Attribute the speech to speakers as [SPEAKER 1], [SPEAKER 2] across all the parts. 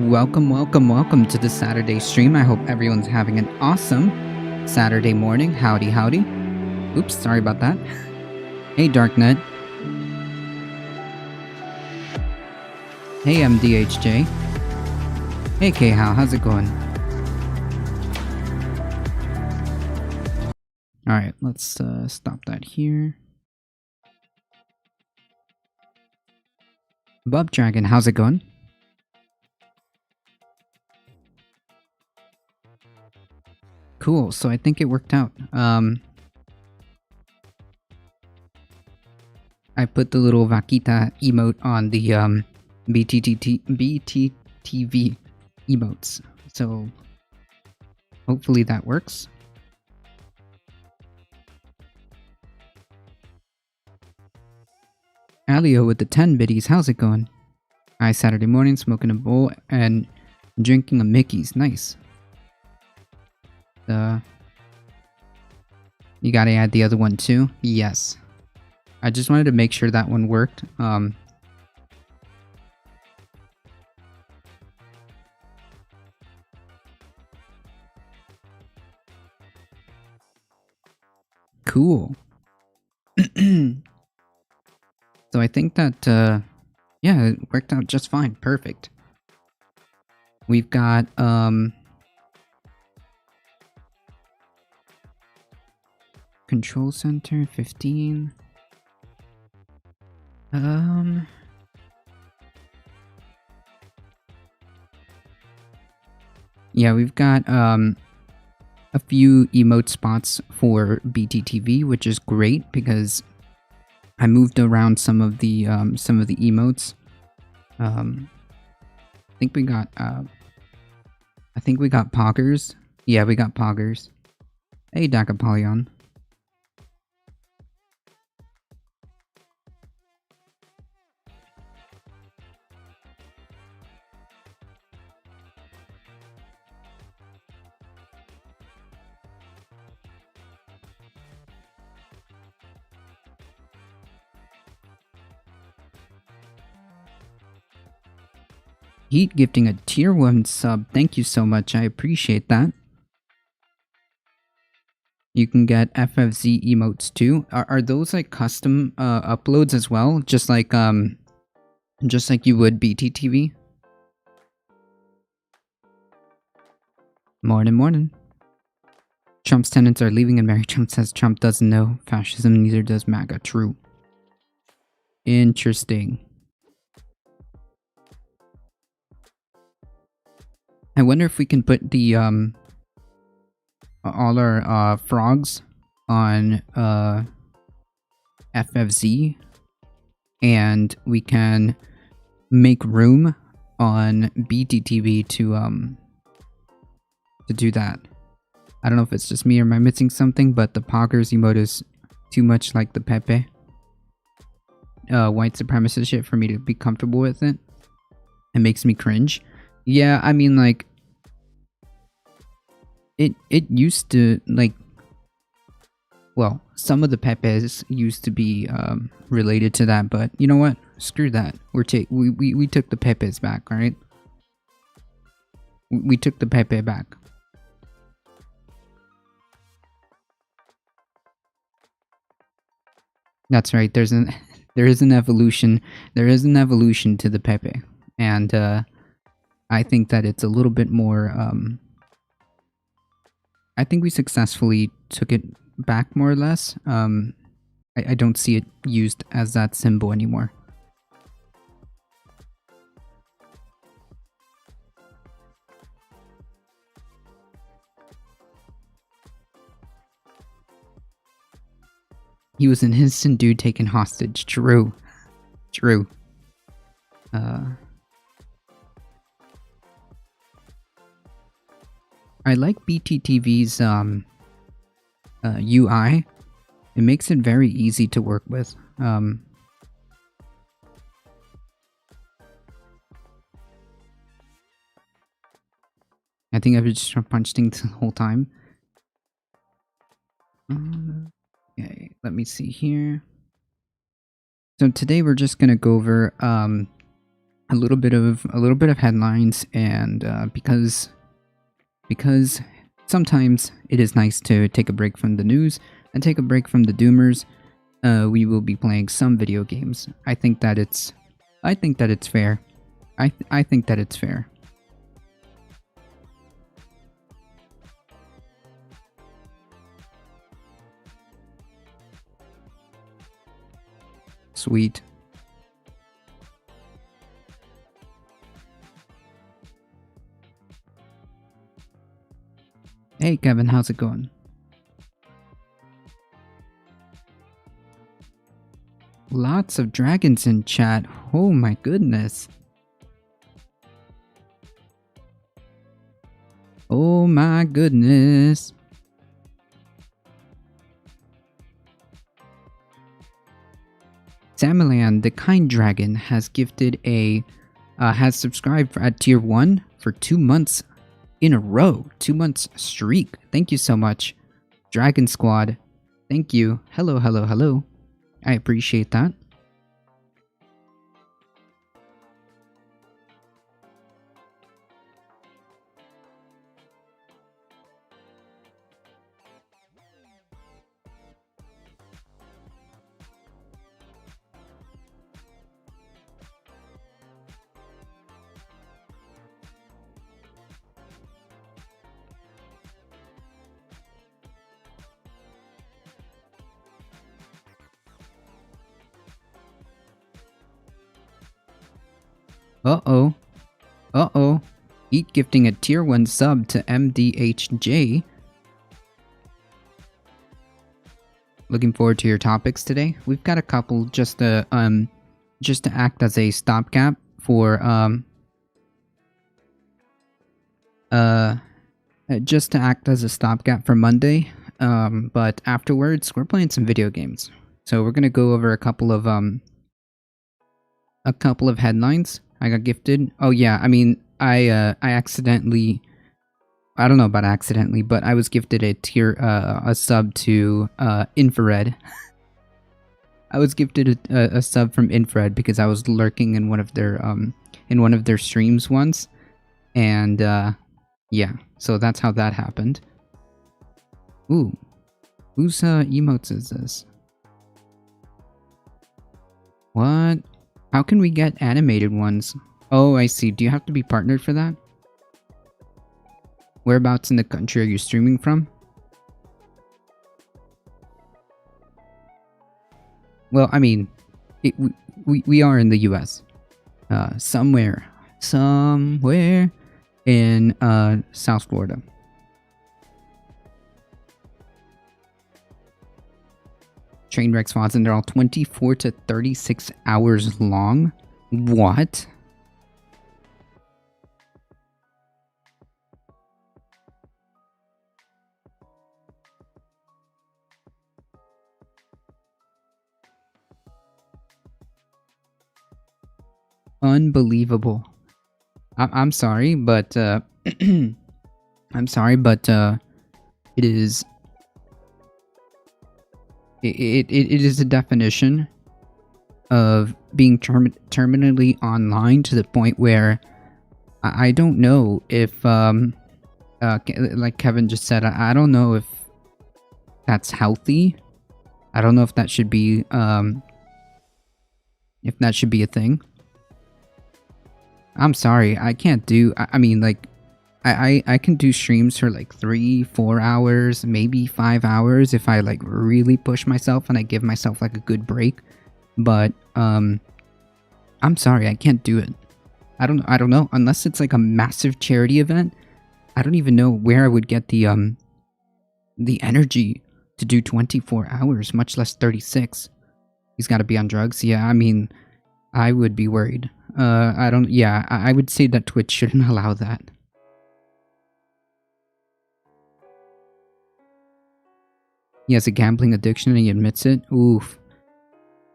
[SPEAKER 1] Welcome to the Saturday stream. I hope everyone's having an awesome Saturday morning. Howdy. Oops, sorry about that. Hey, Darknet. Hey, MDHJ. Hey, K-How, how's it going? Alright, let's stop that here. Bob Dragon, how's it going? Cool, so I think it worked out. I put the little Vaquita emote on the BTTV emotes, so hopefully that works. Alio with the 10 biddies, how's it going? Saturday morning, smoking a bowl and drinking a Mickey's, nice. You gotta add the other one too? Yes. I just wanted to make sure that one worked. Cool. So I think that, yeah, it worked out just fine. Perfect. We've got, Control Center, 15. Yeah, we've got, a few emote spots for BTTV, which is great because I moved around some of the emotes. I think we got poggers. Yeah, we got poggers. Hey, Dakapolion. Heat gifting a tier 1 sub. Thank you so much. I appreciate that. You can get FFZ emotes too. Are those like custom uploads as well? Just like you would BTTV? Morning. Trump's tenants are leaving and Mary Trump says Trump doesn't know fascism, neither does MAGA. True. Interesting. I wonder if we can put the all our frogs on FFZ, and we can make room on BTTV to do that. I don't know if it's just me or am I missing something, but the poggers emote is too much like the Pepe white supremacist shit for me to be comfortable with it. It makes me cringe. Yeah, I mean, like, it used to, like, well, some of the Pepes used to be related to that, but you know what? Screw that. We took the Pepes back, alright? We took the Pepe back. That's right. There is an evolution. There is an evolution to the Pepe, and I think that it's a little bit more. I think we successfully took it back more or less. I don't see it used as that symbol anymore. He was an innocent dude taken hostage. True. I like BTTV's UI. It makes it very easy to work with. I think I've just punched things the whole time. Okay, let me see here. So today we're just gonna go over a little bit of headlines, and because sometimes it is nice to take a break from the news and take a break from the doomers. We will be playing some video games. I think that it's fair. I think that it's fair. Sweet. Hey Kevin, how's it going? Lots of dragons in chat. Oh my goodness. Oh my goodness. Samalan, the kind dragon, has gifted has subscribed at tier 1 for 2 months in a row. 2 months streak. Thank you so much. Dragon Squad. Thank you. Hello, hello, hello. I appreciate that. Uh-oh. Uh-oh. Eat gifting a tier 1 sub to MDHJ. Looking forward to your topics today. We've got a couple just to act as a stopgap for just to act as a stopgap for Monday. But afterwards we're playing some video games. So we're gonna go over a couple of headlines. I got gifted. Oh yeah, I mean, I accidentally, I don't know about accidentally, but I was gifted a sub to Infrared. I was gifted a sub from Infrared because I was lurking in one of their streams once, and yeah, so that's how that happened. Ooh, whose emotes is this? What? How can we get animated ones? Oh, I see. Do you have to be partnered for that? Whereabouts in the country are you streaming from? Well, I mean, we are in the US. Somewhere in South Florida. Trainwreck spots, and they're all 24 to 36 hours long? What? Unbelievable. I'm sorry, but I'm sorry, but it is it is a definition of being terminally online to the point where I don't know if like Kevin just said, I don't know if that's healthy. I don't know if that should be a thing. I'm sorry, I can't do. I mean, like, I can do streams for like 3-4 hours, maybe 5 hours if I like really push myself and I give myself like a good break. But I'm sorry, I can't do it. I don't know, unless it's like a massive charity event. I don't even know where I would get the energy to do 24 hours, much less 36. He's got to be on drugs. Yeah, I mean, I would be worried. I would say that Twitch shouldn't allow that. He has a gambling addiction and he admits it. Oof.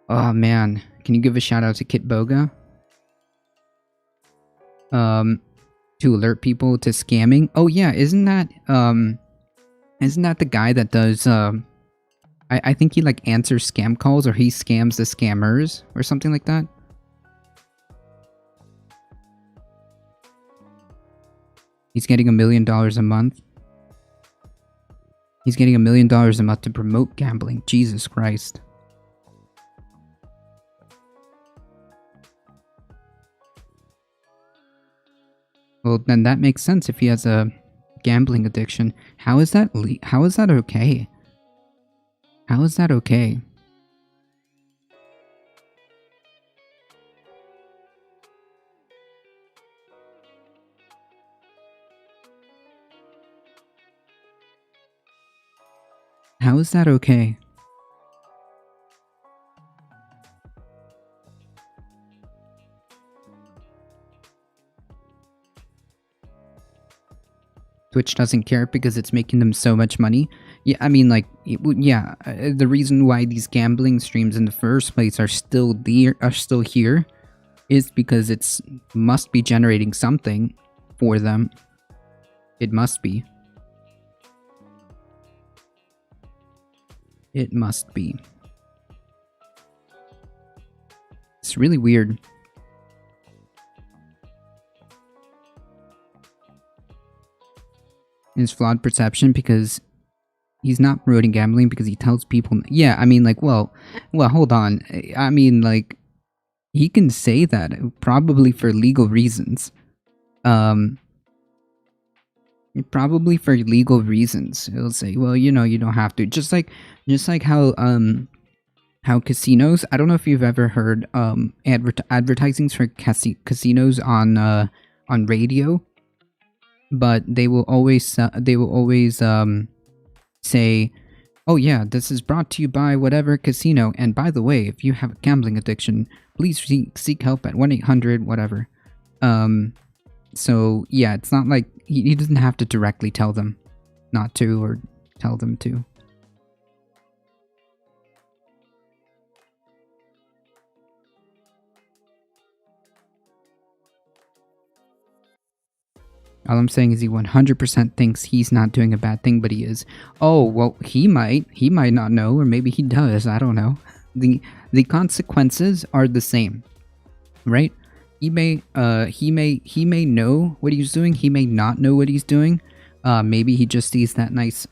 [SPEAKER 1] Oh man, can you give a shout out to Kit Boga? To alert people to scamming. Oh yeah, isn't that the guy that does I think he like answers scam calls, or he scams the scammers or something like that? He's getting $1 million a month. He's getting $1 million a month to promote gambling. Jesus Christ. Well, then that makes sense if he has a gambling addiction. How is that how is that okay? How is that okay? How is that okay? Twitch doesn't care because it's making them so much money. Yeah, I mean, like, yeah, the reason why these gambling streams in the first place are still here is because it's must be generating something for them. It must be. It must be. It's really weird. His flawed perception because he's not promoting gambling because he tells people. Yeah, I mean, like, well, hold on. I mean, like, he can say that probably for legal reasons. Probably for legal reasons. He'll say, well, you know, you don't have to. Just like how casinos. I don't know if you've ever heard advertisings for casinos on radio, but they will always say, oh yeah, this is brought to you by whatever casino, and by the way, if you have a gambling addiction, please seek help at 1-800 whatever. So yeah, it's not like he doesn't have to directly tell them not to or tell them to. All I'm saying is he 100% thinks he's not doing a bad thing, but he is. Oh, well, he might not know, or maybe he does, I don't know. The consequences are the same, right? He may know what he's doing, he may not know what he's doing. Maybe he just sees that nice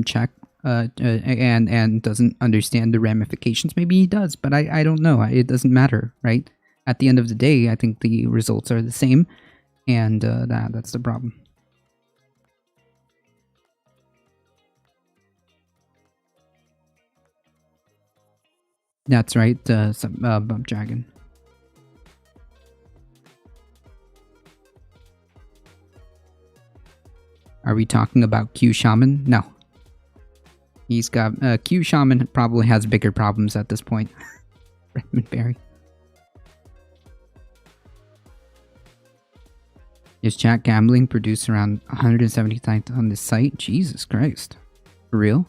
[SPEAKER 1] check and doesn't understand the ramifications. Maybe he does, but I don't know. It doesn't matter, right? At the end of the day, I think the results are the same. And that's the problem. That's right, Bump Dragon. Are we talking about Q Shaman? No. He's got Q Shaman probably has bigger problems at this point. Redmond Berry. Is chat gambling produced around 170 on this site? Jesus Christ. For real?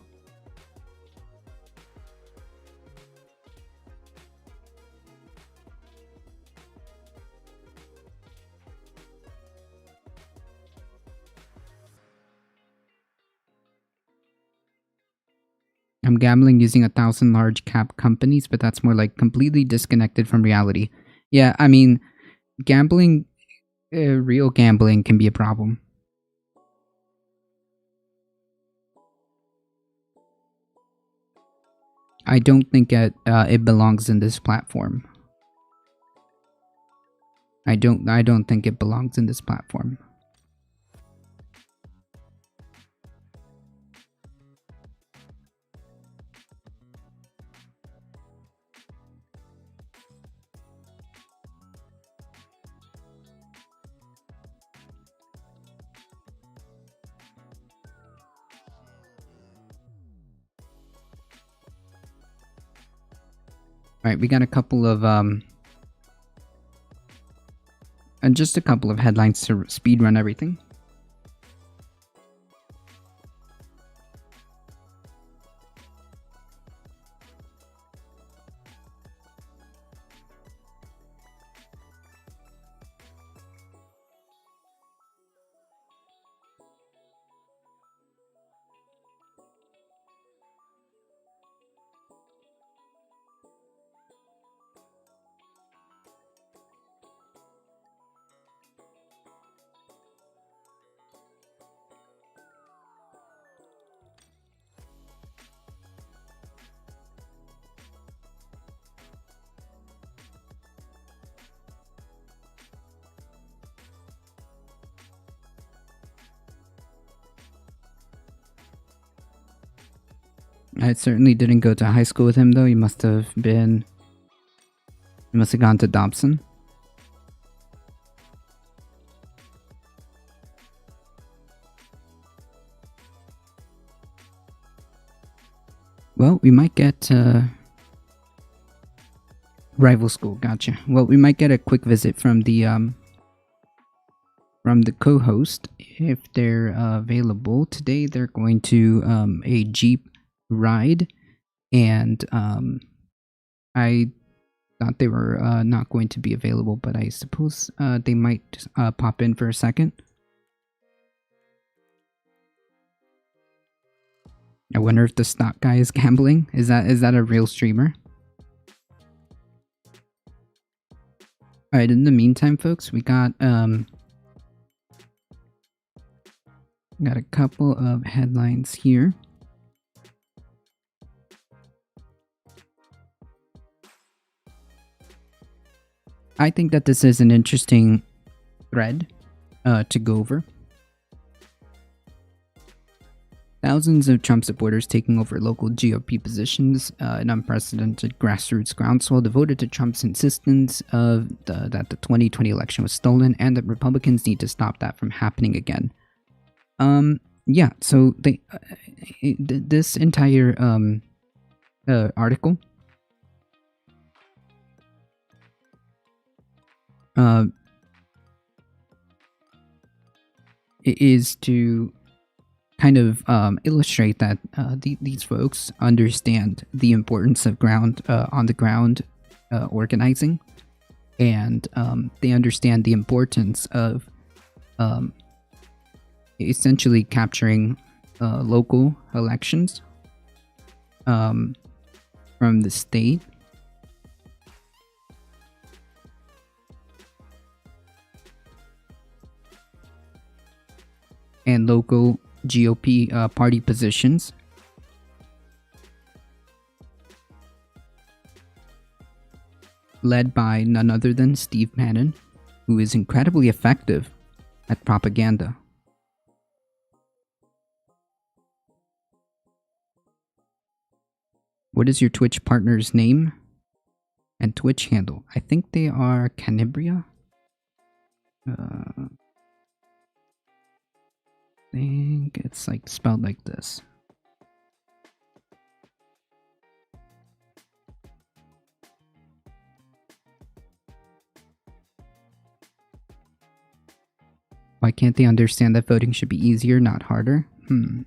[SPEAKER 1] I'm gambling using 1,000 large cap companies, but that's more like completely disconnected from reality. Yeah, I mean, gambling, real gambling can be a problem. I don't think it belongs in this platform. I don't think it belongs in this platform. Alright, we got a couple of and just a couple of headlines to speedrun everything. I certainly didn't go to high school with him, though. You must have gone to Dobson. Well, we might get rival school. Gotcha. Well, we might get a quick visit from the co-host if they're available today. They're going to a Jeep ride, and I thought they were not going to be available, but I suppose they might pop in for a second. I wonder if the stock guy is gambling. Is that a real streamer? Alright, in the meantime, folks, we got a couple of headlines here. I think that this is an interesting thread to go over. Thousands of Trump supporters taking over local GOP positions, an unprecedented grassroots groundswell devoted to Trump's insistence that the 2020 election was stolen and that Republicans need to stop that from happening again. Yeah, so this entire article is to kind of illustrate that these folks understand the importance of on the ground organizing, and they understand the importance of essentially capturing local elections from the state. And local GOP party positions. Led by none other than Steve Bannon, who is incredibly effective at propaganda. What is your Twitch partner's name and Twitch handle? I think they are Canibria. I think it's like spelled like this. Why can't they understand that voting should be easier, not harder? I'm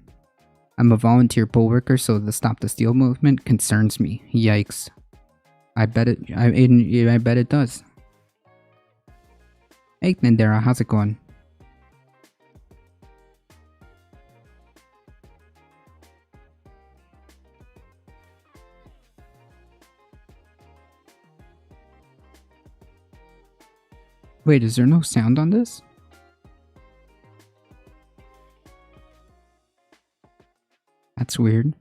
[SPEAKER 1] a volunteer poll worker, so the Stop the Steal movement concerns me. Yikes. I bet it does. Hey, Nandera, how's it going? Wait, is there no sound on this? That's weird.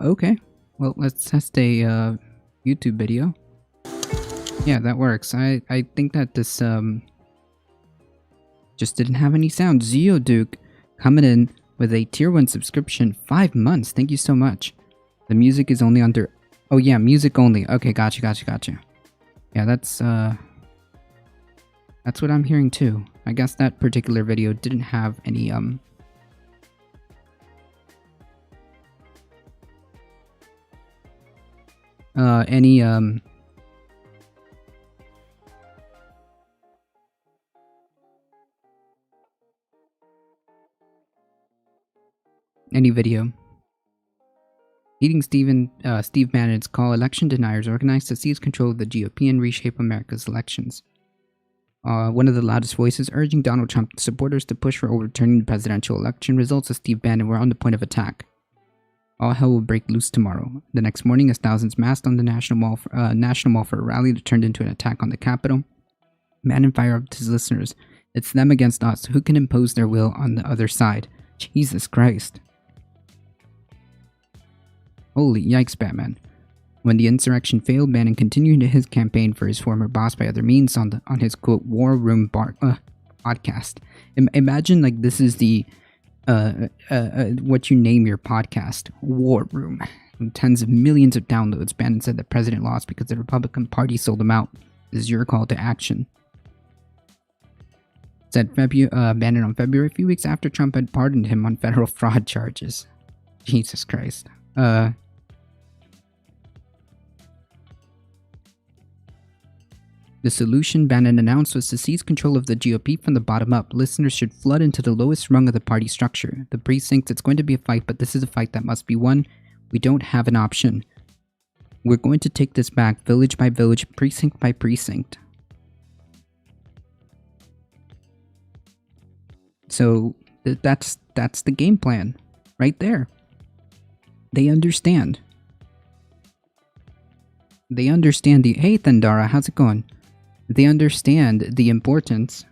[SPEAKER 1] Okay. Well, let's test a YouTube video. Yeah, that works. I think that this just didn't have any sound. Zeoduke coming in with a tier 1 subscription, 5 months. Thank you so much. The music is only under... Oh yeah, music only. Okay, gotcha. Yeah, that's what I'm hearing too. I guess that particular video didn't have any video. Heeding Steve Bannon's call, election deniers organized to seize control of the GOP and reshape America's elections. One of the loudest voices urging Donald Trump supporters to push for overturning the presidential election results of Steve Bannon were on the point of attack. All hell will break loose tomorrow. The next morning, as thousands massed on the National Mall for a rally that turned into an attack on the Capitol, Bannon fired up his listeners It's them against us. Who can impose their will on the other side? Jesus Christ. Holy yikes, Batman. When the insurrection failed, Bannon continued his campaign for his former boss by other means on his quote War Room podcast. Imagine like this is the what you name your podcast, War Room. And tens of millions of downloads. Bannon said the president lost because the Republican Party sold him out. This is your call to action. Said Bannon on February, a few weeks after Trump had pardoned him on federal fraud charges. Jesus Christ. The solution Bannon announced was to seize control of the GOP from the bottom up. Listeners should flood into the lowest rung of the party structure. The precincts, it's going to be a fight, but this is a fight that must be won. We don't have an option. We're going to take this back, village by village, precinct by precinct. So that's the game plan, right there. They understand. They understand the... Hey, Thandara, how's it going? They understand the importance.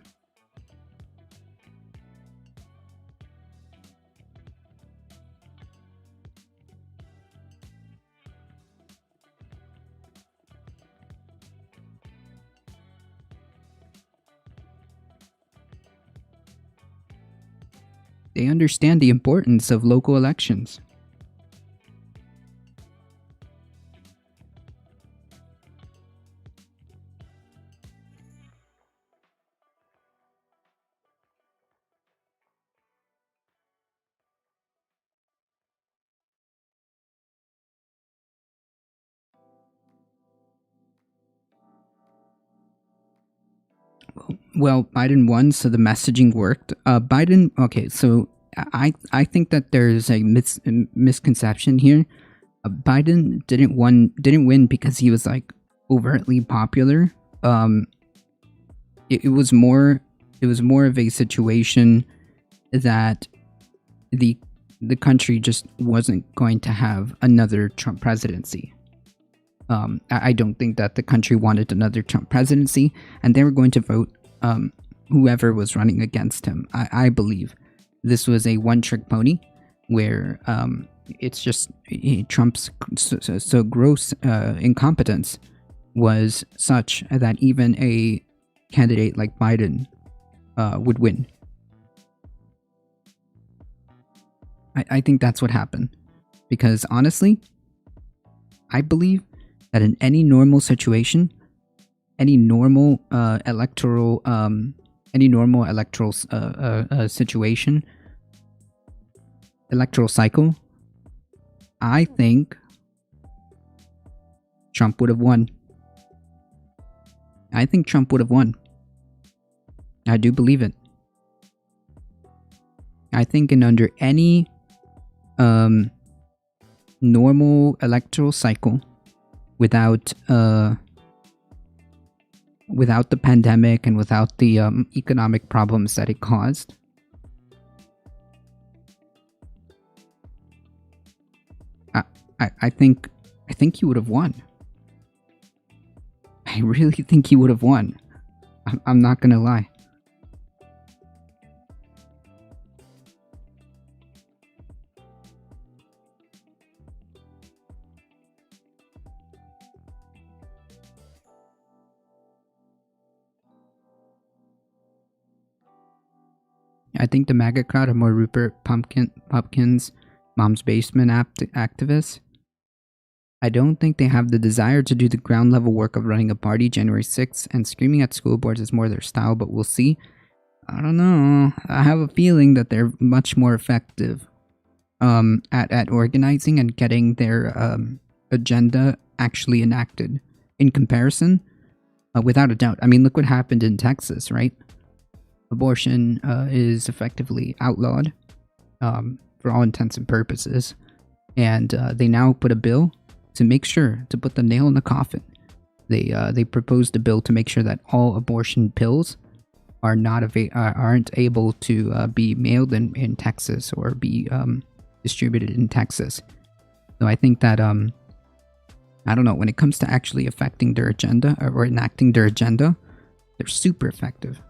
[SPEAKER 1] They understand the importance of local elections. Well, Biden won, so the messaging worked. Biden, okay, so I think that there's a misconception here. Biden didn't win because he was like overtly popular. It was more of a situation that the country just wasn't going to have another Trump presidency. I don't think that the country wanted another Trump presidency, and they were going to vote whoever was running against him. I believe this was a one-trick pony where it's just Trump's so gross incompetence was such that even a candidate like Biden would win. I think that's what happened. Because honestly, I believe that in any normal situation, any normal electoral situation, electoral cycle, I think Trump would have won. I think Trump would have won. I do believe it. I think in under any normal electoral cycle, without the pandemic and without the economic problems that it caused, I think he would have won. I really think he would have won. I'm not gonna lie. I think the MAGA crowd are more Rupert Pupkin's mom's basement activists. I don't think they have the desire to do the ground level work of running a party January 6th, and screaming at school boards is more their style, but we'll see. I don't know. I have a feeling that they're much more effective at organizing and getting their agenda actually enacted in comparison, without a doubt. I mean, look what happened in Texas, right? Abortion is effectively outlawed for all intents and purposes, and they now put a bill to make sure to put the nail in the coffin. They proposed a bill to make sure that all abortion pills are aren't able to be mailed in Texas or be distributed in Texas. So I think that I don't know, when it comes to actually affecting their agenda or enacting their agenda, they're super effective.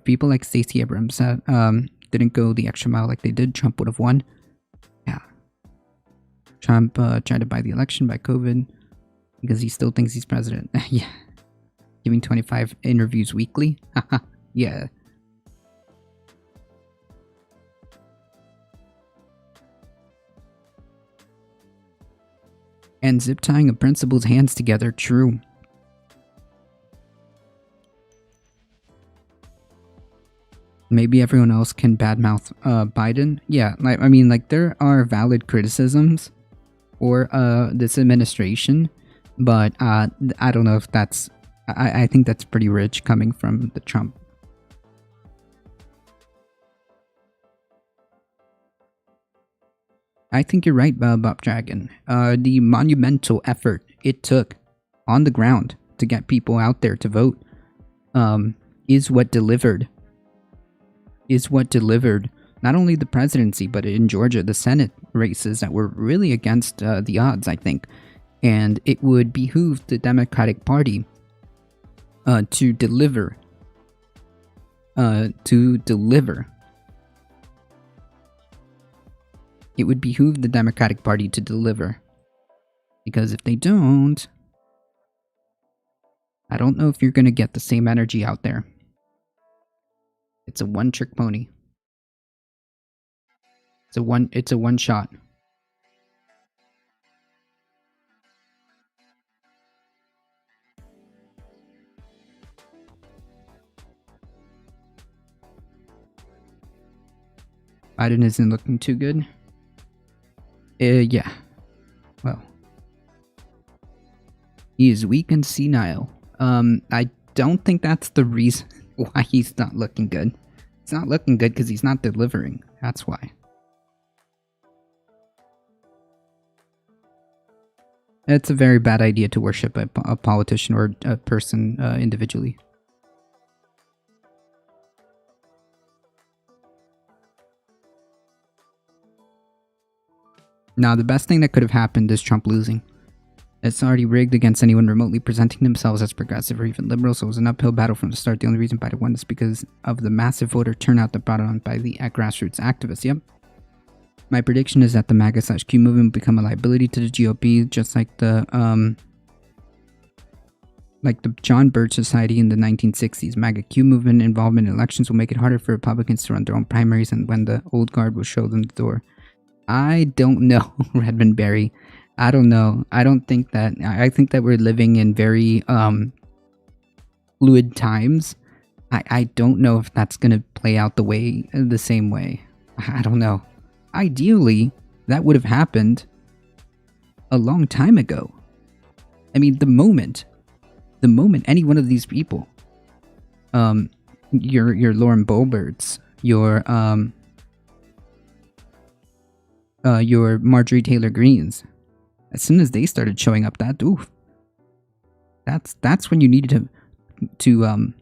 [SPEAKER 1] if people like Stacey Abrams that didn't go the extra mile like they did, Trump would have won. Yeah. Trump tried to buy the election by COVID because he still thinks he's president. Yeah. Giving 25 interviews weekly. Yeah. And zip tying a principal's hands together. True. Maybe everyone else can badmouth Biden. Yeah, I mean, there are valid criticisms for this administration, but I don't know if that's. I think that's pretty rich coming from the Trump. I think you're right, Bob Dragon. The monumental effort it took on the ground to get people out there to vote is what delivered. Not only the presidency, but in Georgia, the Senate races that were really against the odds, I think. And it would behoove the Democratic Party to deliver. It would behoove the Democratic Party to deliver. Because if they don't, I don't know if you're going to get the same energy out there. It's a one-trick pony. It's a one shot. Biden isn't looking too good. Yeah. Well. He is weak and senile. I don't think that's the reason why he's not looking good. He's not looking good because he's not delivering. That's why. It's a very bad idea to worship a politician or a person individually. Now, the best thing that could have happened is Trump losing. It's already rigged against anyone remotely presenting themselves as progressive or even liberal, so it was an uphill battle from the start. The only reason Biden won is because of the massive voter turnout that brought on by the grassroots activists. Yep. My prediction is that the MAGA/Q movement will become a liability to the GOP, just like the John Birch Society in the 1960s. MAGA/Q movement involvement in elections will make it harder for Republicans to run their own primaries, and when the old guard will show them the door. I don't know, Redmond Berry. I don't know. I don't think that. I think that we're living in very fluid times. I don't know if that's going to play out the same way. I don't know. Ideally, that would have happened a long time ago. I mean, the moment any one of these people, your Lauren Boeberts, your Marjorie Taylor Greens, as soon as they started showing up, that's when you needed to kind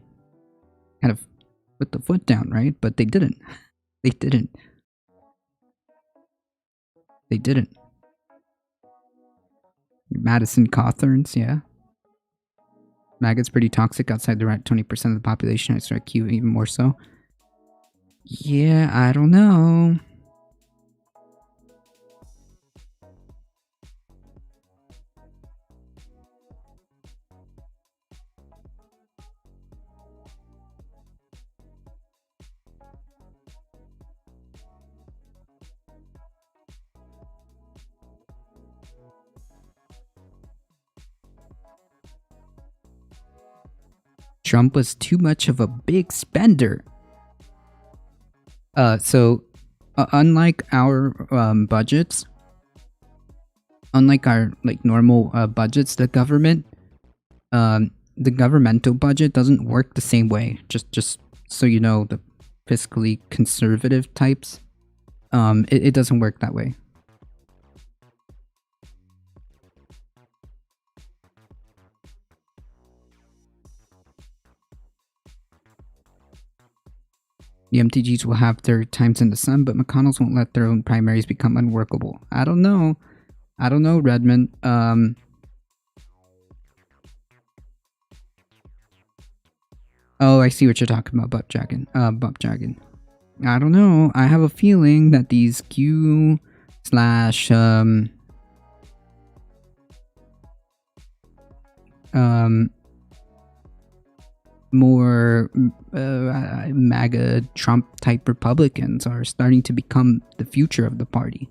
[SPEAKER 1] of put the foot down, right? But they didn't. They didn't. Madison Cawthorns, yeah. MAGA's pretty toxic outside the right 20% of the population. I start Q even more so. Yeah, I don't know. Trump was too much of a big spender. So unlike our budgets, unlike our normal budgets, the governmental budget doesn't work the same way. Just so you know, the fiscally conservative types, it doesn't work that way. The MTGs will have their times in the sun, but McConnell's won't let their own primaries become unworkable. I don't know, Redmond. Oh, I see what you're talking about, Butt Dragon. Butt Dragon. I don't know. I have a feeling that these Q slash more MAGA Trump type Republicans are starting to become the future of the party.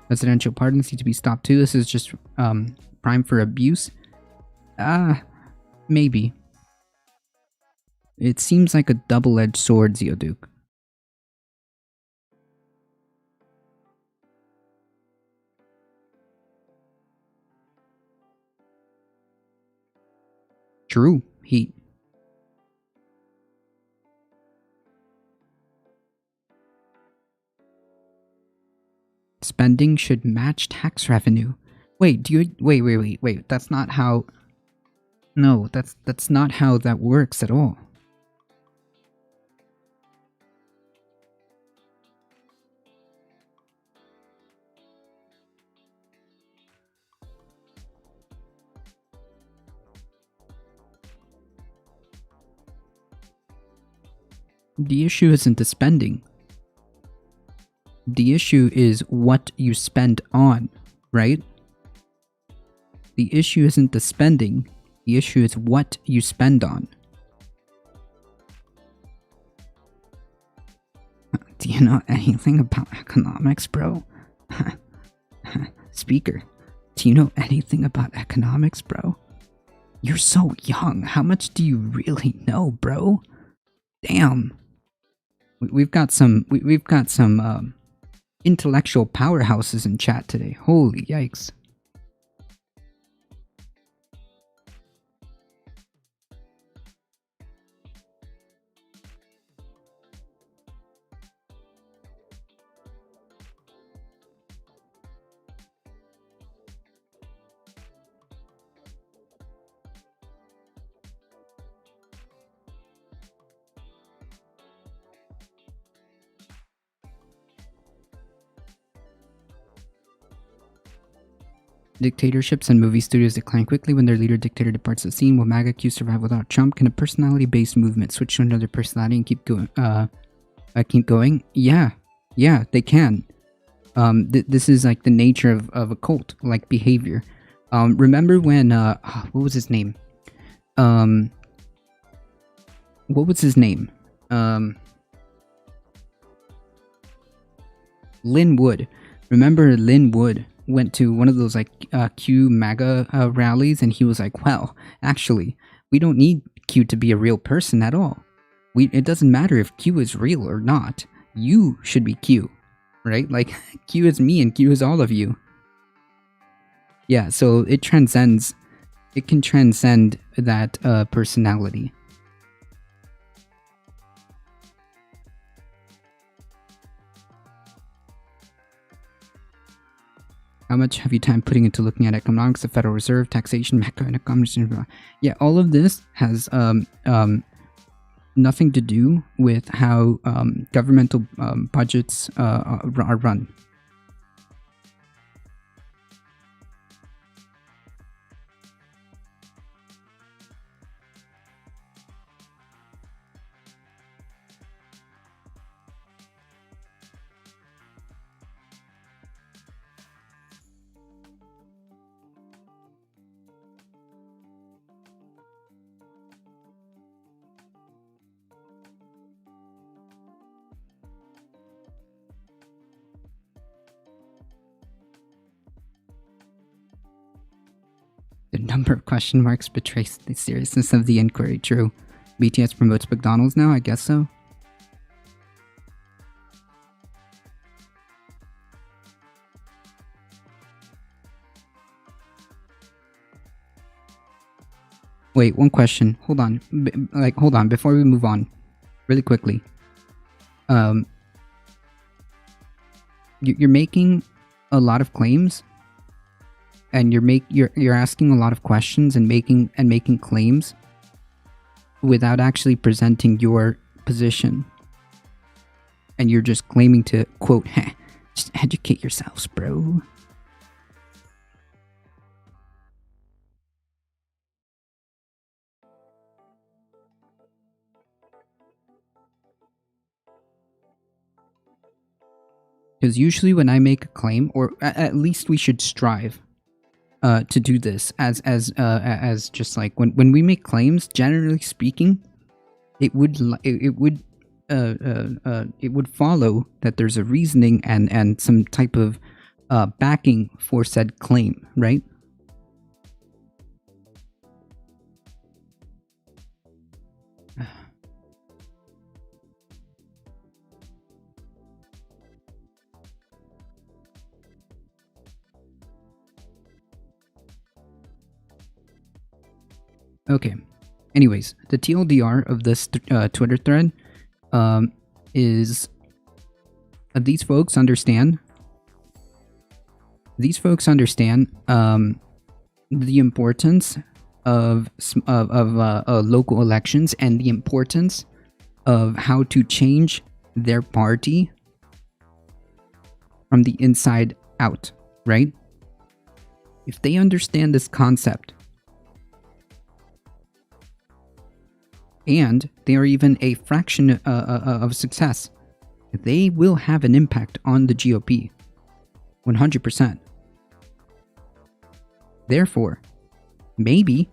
[SPEAKER 1] Presidential pardons need to be stopped too. This is just prime for abuse. Maybe. It seems like a double-edged sword, Zeoduke. True. Heat. Spending should match tax revenue. Wait, wait. That's not how... No, that's not how that works at all. The issue isn't the spending. The issue is what you spend on, right? The issue isn't the spending. The issue is what you spend on. Do you know anything about economics, bro? Speaker, do you know anything about economics, bro? You're so young. How much do you really know, bro? Damn. We've got some intellectual powerhouses in chat today. Holy yikes. Dictatorships and movie studios decline quickly when their leader dictator departs the scene. Will MAGA Q survive without Trump? Can a personality-based movement switch to another personality and keep going? Yeah, they can. This is like the nature of a cult, like behavior. Remember when what was his name? Lin Wood. Remember Lin Wood went to one of those like Q MAGA rallies, and he was like, well, actually, we don't need Q to be a real person at all. It doesn't matter if Q is real or not. You should be Q, right? Like, Q is me and Q is all of you. Yeah, so it can transcend that personality. How much have you time putting into looking at economics, the Federal Reserve, taxation, macroeconomics? Yeah, all of this has nothing to do with how governmental budgets are run. The number of question marks betrays the seriousness of the inquiry. True. BTS promotes McDonald's now? I guess so. Wait, one question. Hold on. Hold on. Before we move on, really quickly. You're making a lot of claims, and you're asking a lot of questions and making claims without actually presenting your position. And you're just claiming to, quote, just educate yourselves, bro. Because usually when I make a claim, or at least we should strive to do this as just like when we make claims, generally speaking, it would follow that there's a reasoning and some type of backing for said claim, right? Okay. Anyways, the TLDR of this Twitter thread is these folks understand. These folks understand the importance of local elections and the importance of how to change their party from the inside out, right? If they understand this concept, and they are even a fraction of success, they will have an impact on the GOP. 100%. Therefore, maybe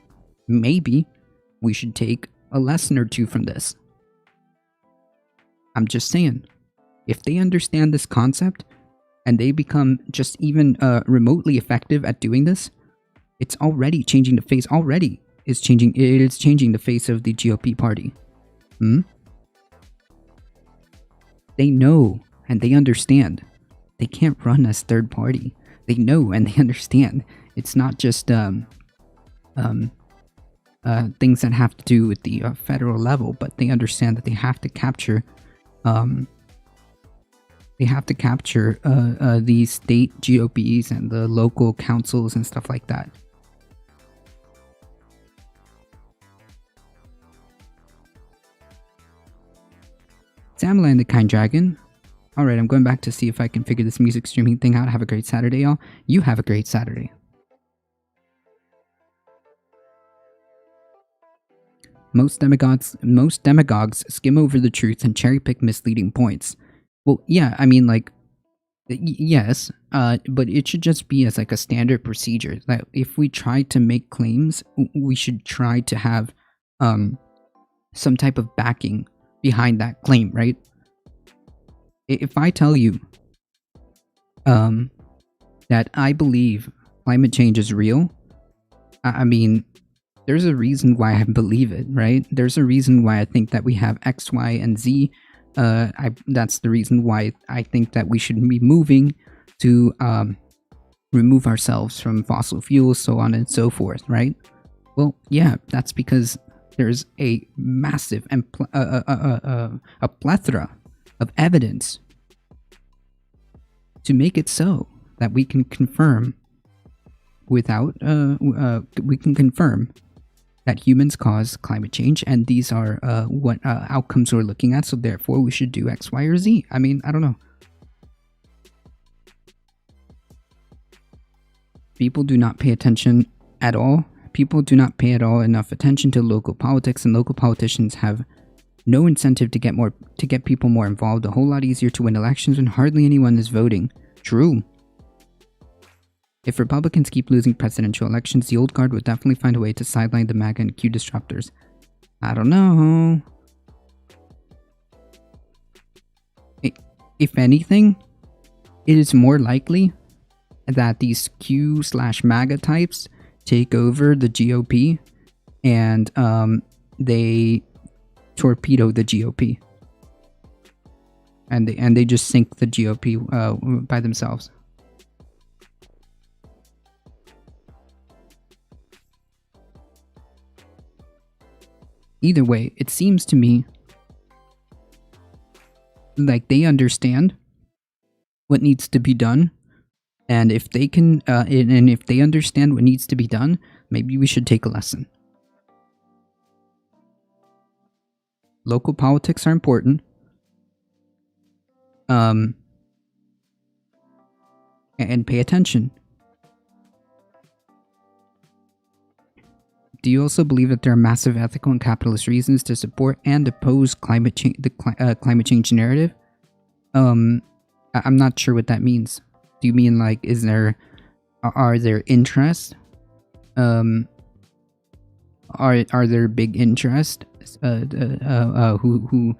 [SPEAKER 1] we should take a lesson or two from this. I'm just saying, if they understand this concept and they become just even remotely effective at doing this, it's already changing the face. It is changing the face of the GOP party. They know and they understand. They can't run as third party. They know and they understand. It's not just things that have to do with the federal level, but they understand that they have to capture the state GOPs and the local councils and stuff like that. Samla the Kind Dragon. Alright, I'm going back to see if I can figure this music streaming thing out. Have a great Saturday, y'all. You have a great Saturday. Most demagogues skim over the truth and cherry pick misleading points. Well, yeah, I mean, like, yes, but it should just be as like a standard procedure that if we try to make claims, we should try to have some type of backing behind that claim, right? If I tell you that I believe climate change is real, I mean, there's a reason why I believe it, right? There's a reason why I think that we have X, Y, and Z. That's the reason why I think that we should be moving to remove ourselves from fossil fuels, so on and so forth, right? Well, yeah, that's because there's a massive and a plethora of evidence to make it so that we can confirm that humans cause climate change, and these are what outcomes we're looking at, so therefore we should do X, Y, or Z. I mean, I don't know. People do not pay attention at all. People do not pay at all enough attention to local politics, and local politicians have no incentive to get people more involved. A whole lot easier to win elections when hardly anyone is voting. True. If Republicans keep losing presidential elections, the old guard would definitely find a way to sideline the MAGA and Q disruptors. I don't know. If anything, it is more likely that these Q/MAGA types take over the GOP and they torpedo the GOP. And they just sink the GOP by themselves. Either way, it seems to me like they understand what needs to be done, and if they can, and if they understand what needs to be done, maybe we should take a lesson. Local politics are important. And pay attention. Do you also believe that there are massive ethical and capitalist reasons to support and oppose climate change, climate change narrative? I'm not sure what that means. Do you mean like, are there interests? Are there big interest who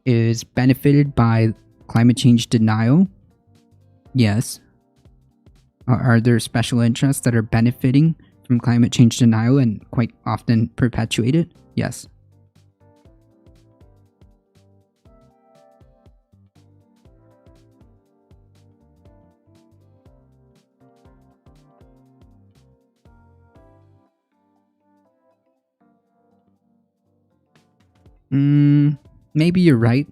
[SPEAKER 1] is benefited by climate change denial? Yes. Are there special interests that are benefiting from climate change denial and quite often perpetuate it? Yes. Maybe you're right,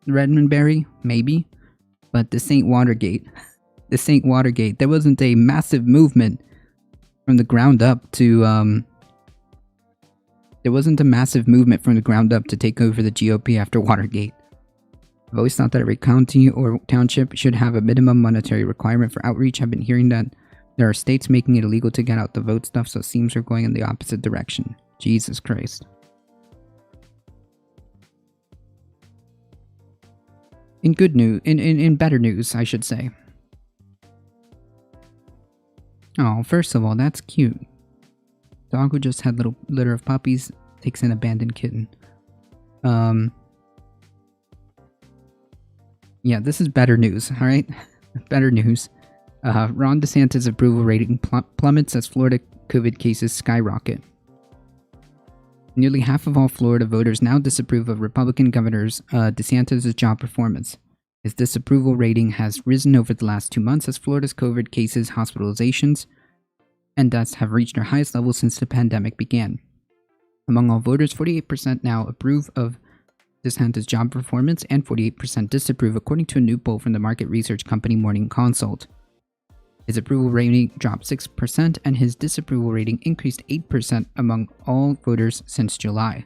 [SPEAKER 1] Redmond Berry, maybe. But this ain't Watergate. This ain't Watergate. There wasn't a massive movement from the ground up to, there wasn't a massive movement from the ground up to take over the GOP after Watergate. I've always thought that every county or township should have a minimum monetary requirement for outreach. I've been hearing that there are states making it illegal to get out the vote stuff, so it seems we're going in the opposite direction. Jesus Christ. In good news, in better news, I should say. Oh, first of all, that's cute. Dog who just had little litter of puppies takes an abandoned kitten. Yeah, this is better news, alright? Better news. Ron DeSantis' approval rating plummets as Florida COVID cases skyrocket. Nearly half of all Florida voters now disapprove of Republican Governor DeSantis' job performance. His disapproval rating has risen over the last 2 months as Florida's COVID cases, hospitalizations, and deaths have reached their highest level since the pandemic began. Among all voters, 48% now approve of DeSantis' job performance and 48% disapprove, according to a new poll from the market research company Morning Consult. His approval rating dropped 6%, and his disapproval rating increased 8% among all voters since July.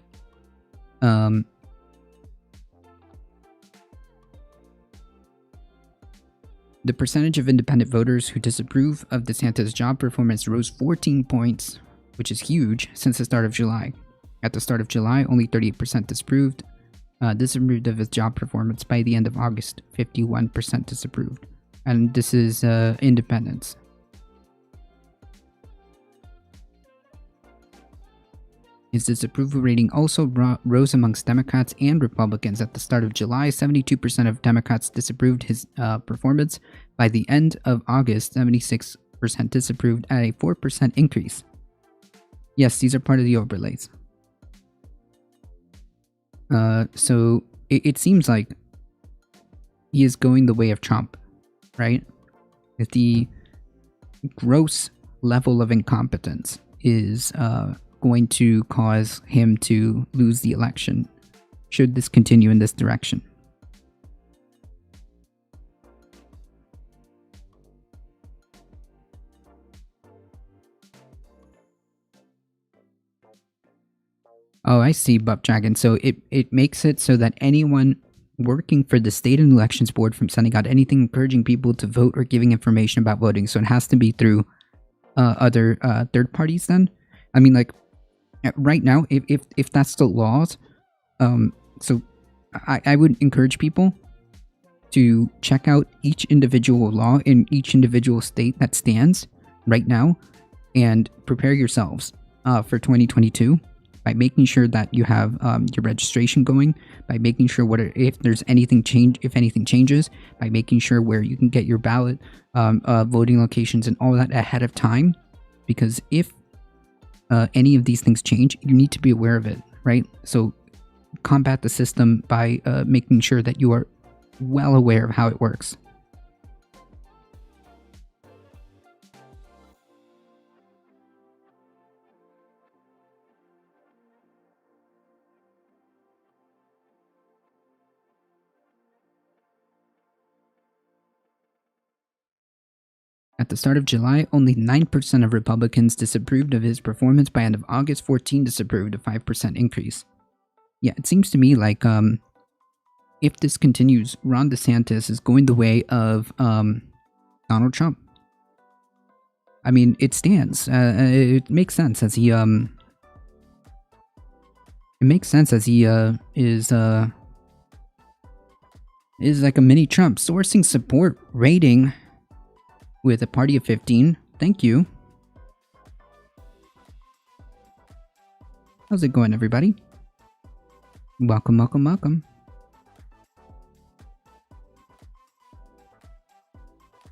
[SPEAKER 1] The percentage of independent voters who disapprove of DeSantis' job performance rose 14 points, which is huge, since the start of July. At the start of July, only 38% disapproved of his job performance. By the end of August, 51% disapproved. And this is independents. His disapproval rating also rose amongst Democrats and Republicans. At the start of July, 72% of Democrats disapproved his performance. By the end of August, 76% disapproved, at a 4% increase. Yes, these are part of the overlays. So it seems like he is going the way of Trump, right? That the gross level of incompetence is going to cause him to lose the election, should this continue in this direction. Oh, I see, Buff Dragon. So it makes it so that anyone working for the State and Elections Board from sending out anything encouraging people to vote or giving information about voting. So it has to be through other third parties then? I mean, like, right now, if that's the laws, so I would encourage people to check out each individual law in each individual state that stands right now and prepare yourselves for 2022 by making sure that you have your registration going, by making sure if there's anything changes, by making sure where you can get your ballot, voting locations and all that ahead of time, because if any of these things change, you need to be aware of it, right? So combat the system by making sure that you are well aware of how it works. At the start of July, only 9% of Republicans disapproved of his performance. By end of August, 14 disapproved, a 5% increase. Yeah, it seems to me like if this continues, Ron DeSantis is going the way of Donald Trump. I mean, it stands. It makes sense as he is It is like a mini Trump. Sourcing support rating with a party of 15. Thank you. How's it going, everybody? Welcome, welcome, welcome.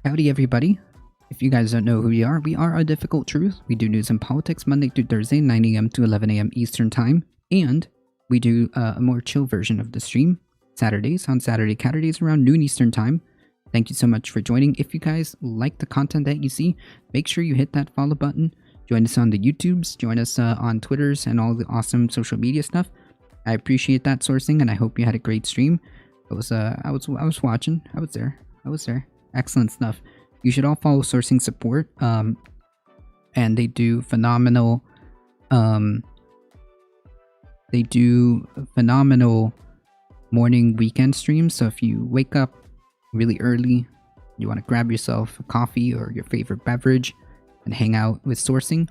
[SPEAKER 1] Howdy, everybody. If you guys don't know who we are A Difficult Truth. We do news and politics Monday through Thursday, 9 a.m. to 11 a.m. Eastern Time. And we do a more chill version of the stream Saturdays on Caturdays around noon Eastern Time. Thank you so much for joining. If you guys like the content that you see, make sure you hit that follow button. Join us on the YouTubes. Join us on Twitters and all the awesome social media stuff. I appreciate that sourcing, and I hope you had a great stream. I was watching. I was there. Excellent stuff. You should all follow Sourcing Support. And they do phenomenal. They do phenomenal morning weekend streams. So if you wake up really early, you want to grab yourself a coffee or your favorite beverage and hang out with Sourcing,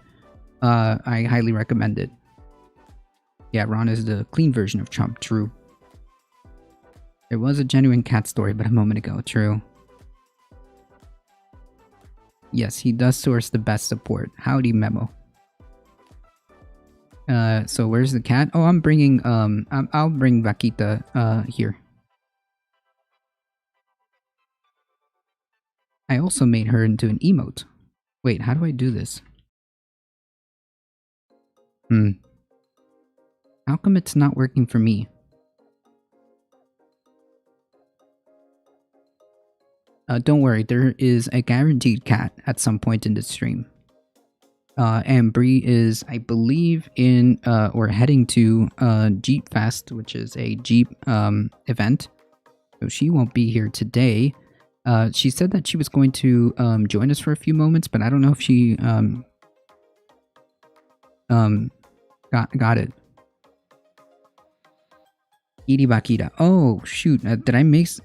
[SPEAKER 1] I highly recommend it. Yeah, Ron is the clean version of Trump. True. There was a genuine cat story, but a moment ago. True. Yes, he does source the best support. Howdy, Memo. So where's the cat? Oh, I'm bringing, I'll bring Vaquita, here. I also made her into an emote. Wait, how do I do this? How come it's not working for me? Don't worry, there is a guaranteed cat at some point in the stream. And Bree is, I believe, in, or heading to, Jeep Fest, which is a Jeep, event. So she won't be here today. She said that she was going to, join us for a few moments, but I don't know if she, got it. Iri Bakira. Oh, shoot. Did I mess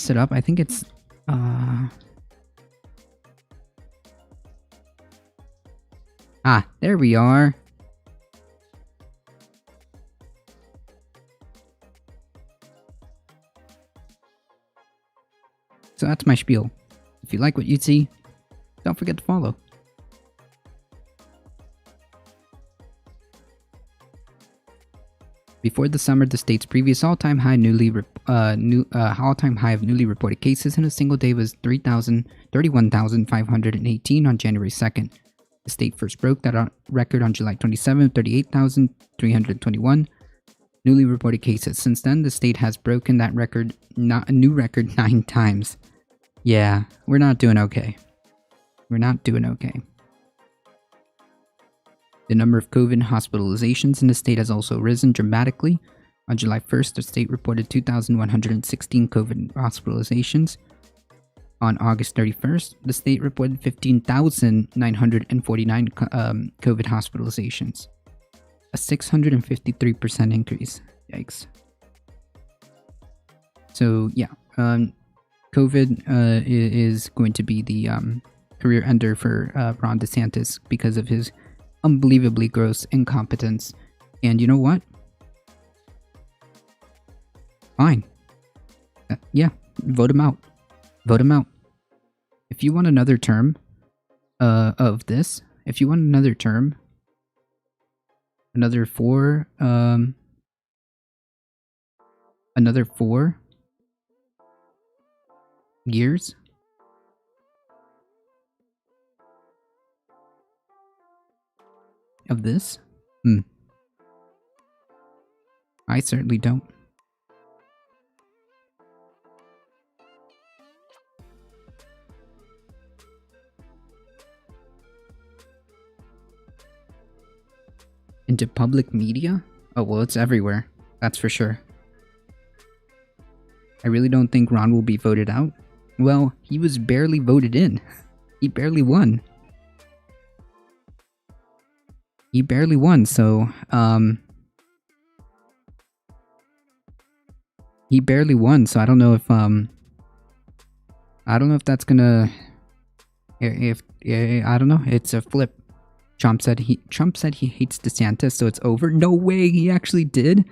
[SPEAKER 1] it up? I think it's, there we are. So that's my spiel. If you like what you see, don't forget to follow. Before the summer, the state's previous all-time high of newly reported cases in a single day was 31,518 on January 2nd. The state first broke that record on July 27, 38,321 newly reported cases. Since then, the state has broken that record, a new record 9 times. Yeah, we're not doing okay. We're not doing okay. The number of COVID hospitalizations in the state has also risen dramatically. On July 1st, the state reported 2,116 COVID hospitalizations. On August 31st, the state reported 15,949 COVID hospitalizations. A 653% increase. Yikes. So, yeah. COVID is going to be the career ender for Ron DeSantis because of his unbelievably gross incompetence. And you know what? Fine. Yeah, vote him out. Vote him out. If you want another term of this, if you want another term, another 4 years of this? I certainly don't. Into public media? Oh, well, it's everywhere. That's for sure. I really don't think Ron will be voted out. Well, he was barely voted in. He barely won. He barely won, so, he barely won, so I don't know if, that's gonna, I don't know, it's a flip. Trump said he hates DeSantis, so it's over. No way, he actually did?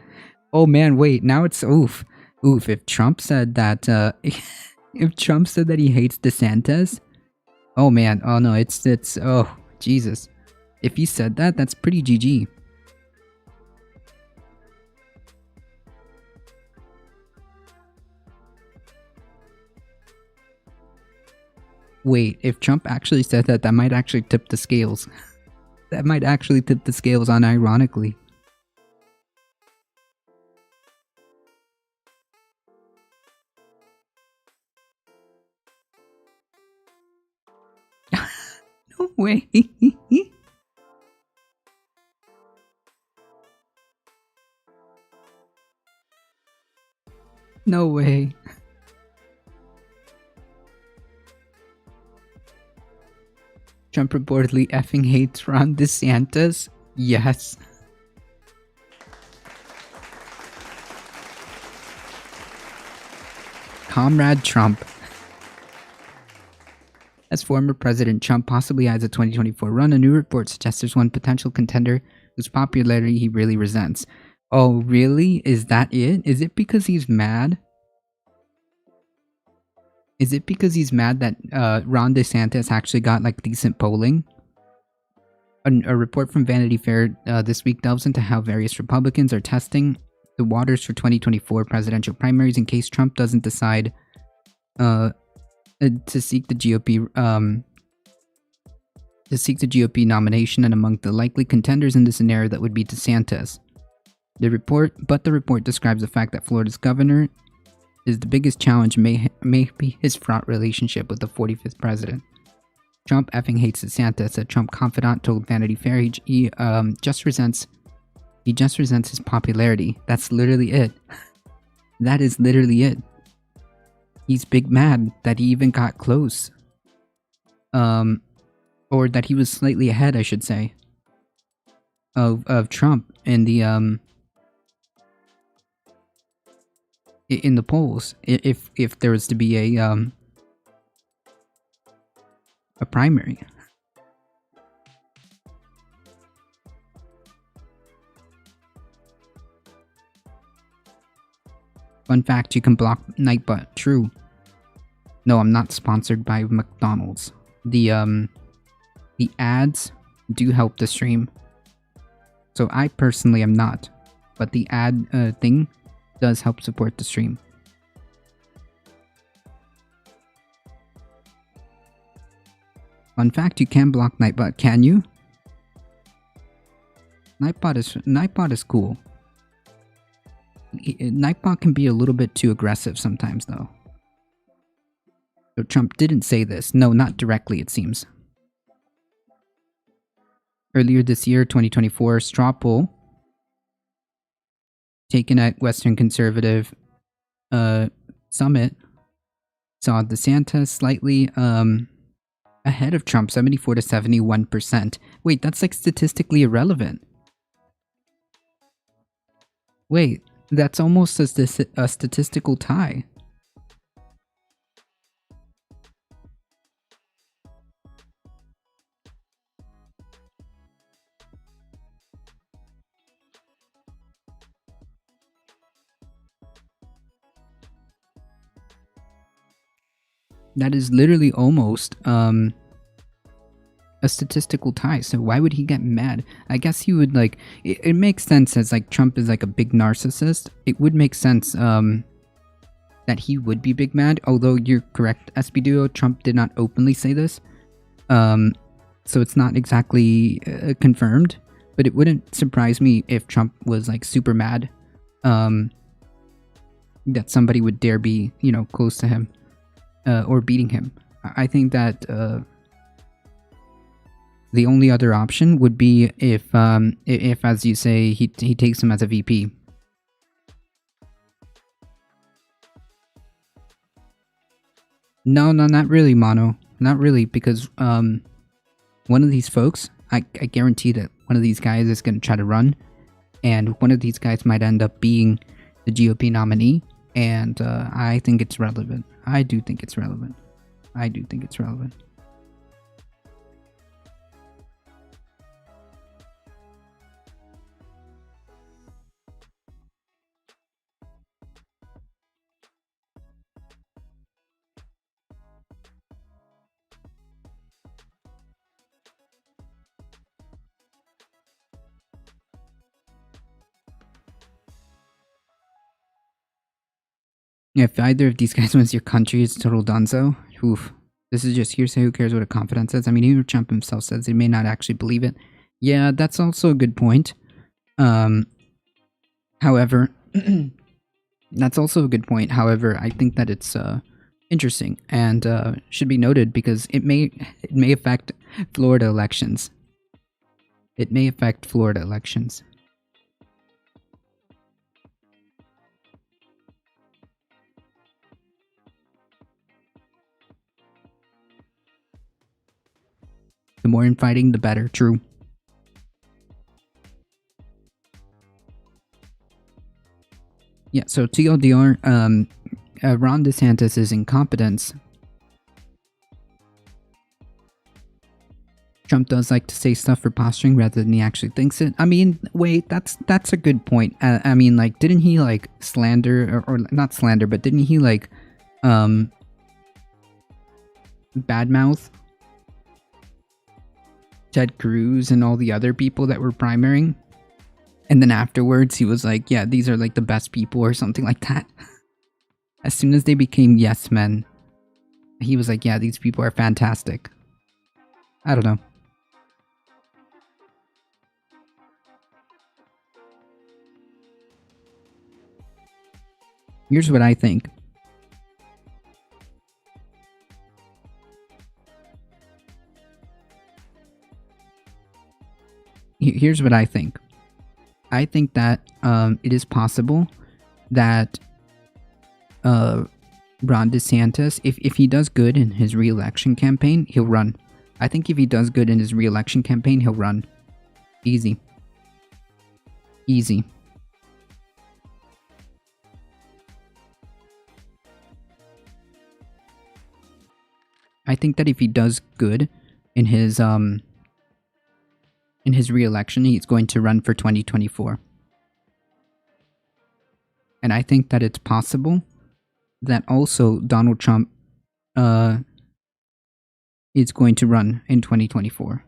[SPEAKER 1] Oh man, wait, now it's, oof. Oof, if Trump said that, if Trump said that he hates DeSantis, oh man, oh no, oh, Jesus. If he said that, that's pretty GG. Wait, if Trump actually said that, that might actually tip the scales. That might actually tip the scales unironically. No way. No way. Trump reportedly effing hates Ron DeSantis? Yes. Comrade Trump. As former President Trump possibly eyes a 2024 run, a new report suggests there's one potential contender whose popularity he really resents. Oh, really? Is that it? Is it because he's mad? Is it because he's mad that Ron DeSantis actually got like decent polling? A report from Vanity Fair this week delves into how various Republicans are testing the waters for 2024 presidential primaries in case Trump doesn't decide to seek the GOP nomination, and among the likely contenders in this scenario that would be DeSantis. The report describes the fact that Florida's governor is the biggest challenge may be his fraught relationship with the 45th president. Trump effing hates DeSantis. A Trump confidant told Vanity Fair he just resents his popularity. That's literally it. That is literally it. He's big mad that he even got close. Or that he was slightly ahead, I should say, of Trump in the polls, if there was to be a primary. Fun fact, you can block Nightbot. True. No, I'm not sponsored by McDonald's. The ads do help the stream. So I personally am not, but the ad thing does help support the stream. Fun fact, you can block Nightbot, can you? Nightbot is cool. Nightbot can be a little bit too aggressive sometimes, though. So Trump didn't say this. No, not directly, it seems. Earlier this year, 2024, straw poll taken at Western Conservative Summit saw DeSantis slightly ahead of Trump, 74 to 71%. Wait, that's like statistically irrelevant. Wait, that's almost a statistical tie. That is literally almost a statistical tie. So why would he get mad? I guess he would like it makes sense as like Trump is like a big narcissist. It would make sense that he would be big mad, although you're correct, SB Duo, Trump did not openly say this. So it's not exactly confirmed, but it wouldn't surprise me if Trump was like super mad that somebody would dare be, close to him. Or beating him. I think that the only other option would be if as you say, he takes him as a VP. No, not really, Mono. Not really, because one of these folks, I guarantee that one of these guys is going to try to run, and one of these guys might end up being the GOP nominee, and I think it's relevant. I do think it's relevant. If either of these guys wins, your country is total dunzo. Oof. This is just hearsay. Who cares what a confidant says? I mean, even Trump himself says he may not actually believe it. Yeah, that's also a good point. However, that's also a good point. However, I think that it's interesting and should be noted because it may affect Florida elections. It may affect Florida elections. The more infighting, the better. True. Yeah, so TLDR, Ron DeSantis' incompetence. Trump does like to say stuff for posturing rather than he actually thinks it. I mean, wait, that's a good point. I mean, like, didn't he, like, slander, or not slander, but didn't he, like, badmouth Ted Cruz and all the other people that were primarying? And then afterwards, he was like, yeah, these are, like, the best people or something like that. As soon as they became yes men, he was like, yeah, these people are fantastic. I don't know. Here's what I think. Here's what I think. I think that it is possible that Ron DeSantis, if he does good in his re-election campaign, he'll run. I think if he does good in his re-election campaign, he'll run. Easy. Easy. I think that if he does good in his re-election, he's going to run for 2024. And I think that it's possible that also Donald Trump is going to run in 2024.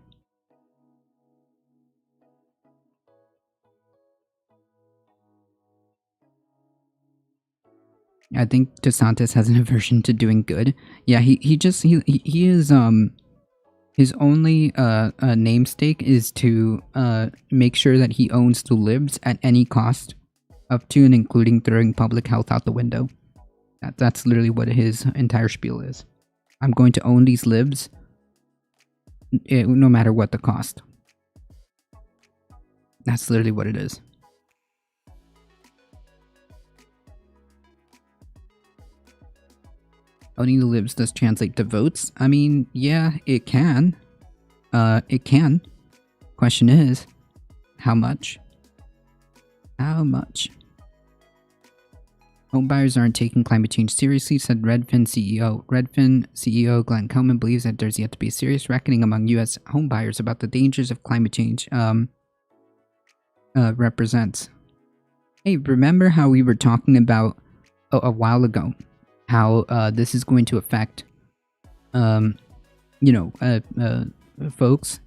[SPEAKER 1] I think DeSantis has an aversion to doing good. Yeah, he is his only namesake is to make sure that he owns the libs at any cost, up to and including throwing public health out the window. That's literally what his entire spiel is. I'm going to own these libs no matter what the cost. That's literally what it is. Owning the libs does translate to votes. I mean, yeah, it can. It can. Question is, how much? How much? Homebuyers aren't taking climate change seriously, said Redfin CEO. Redfin CEO Glenn Kelman believes that there's yet to be a serious reckoning among U.S. homebuyers about the dangers of climate change represents. Hey, remember how we were talking about a while ago how this is going to affect, folks,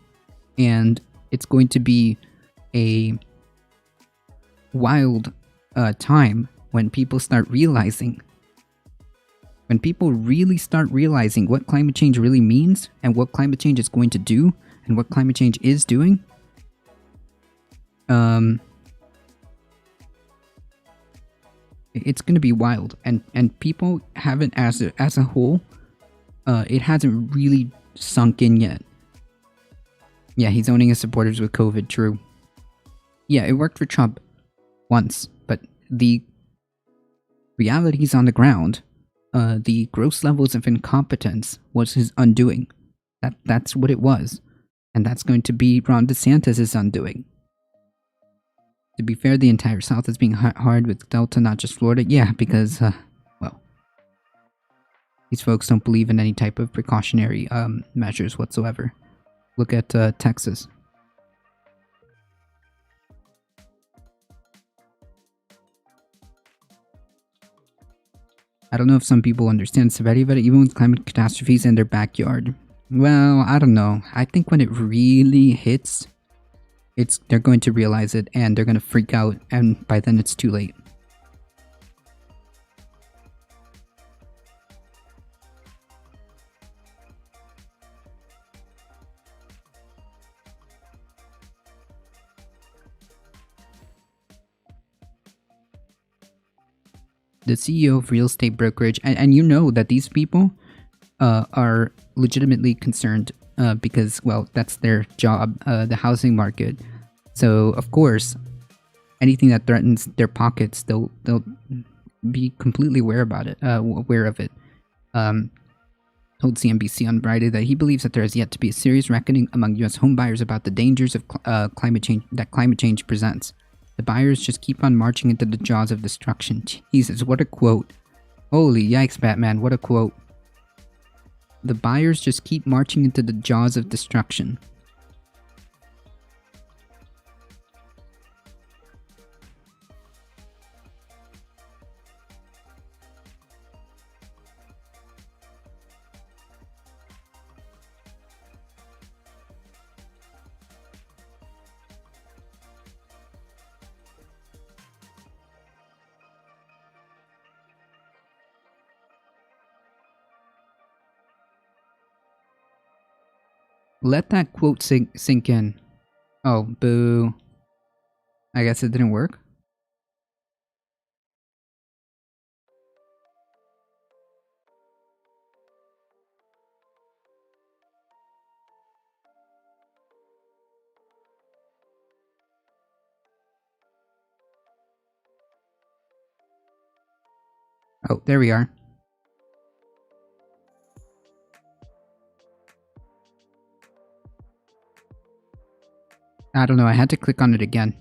[SPEAKER 1] and it's going to be a wild time when people start realizing, when people really start realizing what climate change really means and what climate change is going to do and what climate change is doing. It's going to be wild, and people haven't, as a whole, it hasn't really sunk in yet. Yeah, he's owning his supporters with COVID, true. Yeah, it worked for Trump once, but the realities on the ground, the gross levels of incompetence was his undoing. That's what it was, and that's going to be Ron DeSantis' undoing. To be fair, the entire South is being hard with Delta, not just Florida. Yeah, because, well, these folks don't believe in any type of precautionary measures whatsoever. Look at Texas. I don't know if some people understand the severity of it, even with climate catastrophes in their backyard. Well, I don't know. I think when it really hits, they're going to realize it, and they're going to freak out, and by then it's too late. the CEO of real estate brokerage, and you know that these people are legitimately concerned because, well, that's their job, the housing market. So of course, anything that threatens their pockets, they'll be completely aware about it, aware of it. Told CNBC on Friday that he believes that there has yet to be a serious reckoning among U.S. homebuyers about the dangers of climate change presents. The buyers just keep on marching into the jaws of destruction. Jesus, what a quote! Holy yikes, Batman! What a quote! The buyers just keep marching into the jaws of destruction. Let that quote sink in. Oh, boo. I guess it didn't work. Oh, there we are. I don't know, I had to click on it again.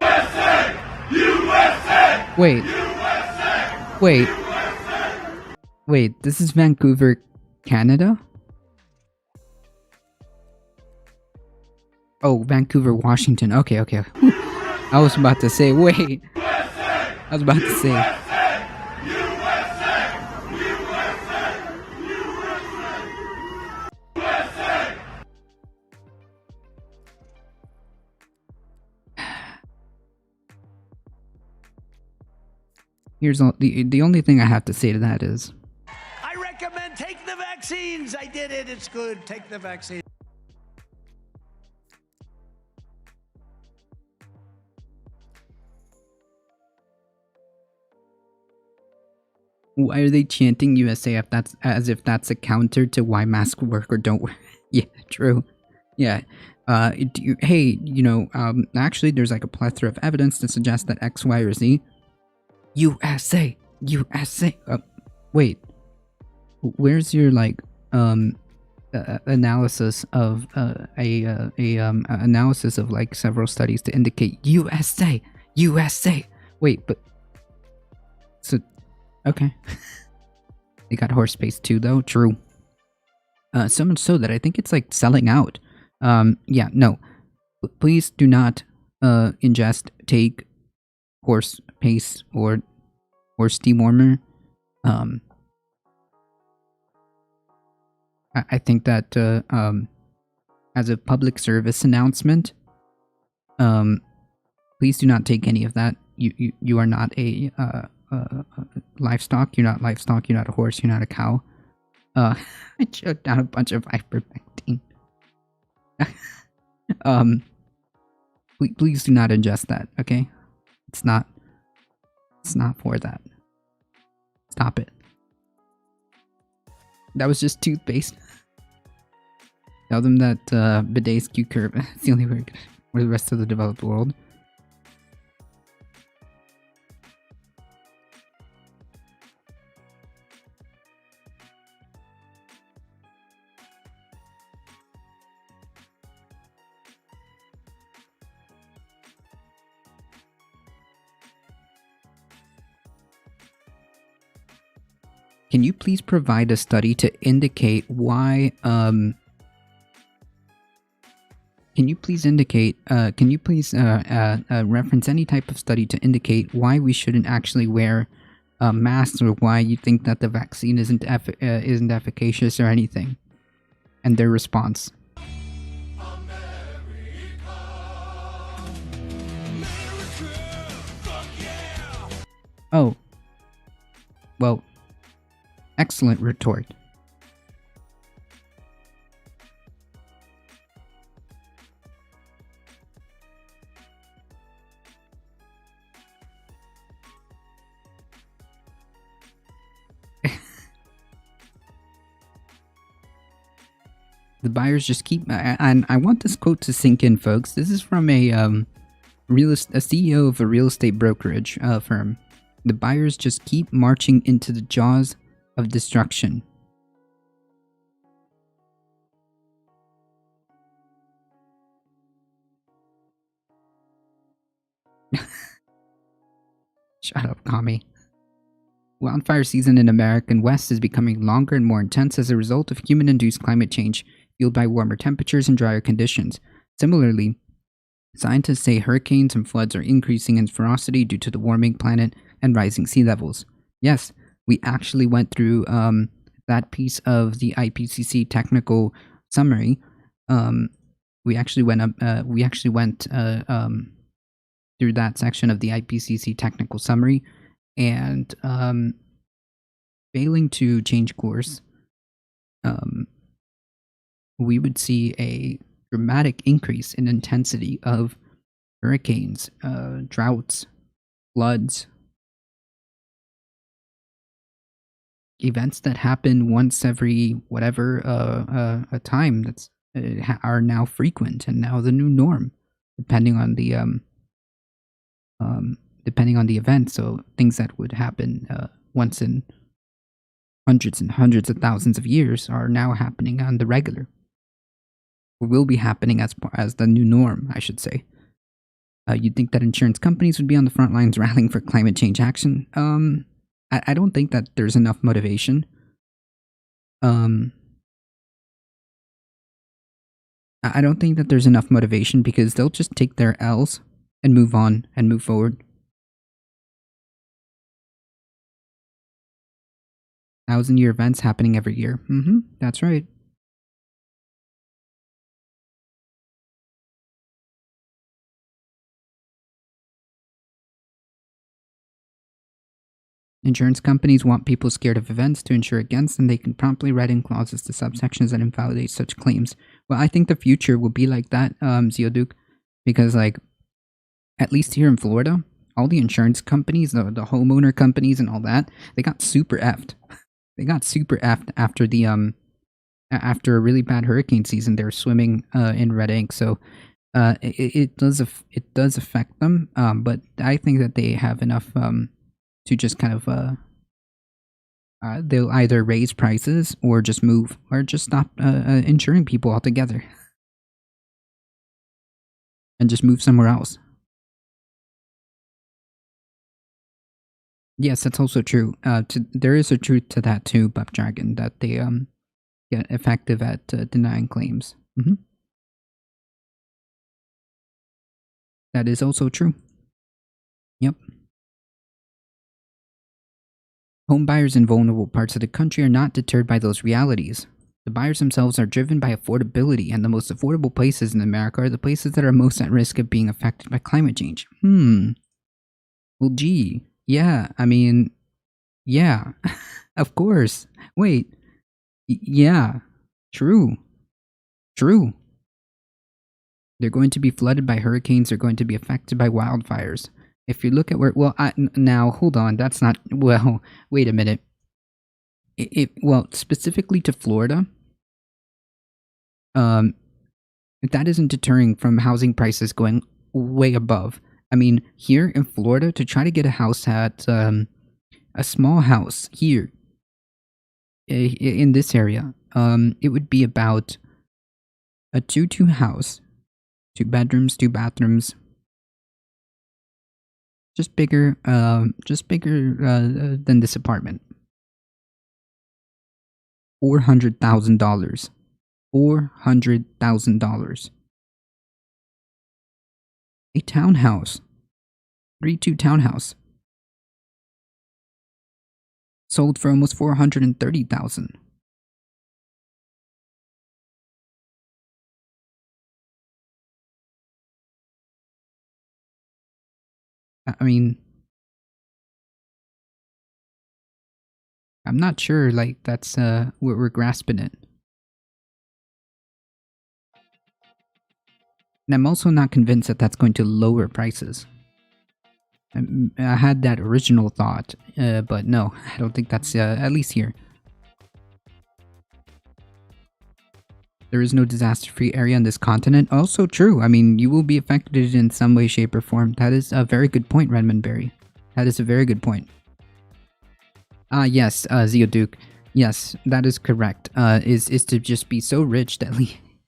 [SPEAKER 1] USA! USA! Wait. USA! Wait. USA! Wait, this is Vancouver, Canada? Oh, Vancouver, Washington. Okay. I was about to say, wait. USA! I was about to say. Here's the only thing I have to say to that is,
[SPEAKER 2] I recommend take the vaccines. I did it. It's good. Take the vaccine.
[SPEAKER 1] why are they chanting USA if that's as if that's a counter to why masks work or don't work? Yeah, true. Yeah. Hey, actually, there's like a plethora of evidence to suggest that X, Y, or Z. USA. Wait. Where's your analysis of analysis of like several studies to indicate USA? Wait, but so okay. They got horse space too, though. True. So much so that I think it's like selling out. Yeah, no. Please do not ingest, take horse paste or horse dewormer. I think that as a public service announcement, please do not take any of that. You are not a livestock. You're not livestock. You're not a horse. You're not a cow. I choked down a bunch of ivermectin. Please do not ingest that. Okay, it's not for that. Stop it. That was just toothpaste. Tell them that bidets Q curve. It's the only way for the rest of the developed world. Can you please provide a study to indicate why, can you please reference any type of study to indicate why we shouldn't actually wear masks, or why you think that the vaccine isn't efficacious or anything? And their response. Oh. Well, excellent retort. The buyers just keep, and I want this quote to sink in, folks. This is from a CEO of a real estate brokerage firm. The buyers just keep marching into the jaws of destruction. Shut up, commie. Wildfire season in American West is becoming longer and more intense as a result of human-induced climate change, fueled by warmer temperatures and drier conditions. Similarly, scientists say hurricanes and floods are increasing in ferocity due to the warming planet and rising sea levels. Yes, we actually went through that piece of the IPCC technical summary. We actually went through that section of the IPCC technical summary, and failing to change course, we would see a dramatic increase in intensity of hurricanes, droughts, floods, events that happen once every whatever a time that's are now frequent and now the new norm, depending on the event. So things that would happen once in hundreds and hundreds of thousands of years are now happening on the regular, or will be happening as the new norm, I should say. You'd think that insurance companies would be on the front lines rallying for climate change action. I don't think that there's enough motivation. I don't think that there's enough motivation because they'll just take their L's and move on and move forward. 1,000-year events happening every year. That's right. Insurance companies want people scared of events to insure against, and they can promptly write in clauses to subsections that invalidate such claims. Well, I think the future will be like that, Zeoduke, because, like, at least here in Florida, all the insurance companies, the homeowner companies and all that, they got super effed. They got super effed after the after a really bad hurricane season. They're swimming in red ink, so it does affect them. But I think that they have enough to just kind of they'll either raise prices or just move or just stop insuring people altogether and just move somewhere else. Yes, that's also true. There is a truth to that too, Buff Dragon, that they get effective at denying claims. That is also true. Yep. Home buyers in vulnerable parts of the country are not deterred by those realities. The buyers themselves are driven by affordability, and the most affordable places in America are the places that are most at risk of being affected by climate change. Well, gee. Yeah, I mean, yeah, of course. Wait. Yeah. True. They're going to be flooded by hurricanes. They're going to be affected by wildfires. If you look at where, well, now hold on. That's not, well, wait a minute. Well, specifically to Florida, that isn't deterring from housing prices going way above. I mean, here in Florida, to try to get a house at a small house here in this area, it would be about a 2-2 house, 2 bedrooms, 2 bathrooms. Just bigger than this apartment. $400,000. $400,000. A townhouse. 3-2 townhouse. Sold for almost $430,000. I mean, I'm not sure, like, that's, we're grasping it. And I'm also not convinced that that's going to lower prices. I had that original thought, but no, I don't think that's, at least here. There is no disaster-free area on this continent. Also true. I mean, you will be affected in some way, shape, or form. That is a very good point, Redmond Berry. That is a very good point. Yes, Zeoduke. Yes, that is correct. Is to just be so rich that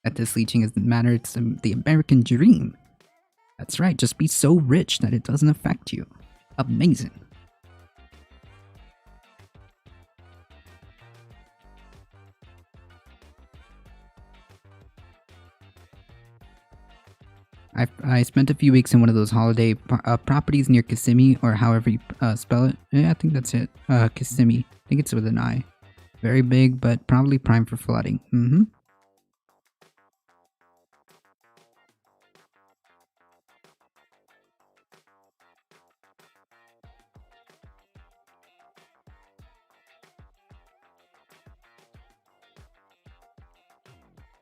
[SPEAKER 1] that this leeching doesn't matter. It's the American dream. That's right. Just be so rich that it doesn't affect you. Amazing. I spent a few weeks in one of those holiday properties near Kissimmee, or however you spell it. Yeah, I think that's it. Kissimmee. I think it's with an I. Very big, but probably prime for flooding. Mm-hmm.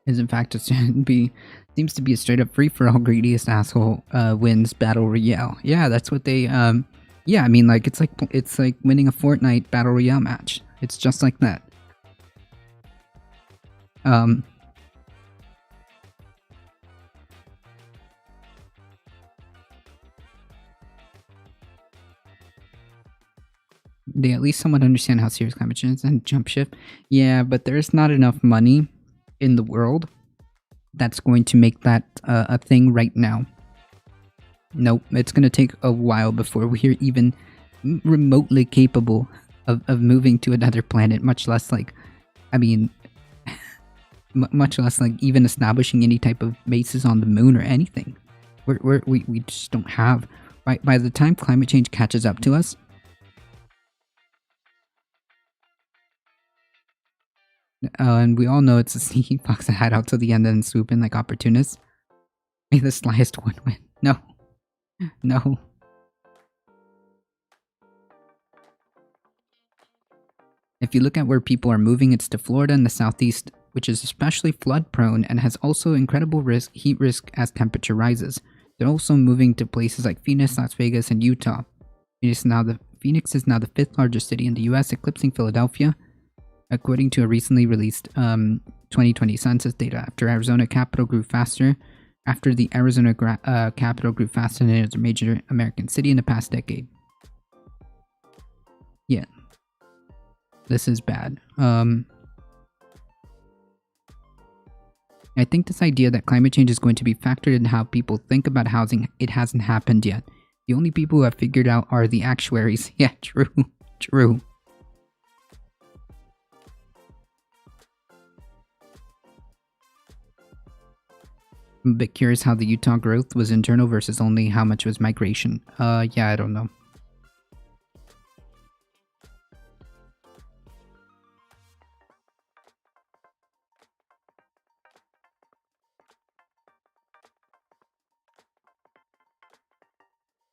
[SPEAKER 1] Is in fact it seems to be a straight up free for all greediest asshole wins battle royale. Yeah, that's what they yeah, I mean like it's like winning a Fortnite battle royale match. It's just like that. They at least somewhat understand how serious climate change is and jump ship. Yeah, but there's not enough money in the world that's going to make that a thing right now. Nope, it's going to take a while before we're even remotely capable of moving to another planet, much less like, I mean, much less like even establishing any type of bases on the moon or anything. We just don't have. By the time climate change catches up to us, and we all know it's a sneaky fox that hide out till the end and swoop in like opportunists. May the slyest one win. No. No. If you look at where people are moving, it's to Florida and the southeast, which is especially flood prone and has also incredible heat risk as temperature rises. They're also moving to places like Phoenix, Las Vegas, and Utah. Phoenix is now the 5th largest city in the US, eclipsing Philadelphia, according to a recently released 2020 census data. After the Arizona capital grew faster than any other major American city in the past decade. Yeah. This is bad. I think this idea that climate change is going to be factored in how people think about housing, it hasn't happened yet. The only people who have figured out are the actuaries. Yeah, true. True. I'm a bit curious how the Utah growth was internal versus only how much was migration. Yeah, I don't know.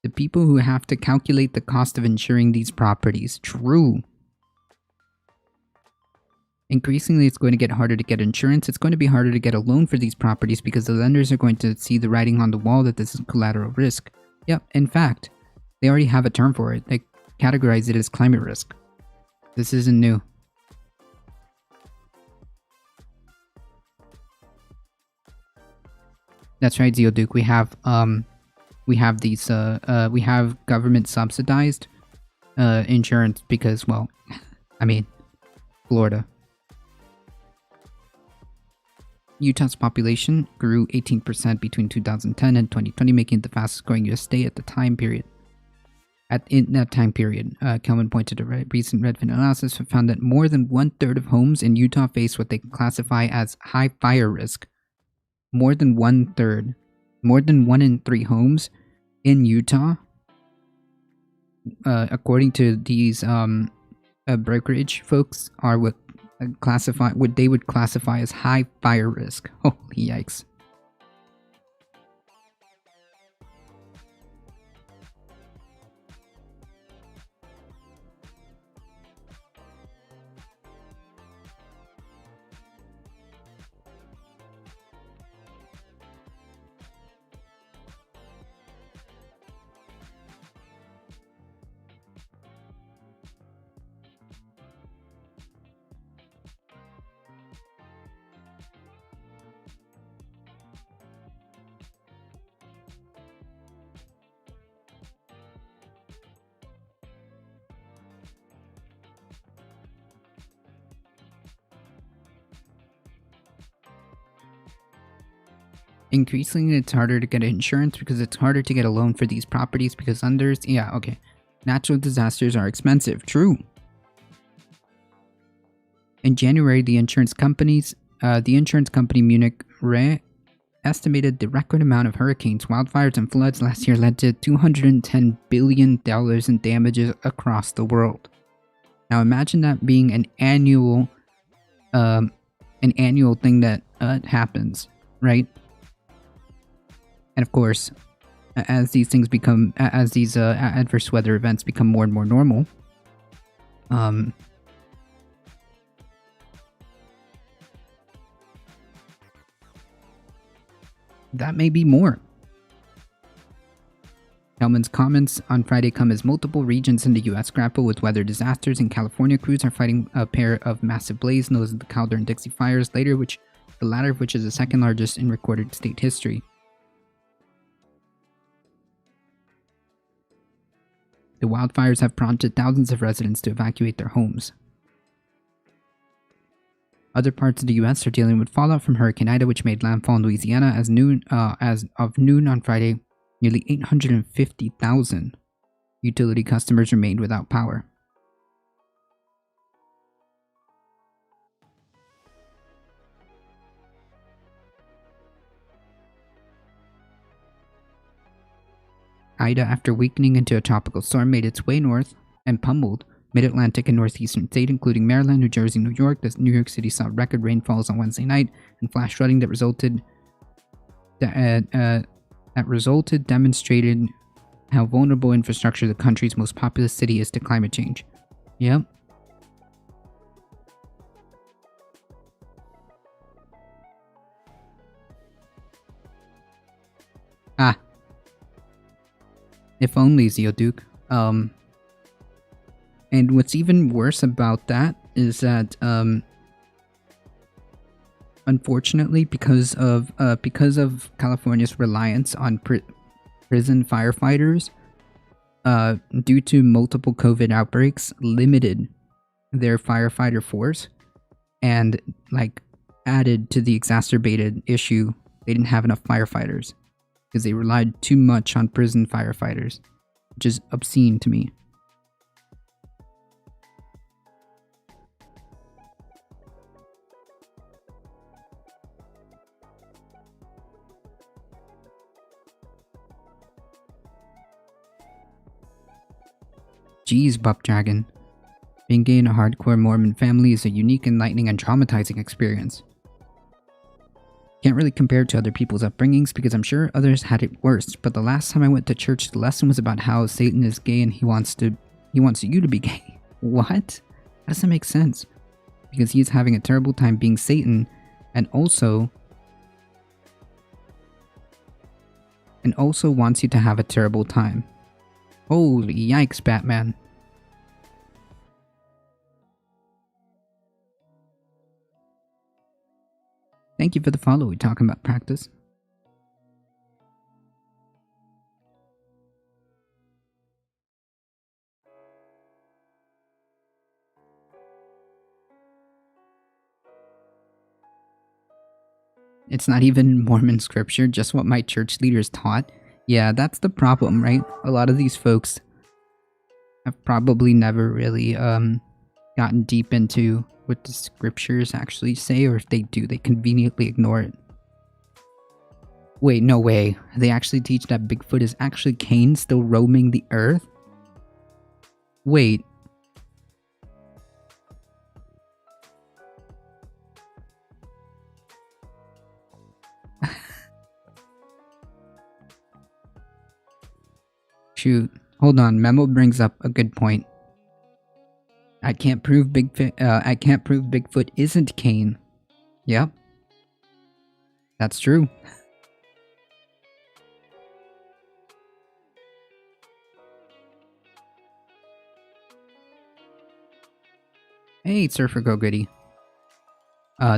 [SPEAKER 1] The people who have to calculate the cost of insuring these properties. True. Increasingly, it's going to get harder to get insurance. It's going to be harder to get a loan for these properties because the lenders are going to see the writing on the wall that this is collateral risk. Yep, in fact, they already have a term for it. They categorize it as climate risk. This isn't new. That's right, Zeoduke. We have these we have government subsidized insurance because, well, I mean, Florida. Utah's population grew 18% between 2010 and 2020, making it the fastest growing US state at the time period. In that time period, Kelman pointed to a recent Redfin analysis and found that more than 1/3 of homes in Utah face what they classify as high fire risk. More than 1/3. More than 1 in 3 homes in Utah, according to these brokerage folks, are what they would classify as high fire risk. Holy yikes. Increasingly, it's harder to get insurance because it's harder to get a loan for these properties because yeah, okay. Natural disasters are expensive. True. In January, the insurance company Munich Re estimated the record amount of hurricanes, wildfires, and floods last year led to $210 billion in damages across the world. Now imagine that being an annual thing that happens, right? And of course, as these adverse weather events become more and more normal, that may be more. Hellman's comments on Friday come as multiple regions in the U.S. grapple with weather disasters. In California, crews are fighting a pair of massive blazes known as the Calder and Dixie fires, the latter of which is the second largest in recorded state history. The wildfires have prompted thousands of residents to evacuate their homes. Other parts of the U.S. are dealing with fallout from Hurricane Ida, which made landfall in Louisiana as of noon on Friday. Nearly 850,000 utility customers remained without power. Ida, after weakening into a tropical storm, made its way north and pummeled Mid-Atlantic and northeastern states, including Maryland, New Jersey, New York. New York City saw record rainfalls on Wednesday night and flash flooding that demonstrated how vulnerable infrastructure the country's most populous city is to climate change. Yep. Ah. If only, Zeoduke. And what's even worse about that is that, unfortunately, because of California's reliance on prison firefighters, due to multiple COVID outbreaks, limited their firefighter force, and added to the exacerbated issue, they didn't have enough firefighters because they relied too much on prison firefighters, which is obscene to me. Jeez, Bup Dragon. Being gay in a hardcore Mormon family is a unique, enlightening, and traumatizing experience. Can't really compare it to other people's upbringings because I'm sure others had it worse, but the last time I went to church, the lesson was about how Satan is gay and he wants you to be gay. What? How does that make sense? Because he is having a terrible time being Satan and also wants you to have a terrible time. Holy yikes, Batman. Thank you for the follow. We talking about practice. It's not even Mormon scripture, just what my church leaders taught. Yeah, that's the problem, right? A lot of these folks have probably never really gotten deep into what the scriptures actually say, or if they do, they conveniently ignore it. Wait, no way. They actually teach that Bigfoot is actually Cain still roaming the earth? Wait. Shoot. Hold on. Memo brings up a good point. I can't prove Bigfoot isn't Cain. Yep. That's true. Hey, Surfer Go Goody.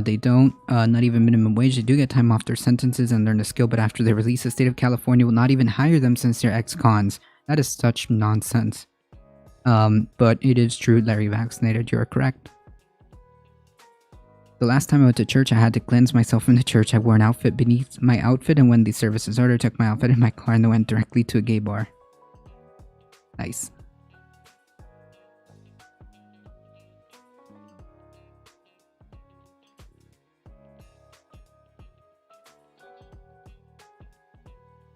[SPEAKER 1] They don't, not even minimum wage. They do get time off their sentences and learn a skill, but after they release, the state of California will not even hire them since they're ex-cons. That is such nonsense. But it is true, Larry vaccinated, you're correct. The last time I went to church, I had to cleanse myself from the church. I wore an outfit beneath my outfit, and when the service was over, I took my outfit in my car and then went directly to a gay bar. Nice.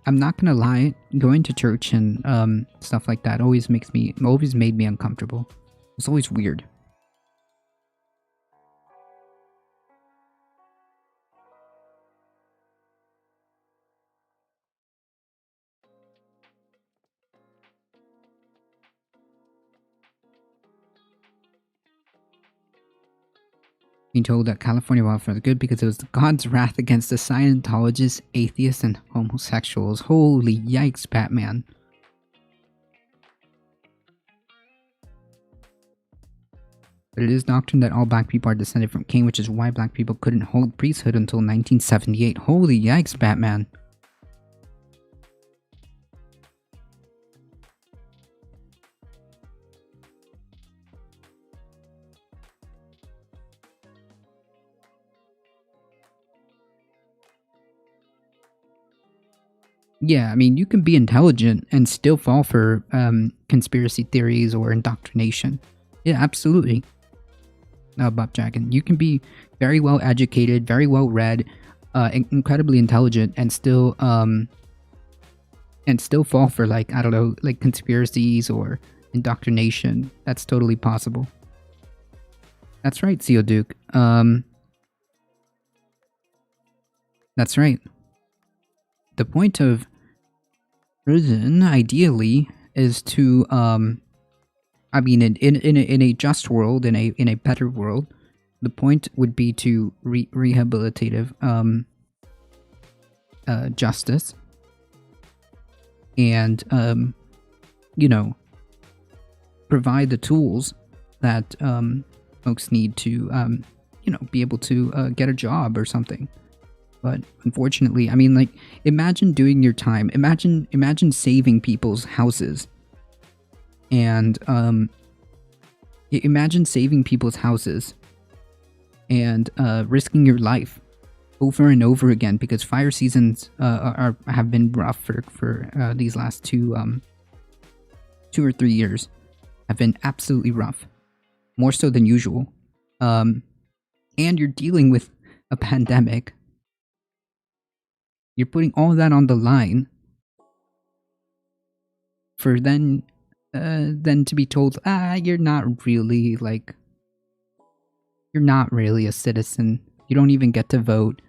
[SPEAKER 1] I'm not gonna lie, going to church and stuff like that always made me uncomfortable. It's always weird. Being told that California wildfire was good because it was God's wrath against the Scientologists, atheists, and homosexuals. Holy yikes, Batman. But it is doctrine that all black people are descended from Cain, which is why black people couldn't hold priesthood until 1978. Holy yikes, Batman. Yeah, I mean, you can be intelligent and still fall for conspiracy theories or indoctrination. Yeah, absolutely. Bob Dragon. You can be very well educated, very well read, incredibly intelligent, and still fall for, like, I don't know, like conspiracies or indoctrination. That's totally possible. That's right, Theo Duke. That's right. The point of prison, ideally, is to I mean, in a just world, in a better world, the point would be to rehabilitative justice, and you know, provide the tools that folks need to you know, be able to get a job or something. But unfortunately, I mean, like, imagine doing your time. Imagine saving people's houses. And imagine saving people's houses and risking your life over and over again, because fire seasons have been rough for these last 2 or 3 years. Have been absolutely rough, more so than usual. And you're dealing with a pandemic. You're putting all that on the line for then to be told, you're not really, like, you're not really a citizen. You don't even get to vote.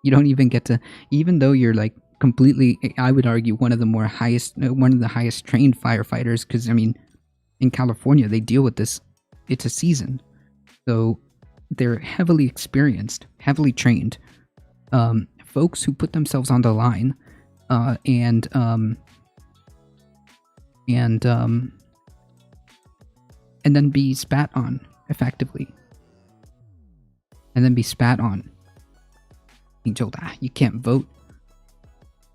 [SPEAKER 1] You don't even get to, even though you're, like, completely, I would argue, one of the highest trained firefighters, because, I mean, in California, they deal with this. It's a season. So they're heavily experienced, heavily trained. Folks who put themselves on the line, and then be spat on, effectively. And then be spat on. Being told, you can't vote.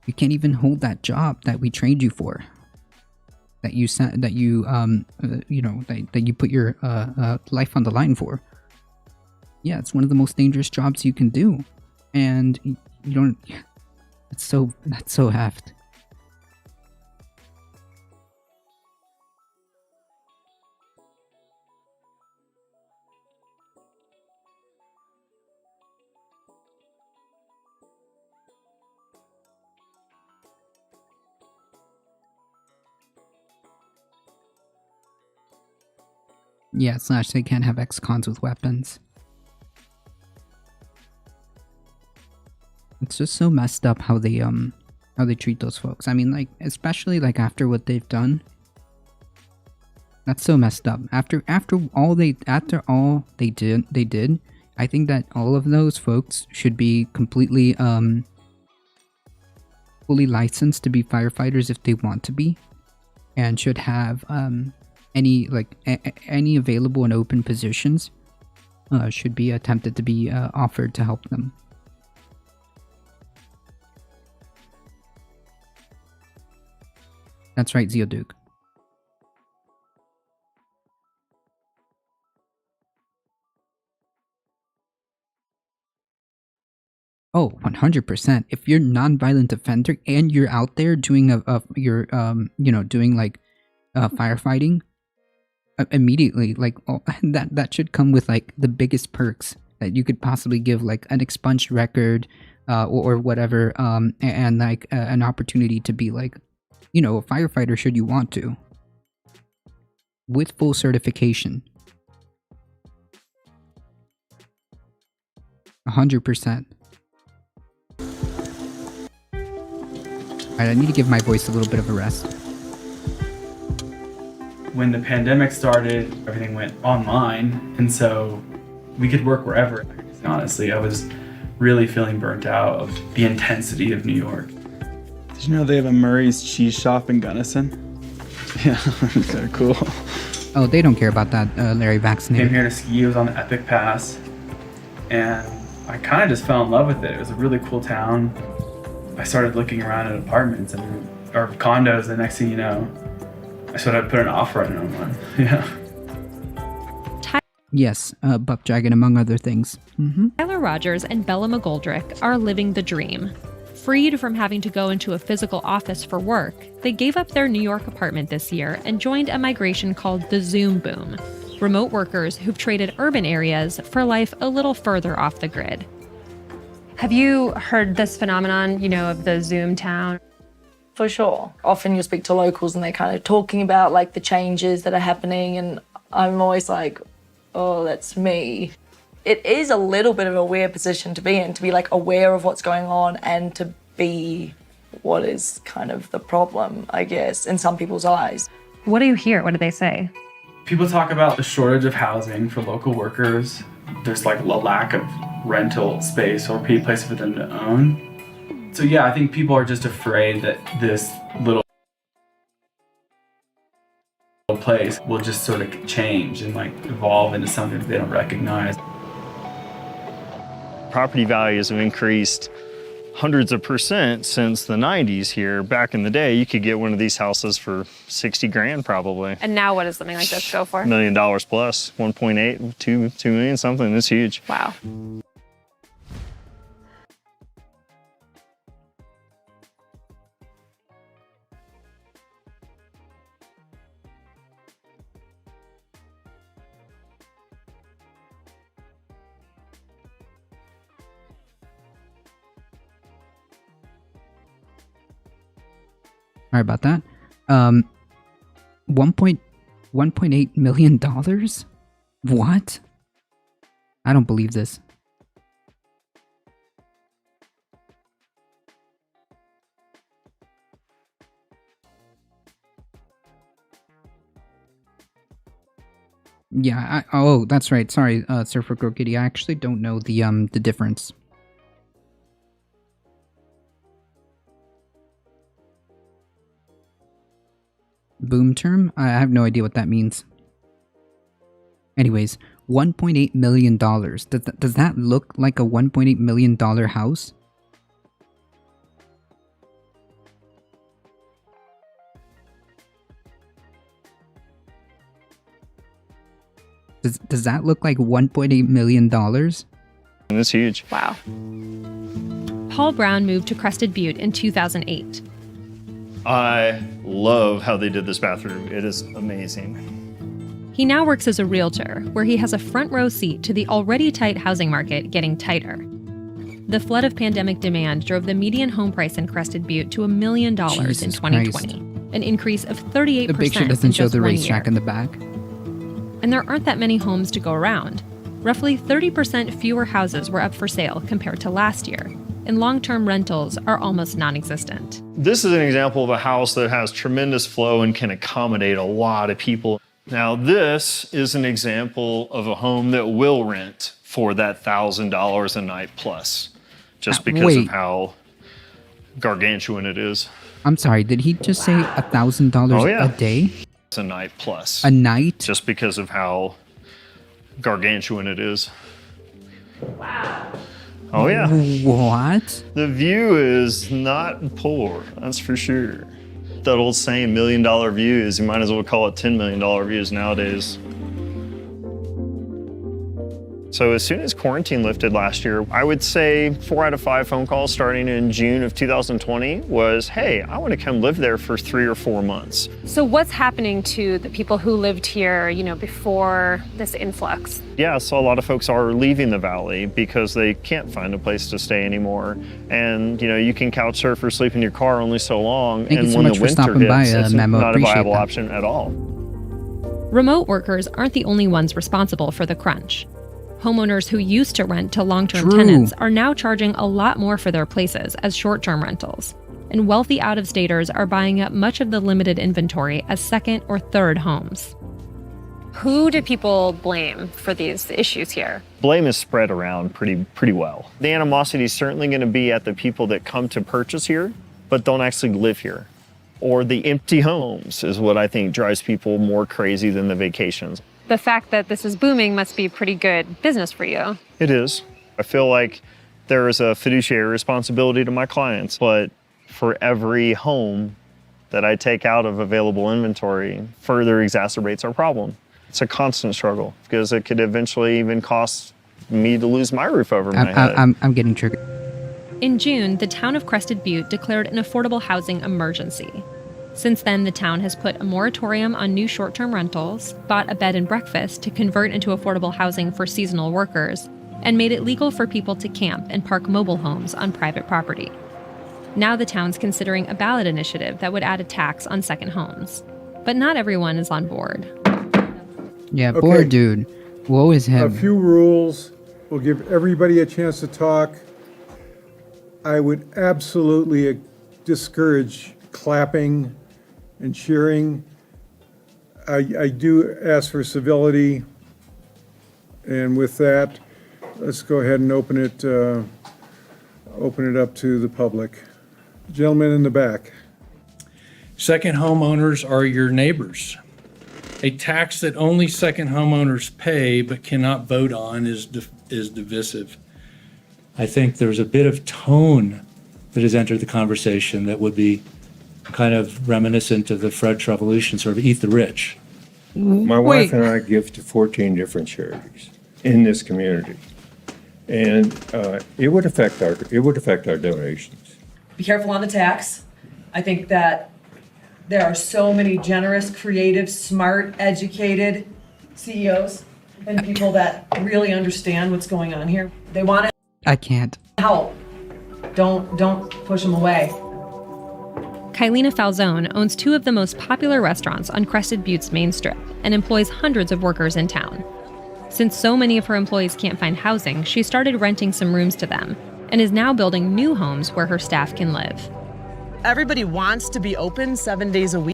[SPEAKER 1] You can't even hold that job that we trained you for. That you you know, that you put your life on the line for. Yeah, it's one of the most dangerous jobs you can do. And you don't, that's so heft. Yeah, / they can't have ex-cons with weapons. It's just so messed up how they treat those folks. I mean, like, especially, like, after what they've done. That's so messed up. After all they did, I think that all of those folks should be completely fully licensed to be firefighters if they want to be, and should have any available and open positions should be attempted to be offered to help them. That's right, Zeo Duke. 100%. If you're non-violent offender and you're out there doing doing like firefighting, immediately, like that should come with like the biggest perks that you could possibly give, like an expunged record, or whatever, and like an opportunity to be like, a firefighter should you want to, with full certification. 100%. Alright, I need to give my voice a little bit of a rest.
[SPEAKER 3] When the pandemic started, everything went online, and so we could work wherever. Honestly, I was really feeling burnt out of the intensity of New York.
[SPEAKER 4] Did you know they have a Murray's Cheese Shop in Gunnison? Yeah, it's kind of cool.
[SPEAKER 1] Oh, they don't care about that, Larry Vaccinated.
[SPEAKER 3] Came here to ski, it was on the Epic Pass, and I kind of just fell in love with it. It was a really cool town. I started looking around at apartments or condos, and next thing you know, I sort of put an offer in on one. Yeah.
[SPEAKER 1] Yes, Buck Dragon, among other things.
[SPEAKER 5] Tyler Rogers and Bella McGoldrick are living the dream. Freed from having to go into a physical office for work, they gave up their New York apartment this year and joined a migration called the Zoom Boom. Remote workers who've traded urban areas for life a little further off the grid.
[SPEAKER 6] Have you heard this phenomenon, of the Zoom town?
[SPEAKER 7] For sure. Often you'll speak to locals and they're kind of talking about like the changes that are happening, and I'm always like, oh, that's me. It is a little bit of a weird position to be in, to be like aware of what's going on and to be what is kind of the problem, I guess, in some people's eyes.
[SPEAKER 6] What do you hear? What do they say?
[SPEAKER 3] People talk about the shortage of housing for local workers. There's like a lack of rental space or place for them to own. So yeah, I think people are just afraid that this little place will just sort of change and like evolve into something that they don't recognize.
[SPEAKER 8] Property values have increased hundreds of percent since the 90s here. Back in the day, you could get one of these houses for 60 grand probably.
[SPEAKER 6] And now what does something like this go for?
[SPEAKER 8] $1 million plus, 1.8, 2 million, something. It's huge.
[SPEAKER 6] Wow.
[SPEAKER 1] Sorry about that. $1.8 million? What? I don't believe this. Yeah, oh, that's right. Sorry, Surfer Girl Kitty. I actually don't know the difference. Boom term? I have no idea what that means. Anyways, $1.8 million. Does that look like a $1.8 million house? Does that look like $1.8 million?
[SPEAKER 8] It's huge.
[SPEAKER 6] Wow.
[SPEAKER 5] Paul Brown moved to Crested Butte in 2008.
[SPEAKER 8] I love how they did this bathroom. It is amazing.
[SPEAKER 5] He now works as a realtor, where he has a front row seat to the already tight housing market getting tighter. The flood of pandemic demand drove the median home price in Crested Butte to $1 million in 2020,
[SPEAKER 1] Christ.
[SPEAKER 5] an increase of 38%
[SPEAKER 1] The picture doesn't
[SPEAKER 5] in
[SPEAKER 1] show
[SPEAKER 5] just
[SPEAKER 1] the
[SPEAKER 5] 1
[SPEAKER 1] racetrack
[SPEAKER 5] year.
[SPEAKER 1] in the back.
[SPEAKER 5] And there aren't that many homes to go around. Roughly 30% fewer houses were up for sale compared to last year, and long-term rentals are almost non-existent.
[SPEAKER 8] This is an example of a house that has tremendous flow and can accommodate a lot of people. Now, this is an example of a home that will rent for that $1,000 a night plus, just because
[SPEAKER 1] wait.
[SPEAKER 8] of how gargantuan it is.
[SPEAKER 1] I'm sorry, did he just say $1,000
[SPEAKER 8] Oh, yeah.
[SPEAKER 1] a day?
[SPEAKER 8] It's a night plus.
[SPEAKER 1] A night?
[SPEAKER 8] Just because of how gargantuan it is.
[SPEAKER 6] Wow.
[SPEAKER 8] Oh, yeah.
[SPEAKER 1] What?
[SPEAKER 8] The view is not poor, that's for sure. That old saying, $1 million views, you might as well call it $10 million views nowadays. So as soon as quarantine lifted last year, I would say 4 out of 5 phone calls starting in June of 2020 was, hey, I want to come live there for 3 or 4 months.
[SPEAKER 6] So what's happening to the people who lived here, before this influx?
[SPEAKER 8] Yeah, so a lot of folks are leaving the valley because they can't find a place to stay anymore. And, you can couch surf or sleep in your car only so long.
[SPEAKER 1] Thank
[SPEAKER 8] and
[SPEAKER 1] you so
[SPEAKER 8] when
[SPEAKER 1] much
[SPEAKER 8] the
[SPEAKER 1] for
[SPEAKER 8] winter
[SPEAKER 1] stopping by,
[SPEAKER 8] hits, it's
[SPEAKER 1] Memo.
[SPEAKER 8] not a
[SPEAKER 1] Appreciate
[SPEAKER 8] viable
[SPEAKER 1] that.
[SPEAKER 8] option at all.
[SPEAKER 5] Remote workers aren't the only ones responsible for the crunch. Homeowners who used to rent to long-term
[SPEAKER 1] True.
[SPEAKER 5] tenants are now charging a lot more for their places as short-term rentals. And wealthy out-of-staters are buying up much of the limited inventory as second or third homes.
[SPEAKER 6] Who do people blame for these issues here?
[SPEAKER 8] Blame is spread around pretty well. The animosity is certainly going to be at the people that come to purchase here, but don't actually live here. Or the empty homes is what I think drives people more crazy than the vacations.
[SPEAKER 6] The fact that this is booming must be pretty good business for you.
[SPEAKER 8] It is. I feel like there is a fiduciary responsibility to my clients, but for every home that I take out of available inventory further exacerbates our problem. It's a constant struggle because it could eventually even cost me to lose my roof over my head.
[SPEAKER 1] I'm getting triggered.
[SPEAKER 5] In June, the town of Crested Butte declared an affordable housing emergency. Since then, the town has put a moratorium on new short-term rentals, bought a bed and breakfast to convert into affordable housing for seasonal workers, and made it legal for people to camp and park mobile homes on private property. Now the town's considering a ballot initiative that would add a tax on second homes. But not everyone is on board.
[SPEAKER 1] Yeah,
[SPEAKER 9] Okay.
[SPEAKER 1] poor dude. Woe is
[SPEAKER 9] A
[SPEAKER 1] him.
[SPEAKER 9] few rules will give everybody a chance to talk. I would absolutely discourage clapping and cheering. I do ask for civility. And with that, let's go ahead and open it up to the public. Gentleman in the back.
[SPEAKER 10] Second homeowners are your neighbors. A tax that only second homeowners pay but cannot vote on is divisive. I think there's a bit of tone that has entered the conversation that would be kind of reminiscent of the French Revolution, sort of eat the rich.
[SPEAKER 11] My wife and I give to 14 different charities in this community, and it would affect our donations.
[SPEAKER 12] Be careful on the tax. I think that there are so many generous, creative, smart, educated CEOs and people that really understand what's going on here. They want to
[SPEAKER 1] I can't.
[SPEAKER 12] help. Don't push them away.
[SPEAKER 5] Kylena Falzone owns 2 of the most popular restaurants on Crested Butte's main strip and employs hundreds of workers in town. Since so many of her employees can't find housing, she started renting some rooms to them and is now building new homes where her staff can live.
[SPEAKER 12] Everybody wants to be open 7 days a week.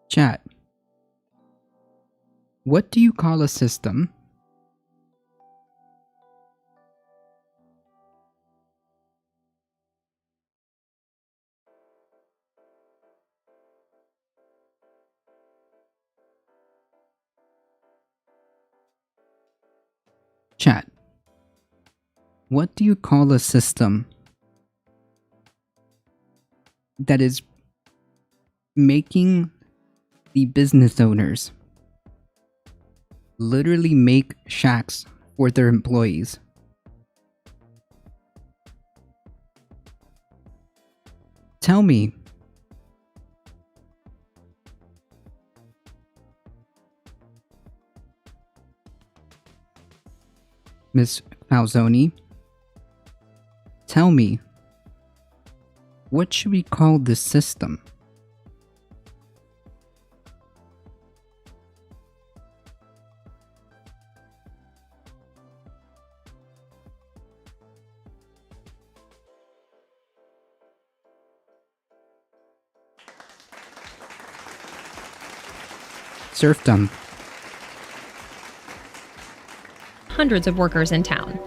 [SPEAKER 1] Chat. What do you call a system Chat. What do you call a system that is making the business owners literally make shacks for their employees? Tell me. Miss Falzone, tell me, what should we call this system? Serfdom.
[SPEAKER 5] Hundreds of workers in town.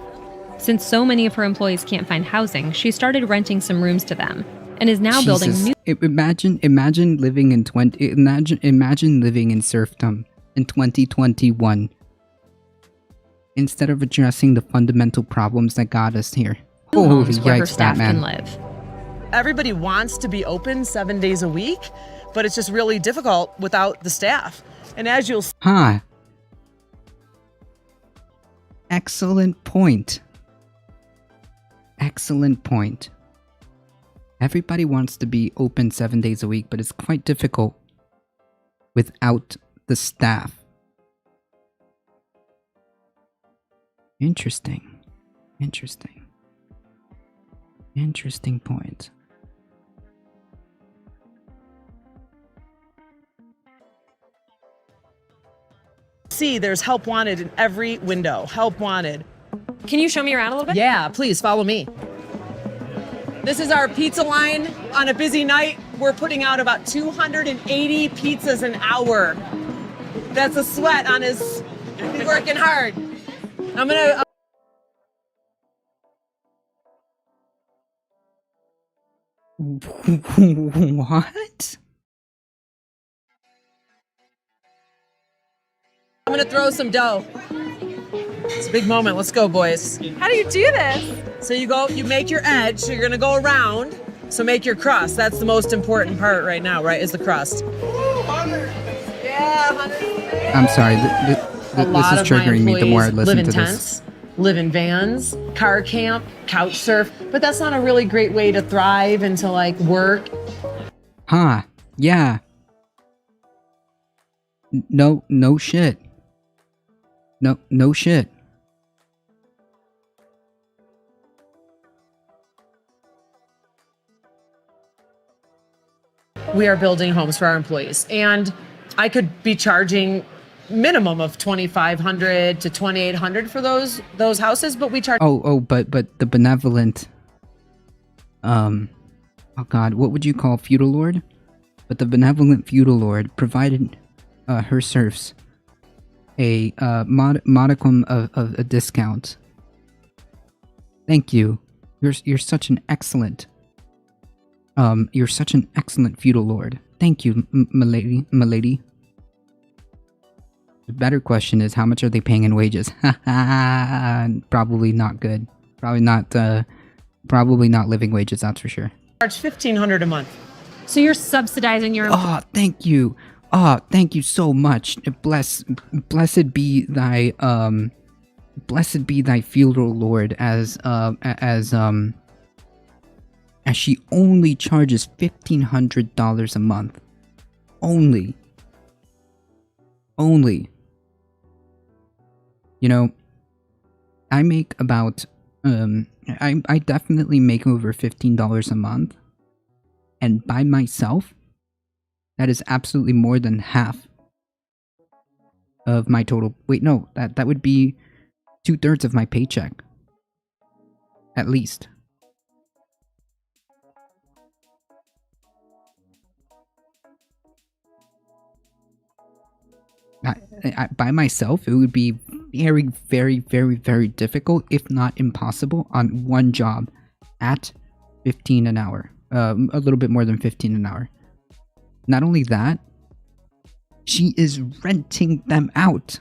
[SPEAKER 5] Since so many of her employees can't find housing, she started renting some rooms to them and is now building new.
[SPEAKER 1] Imagine living in imagine living in serfdom. in 2021 instead of addressing the fundamental problems that got us here. Holy
[SPEAKER 5] homes where her
[SPEAKER 1] yikes,
[SPEAKER 5] staff
[SPEAKER 1] Batman.
[SPEAKER 5] can live.
[SPEAKER 12] Everybody wants to be open 7 days a week, but it's just really difficult without the staff. And as you'll
[SPEAKER 1] Huh. Excellent point. Excellent point. Everybody wants to be open 7 days a week, but it's quite difficult without the staff. Interesting. Interesting. Interesting point.
[SPEAKER 12] see, there's help wanted in every window. Help wanted.
[SPEAKER 6] Can you show me around a little bit?
[SPEAKER 12] Yeah, please follow me. This is our pizza line. On a busy night, we're putting out about 280 pizzas an hour. That's a sweat on his, he's working hard.
[SPEAKER 1] What?
[SPEAKER 12] I'm gonna throw some dough. It's a big moment. Let's go, boys.
[SPEAKER 6] How do you do this?
[SPEAKER 12] So you make your edge. So you're gonna go around. So make your crust. That's the most important part right now, right? Is the crust. Yeah, 100.
[SPEAKER 1] I'm sorry. This is triggering me the more I listen
[SPEAKER 12] live
[SPEAKER 1] to
[SPEAKER 12] in tents, live in vans, car camp, couch surf. But that's not a really great way to thrive and to like work.
[SPEAKER 1] Huh. Yeah. No shit. No shit.
[SPEAKER 12] We are building homes for our employees, and I could be charging minimum of $2,500 to $2,800 for those houses, but we charge.
[SPEAKER 1] But the benevolent, oh God, what would you call feudal lord? But the benevolent feudal lord provided her serfs a modicum of a discount. Thank you. You're such an excellent. You're such an excellent feudal lord. Thank you, milady. The better question is, how much are they paying in wages? Probably not good. Probably not living wages, that's for sure.
[SPEAKER 12] Charge $1,500 a month.
[SPEAKER 6] So you're subsidizing your.
[SPEAKER 1] Oh, thank you. Oh, thank you so much. Blessed be thy feudal lord as she only charges $1,500 a month. Only. You know, I make about, I definitely make over $15 a month. And by myself, that is absolutely more than half of my total. Wait, no, that would be 2/3 of my paycheck. At least. By myself, it would be very, very, very, very difficult, if not impossible, on one job at 15 an hour. A little bit more than 15 an hour. Not only that, she is renting them out.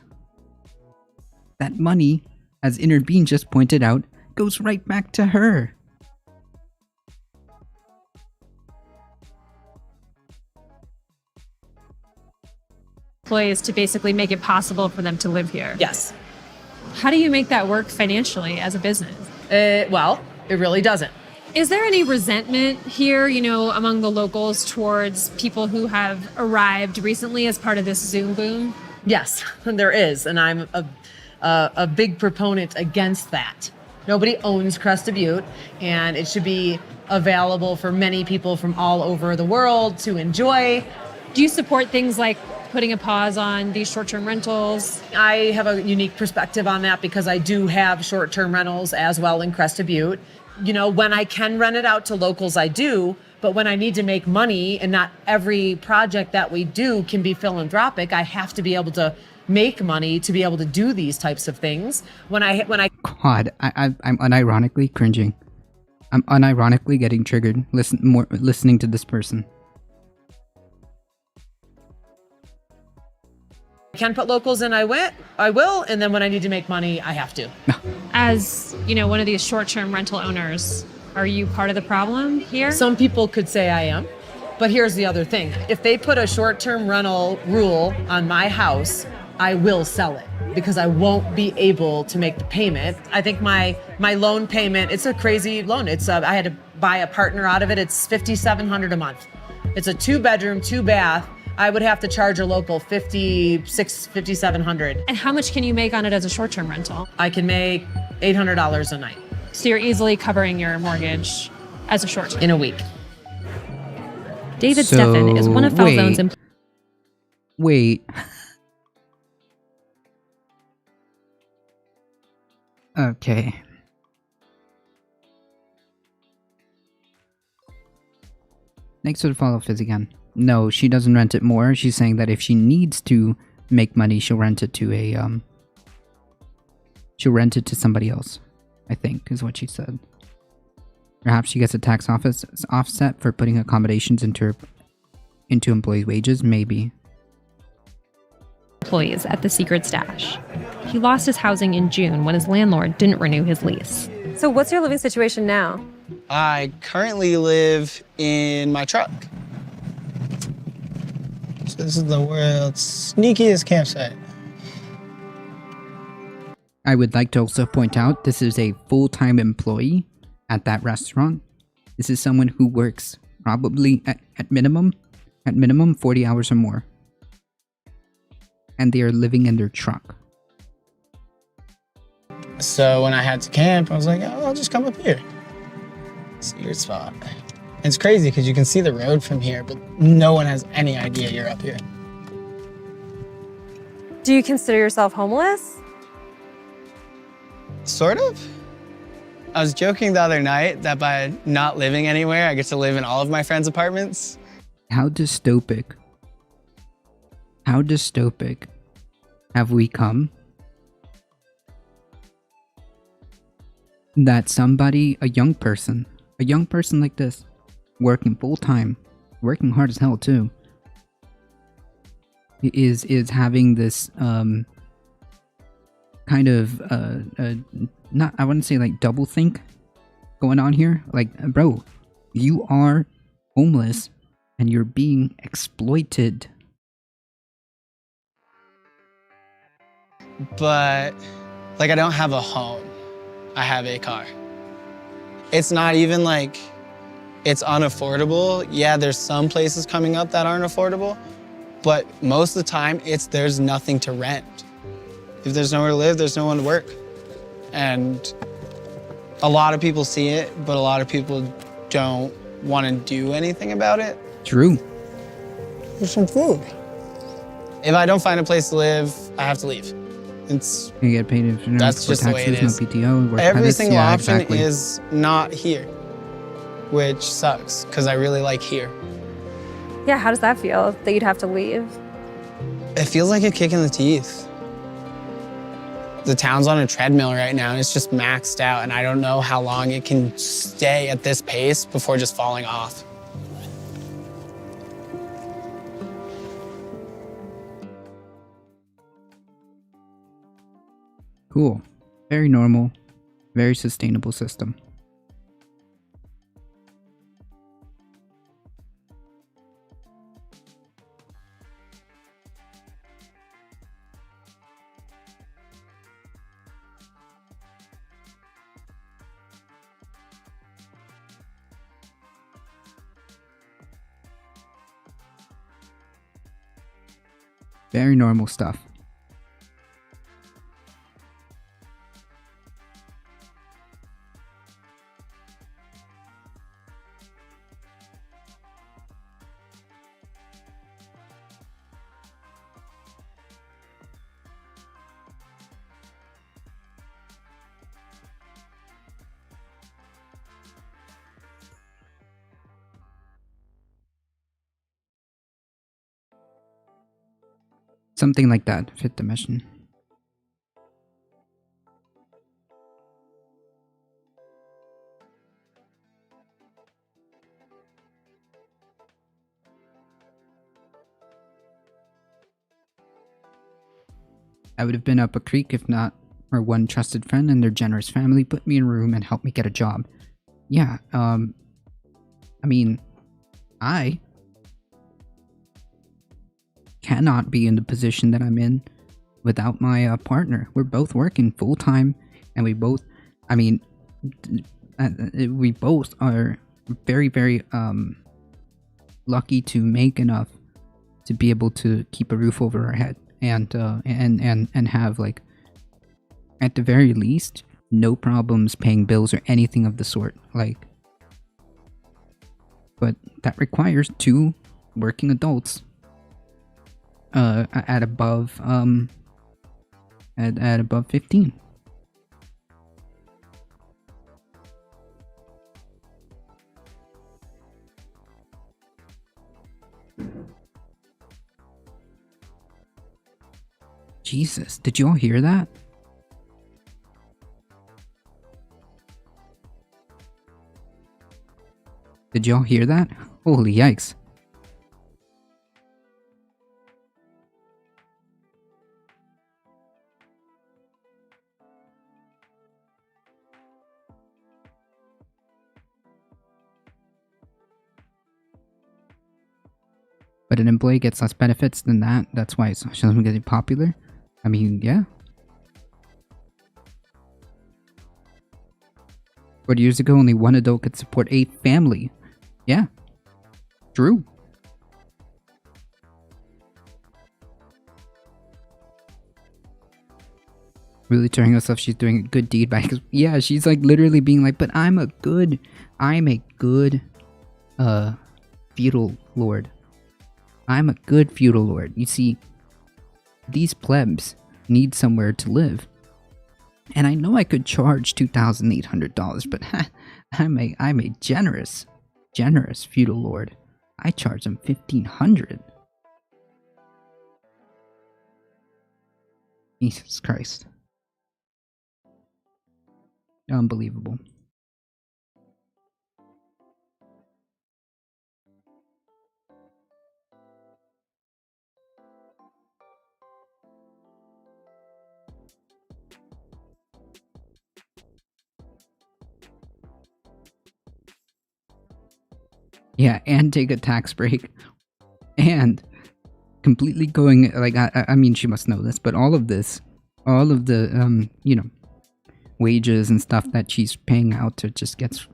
[SPEAKER 1] That money, as Inner Bean just pointed out, goes right back to her.
[SPEAKER 6] Employees to basically make it possible for them to live here.
[SPEAKER 12] Yes.
[SPEAKER 6] How do you make that work financially as a business?
[SPEAKER 12] Well, it really doesn't.
[SPEAKER 6] Is there any resentment here, among the locals towards people who have arrived recently as part of this Zoom boom?
[SPEAKER 12] Yes, there is, and I'm a big proponent against that. Nobody owns Crested Butte, and it should be available for many people from all over the world to enjoy.
[SPEAKER 6] Do you support things like putting a pause on these short-term rentals?
[SPEAKER 12] I have a unique perspective on that because I do have short-term rentals as well in Crested Butte. When I can rent it out to locals, I do. But when I need to make money, and not every project that we do can be philanthropic, I have to be able to make money to be able to do these types of things. When I
[SPEAKER 1] God, I'm unironically cringing. I'm unironically getting triggered listening to this person.
[SPEAKER 12] Can put locals in, I will, and then when I need to make money, I have to.
[SPEAKER 5] As, one of these short-term rental owners, are you part of the problem here?
[SPEAKER 12] Some people could say I am, but here's the other thing. If they put a short-term rental rule on my house, I will sell it because I won't be able to make the payment. I think my loan payment, it's a crazy loan. I had to buy a partner out of it. It's $5,700 a month. It's a 2-bedroom, 2-bath. I would have to charge a local $5,700.
[SPEAKER 5] And how much can you make on it as a short-term rental?
[SPEAKER 12] I can make $800 a night.
[SPEAKER 5] So you're easily covering your mortgage as a short-term?
[SPEAKER 12] In a week.
[SPEAKER 5] David Steffen is one of Falzone's employees.
[SPEAKER 1] Wait. Okay. Next to the follow-up is again. No, she doesn't rent it more. She's saying that if she needs to make money, she'll rent it to somebody else, I think, is what she said. Perhaps she gets a tax offset for putting accommodations into employee wages, maybe.
[SPEAKER 5] Employees at the Secret Stash. He lost his housing in June when his landlord didn't renew his lease.
[SPEAKER 13] So what's your living situation now?
[SPEAKER 14] I currently live in my truck. So this is the world's sneakiest campsite.
[SPEAKER 1] I would like to also point out this is a full-time employee at that restaurant. This is someone who works probably at minimum 40 hours or more. And they are living in their truck.
[SPEAKER 14] So when I had to camp, I was like, oh, I'll just come up here. It's a weird spot. It's crazy because you can see the road from here, but no one has any idea you're up here.
[SPEAKER 13] Do you consider yourself homeless?
[SPEAKER 14] Sort of. I was joking the other night that by not living anywhere, I get to live in all of my friends' apartments.
[SPEAKER 1] How dystopic have we come? That somebody, a young person like this, working full-time, working hard as hell too, is having this kind of not, I wouldn't say like double think going on here. Like, bro, you are homeless and you're being exploited.
[SPEAKER 14] But like, I don't have a home. I have a car. It's not even like it's unaffordable. Yeah, there's some places coming up that aren't affordable, but most of the time there's nothing to rent. If there's nowhere to live, there's no one to work. And a lot of people see it, but a lot of people don't want to do anything about it.
[SPEAKER 1] True.
[SPEAKER 14] There's some food. If I don't find a place to live, I have to leave.
[SPEAKER 1] You get paid
[SPEAKER 14] that's just
[SPEAKER 1] taxes,
[SPEAKER 14] the way it is.
[SPEAKER 1] no PTO, work
[SPEAKER 14] Every
[SPEAKER 1] credits.
[SPEAKER 14] single
[SPEAKER 1] Yeah,
[SPEAKER 14] option
[SPEAKER 1] exactly.
[SPEAKER 14] is not here, which sucks because I really like here.
[SPEAKER 13] Yeah, how does that feel that you'd have to leave?
[SPEAKER 14] It feels like a kick in the teeth. The town's on a treadmill right now and it's just maxed out, and I don't know how long it can stay at this pace before just falling off.
[SPEAKER 1] Cool. Very normal. Very sustainable system. Very normal stuff. Something like that fit the mission. I would have been up a creek if not for one trusted friend and their generous family put me in a room and helped me get a job. Yeah, I mean, I cannot be in the position that I'm in without my partner. We're both working full-time, and we both are very, very lucky to make enough to be able to keep a roof over our head and have, like, at the very least, no problems paying bills or anything of the sort. Like, but that requires 2 working adults at above at above 15. Jesus, did you all hear that? Did y'all hear that? Holy yikes. But an employee gets less benefits than that. That's why she doesn't get popular. I mean, yeah. 40 years ago, only one adult could support a family. Yeah. True. Really telling herself she's doing a good deed by... Yeah, she's like literally being like, but I'm a good feudal lord. I'm a good feudal lord. You see, these plebs need somewhere to live. And I know I could charge $2,800, but I'm a generous feudal lord. I charge them $1,500. Jesus Christ. Unbelievable. Yeah, and take a tax break. And completely going, like, I mean, she must know this, but all of the, you know, wages and stuff that she's paying out to just gets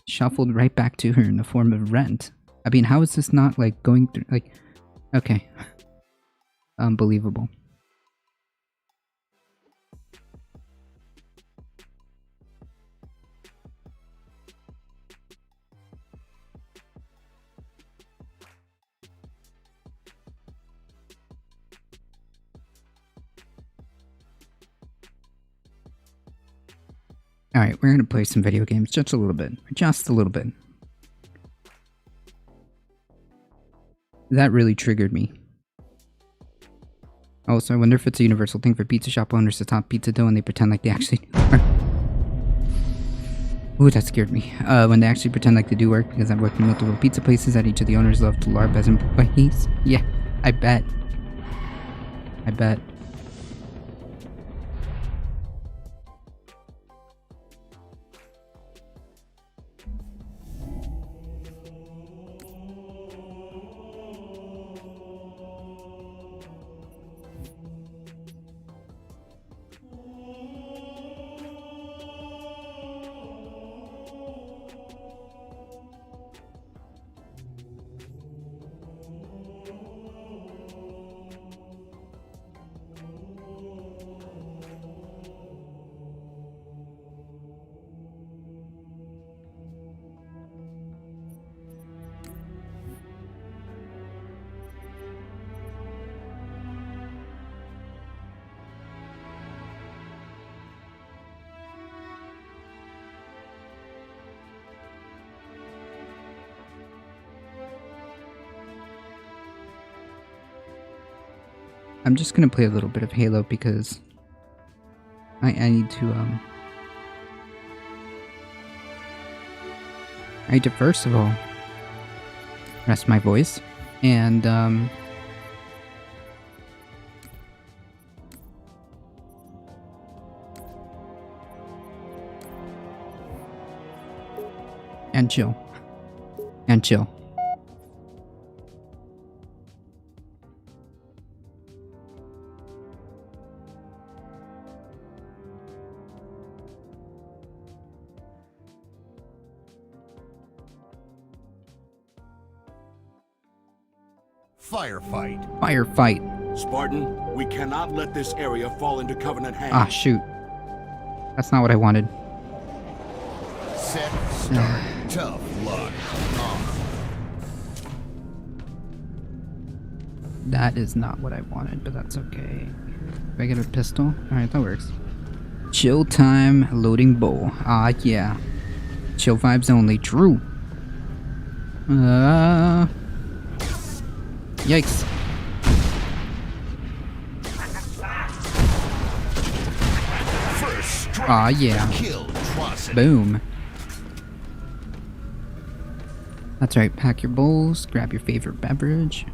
[SPEAKER 1] shuffled right back to her in the form of rent. I mean, how is this not, like, going through, like, okay. Unbelievable. Alright, we're gonna play some video games just a little bit. Just a little bit. That really triggered me. Also, I wonder if it's a universal thing for pizza shop owners to top pizza dough and they pretend like they actually do work. Ooh, that scared me. When they actually pretend like they do work, because I've worked in multiple pizza places that each of the owners love to larp as employees. Yeah, I bet. I bet. I'm just gonna play a little bit of Halo because I need to first of all rest my voice and And chill. And chill.
[SPEAKER 15] Firefight.
[SPEAKER 1] Firefight.
[SPEAKER 15] Spartan, we cannot let this area fall into Covenant hands.
[SPEAKER 1] Ah, shoot. That's not what I wanted.
[SPEAKER 15] Set, start, tough luck.
[SPEAKER 1] That is not what I wanted, but that's okay. Do I get a pistol? Alright, that works. Chill time, loading bowl. Ah, yeah. Chill vibes only. True. Yikes. Ah, yeah. Boom. That's right, pack your bowls, grab your favorite beverage,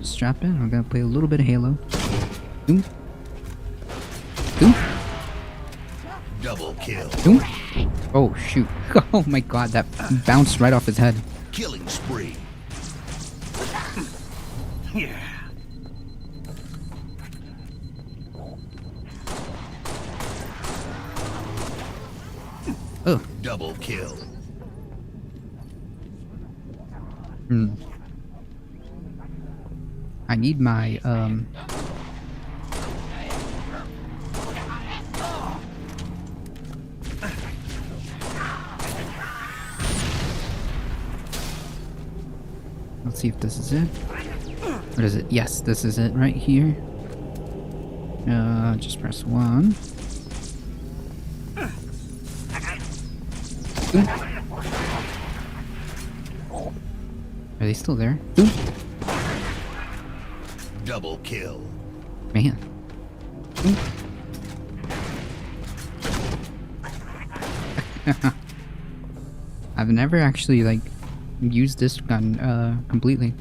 [SPEAKER 1] strap in. I'm gonna play a little bit of Halo. Boom. Boom.
[SPEAKER 15] Double kill.
[SPEAKER 1] Boom. Oh, shoot. Oh my god, that bounced right off his head.
[SPEAKER 15] Killing spree. Yeah.
[SPEAKER 1] Ugh.
[SPEAKER 15] Double kill.
[SPEAKER 1] I need my, let's see if this is it. What is it? Yes, this is it right here. Just press 1. Boom. Are they still there? Boom.
[SPEAKER 15] Double kill.
[SPEAKER 1] Man. Boom. I've never actually, like, used this gun, completely.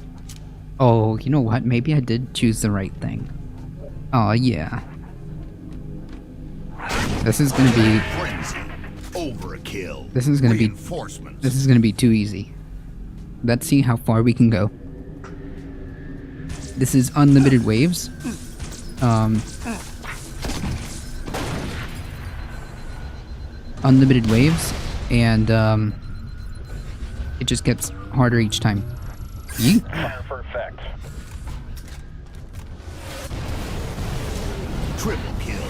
[SPEAKER 1] Oh, you know what? Maybe I did choose the right thing. Oh, yeah. This is gonna be...
[SPEAKER 15] Overkill.
[SPEAKER 1] This is gonna be... This is gonna be too easy. Let's see how far we can go. This is unlimited waves. Unlimited waves, and, it just gets harder each time. Yeet.
[SPEAKER 15] Perfect. Triple kill.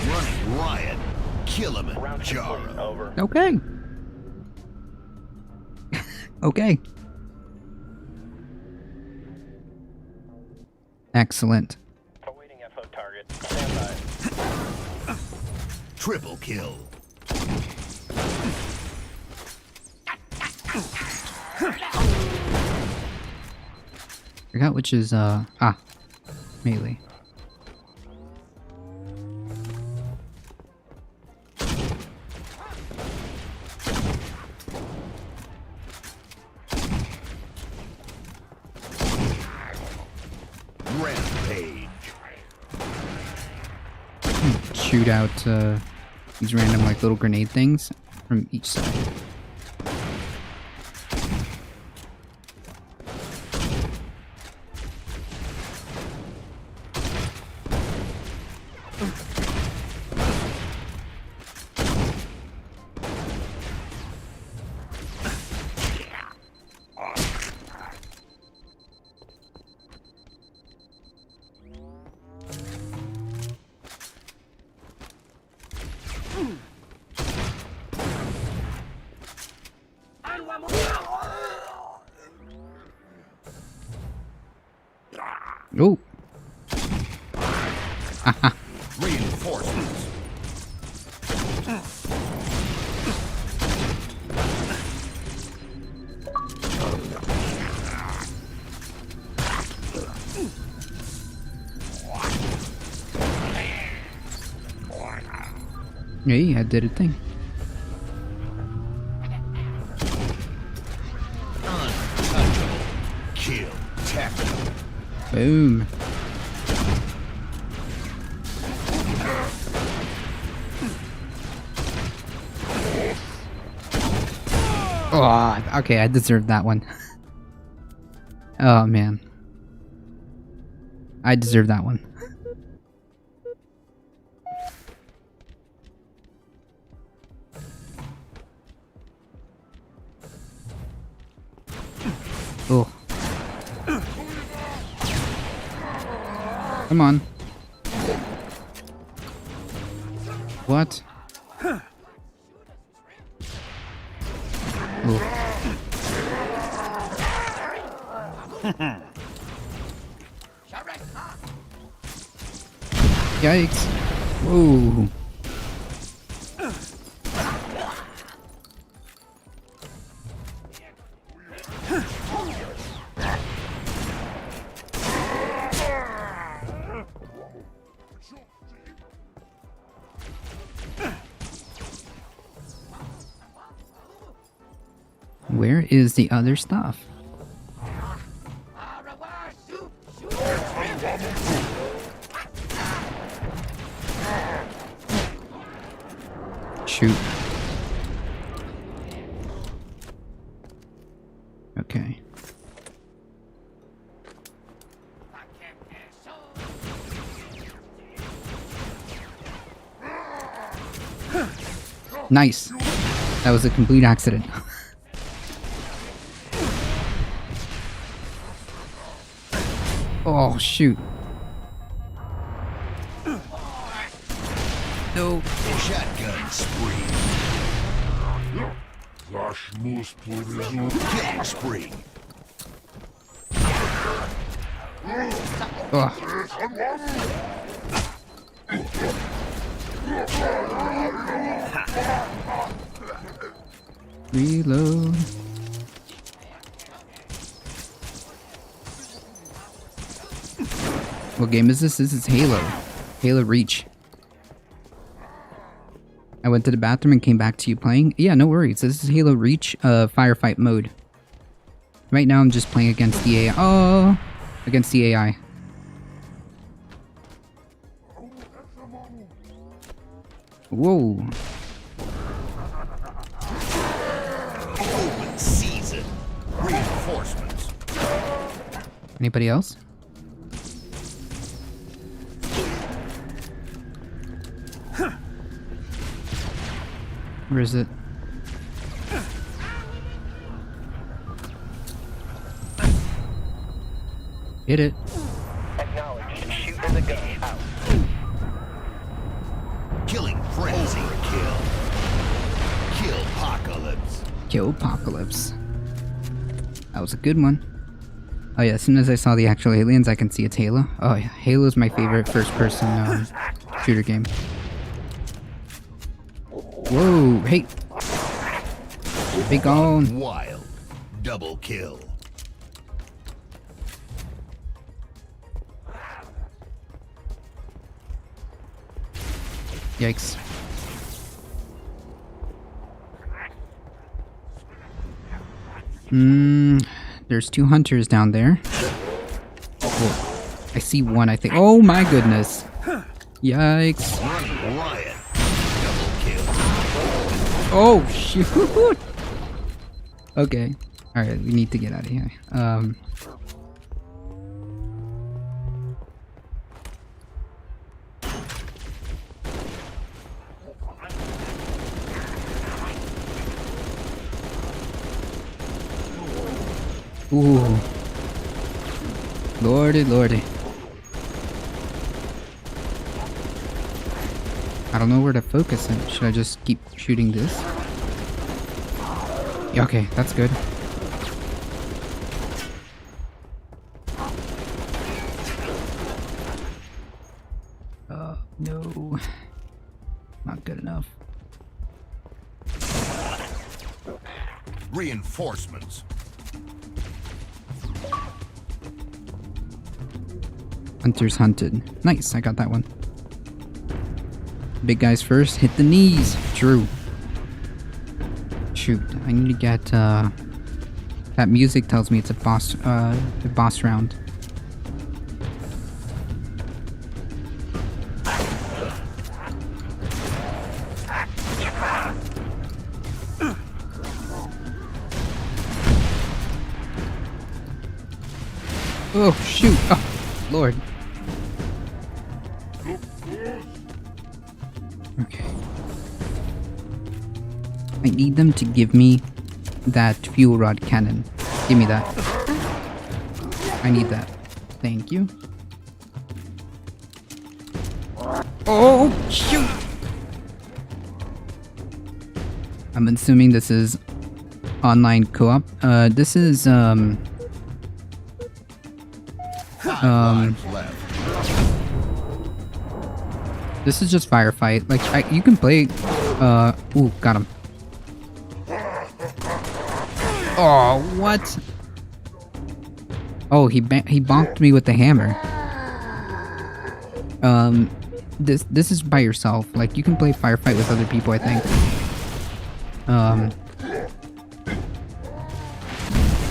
[SPEAKER 15] Running riot. Kill him at Jara. Over.
[SPEAKER 1] Okay. Okay. Excellent.
[SPEAKER 15] Awaiting FO target. Stand by. Triple kill.
[SPEAKER 1] Forgot which is, melee.
[SPEAKER 15] Rampage.
[SPEAKER 1] Shoot out, these random, like, little grenade things from each side. Oh. Aha.
[SPEAKER 15] Reinforcements.
[SPEAKER 1] Hey, I did a thing.
[SPEAKER 15] Untouchable. Kill. Tactical.
[SPEAKER 1] Boom. Oh, okay, I deserved that one. Oh, man. I deserve that one. Oh. Come on. What? Oh. Yikes. Whoa. Where is the other stuff? Shoot. Okay. Nice. That was a complete accident. Oh, shoot. No.
[SPEAKER 15] Shotgun spree. Killing spree.
[SPEAKER 1] Reload. What game is this? This is Halo. Halo Reach. I went to the bathroom and came back to you playing. Yeah, no worries. This is Halo Reach, firefight mode. Right now I'm just playing against the AI. Oh, against the AI. Whoa.
[SPEAKER 15] Open season. Reinforcements.
[SPEAKER 1] Anybody else? Where is it? Hit it.
[SPEAKER 15] Acknowledged. Shoot in the gun. Out. Killing frenzy. Kill. Kill apocalypse.
[SPEAKER 1] Kill Apocalypse. That was a good one. Oh yeah, as soon as I saw the actual aliens, I can see it's Halo. Oh yeah, Halo's my favorite first-person shooter game. Whoa, hey! Be gone.
[SPEAKER 15] Weil. Double kill.
[SPEAKER 1] Yikes. There's 2 hunters down there. Oh, I see one, I think. Oh my goodness. Yikes.
[SPEAKER 15] Riot. Double kill.
[SPEAKER 1] Oh, shoot. Okay. Alright, we need to get out of here. Ooh. Lordy, lordy. I don't know where to focus it. Should I just keep shooting this? Yeah, okay, that's good. No. Not good enough.
[SPEAKER 15] Reinforcements.
[SPEAKER 1] Hunters hunted. Nice, I got that one. Big guys first. Hit the knees. True. Shoot, I need to get, that music tells me it's a boss round. Oh, shoot. Oh, Lord. Okay. I need them to give me that fuel rod cannon. Give me that. I need that. Thank you. Oh, shoot! I'm assuming this is online co-op. This is, this is just firefight. Like, you can play, ooh, got him. Oh, what? Oh, he bonked me with the hammer. This is by yourself. Like, you can play firefight with other people, I think.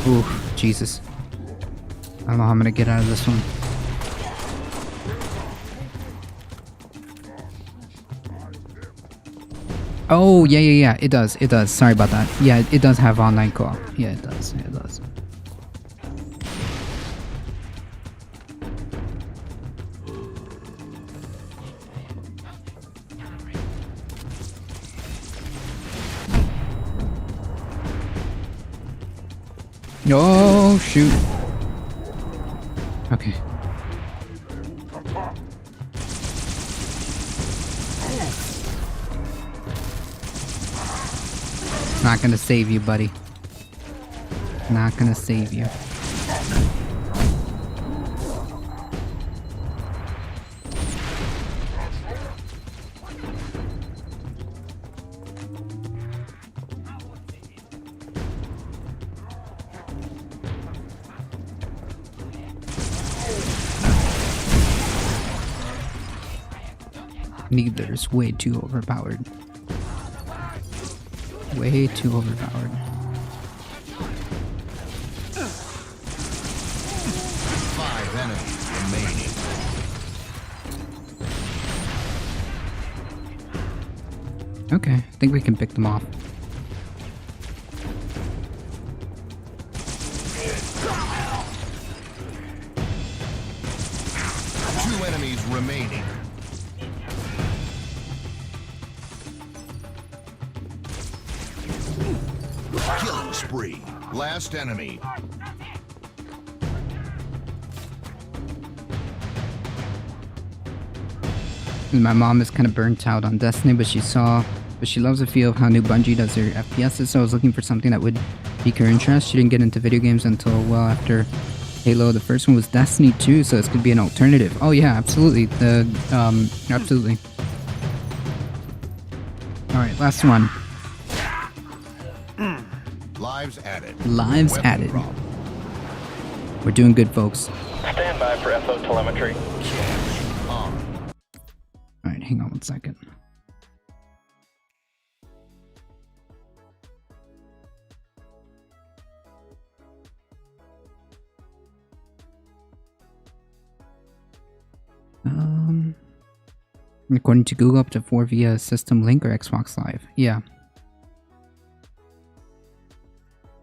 [SPEAKER 1] Ooh, Jesus. I don't know how I'm gonna get out of this one. Oh, yeah, it does, sorry about that. Yeah, it does have online co-op. Yeah, it does. Oh, shoot. Okay. Not gonna save you, buddy. Not gonna save you. Neither's way too overpowered. Way too overpowered.
[SPEAKER 15] Five enemies remaining.
[SPEAKER 1] Okay, I think we can pick them off.
[SPEAKER 15] Two enemies remaining. Killing spree. Last enemy.
[SPEAKER 1] My mom is kind of burnt out on Destiny, but she loves the feel of how new Bungie does their FPSs, so I was looking for something that would pique her interest. She didn't get into video games until well after Halo. The first one was Destiny 2, so this could be an alternative. Oh yeah, absolutely. Absolutely. Alright, last one.
[SPEAKER 15] Lives added.
[SPEAKER 1] Lives
[SPEAKER 15] Weapon
[SPEAKER 1] added.
[SPEAKER 15] drop.
[SPEAKER 1] We're doing good, folks.
[SPEAKER 16] Stand by for FO telemetry.
[SPEAKER 1] Alright, hang on one second. According to Google, up to 4 via System Link or Xbox Live. Yeah.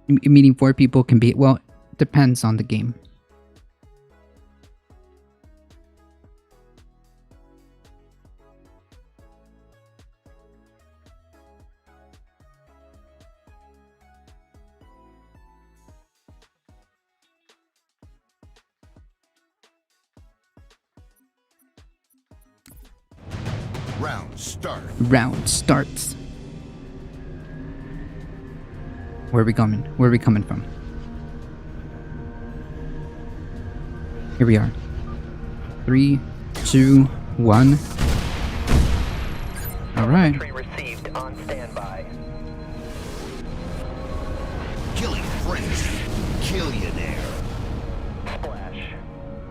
[SPEAKER 1] Meaning 4 people can be, well, depends on the game.
[SPEAKER 15] Round start.
[SPEAKER 1] Round starts. Where are we coming? Where are we coming from? Here we are. 3, 2, 1. All right.
[SPEAKER 16] Received on standby.
[SPEAKER 15] Killing frenzy. Killionaire.
[SPEAKER 16] Splash.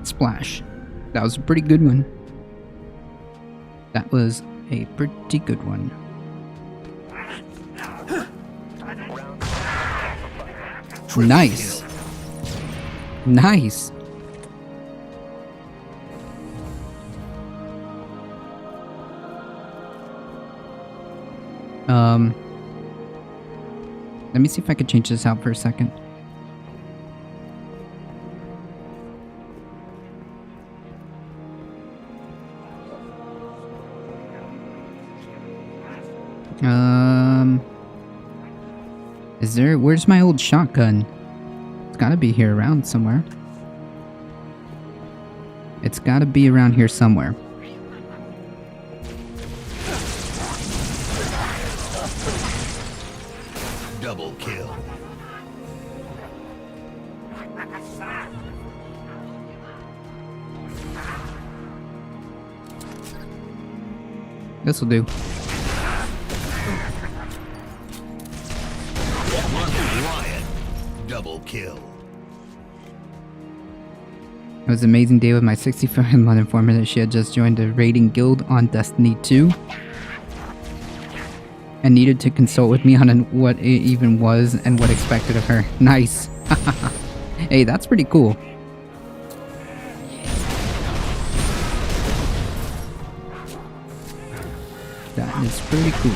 [SPEAKER 1] Splash. That was a pretty good one. That was a pretty good one. Nice. Nice. Let me see if I could change this out for a second. Is there... Where's my old shotgun? It's gotta be here around somewhere. It's gotta be around here somewhere.
[SPEAKER 15] Double kill.
[SPEAKER 1] This'll do.
[SPEAKER 15] Riot. Double kill.
[SPEAKER 1] It was an amazing day with my 65-month informant that she had just joined a raiding guild on Destiny 2 and needed to consult with me on what it even was and what expected of her. Nice. Hey, that's pretty cool. That is pretty cool.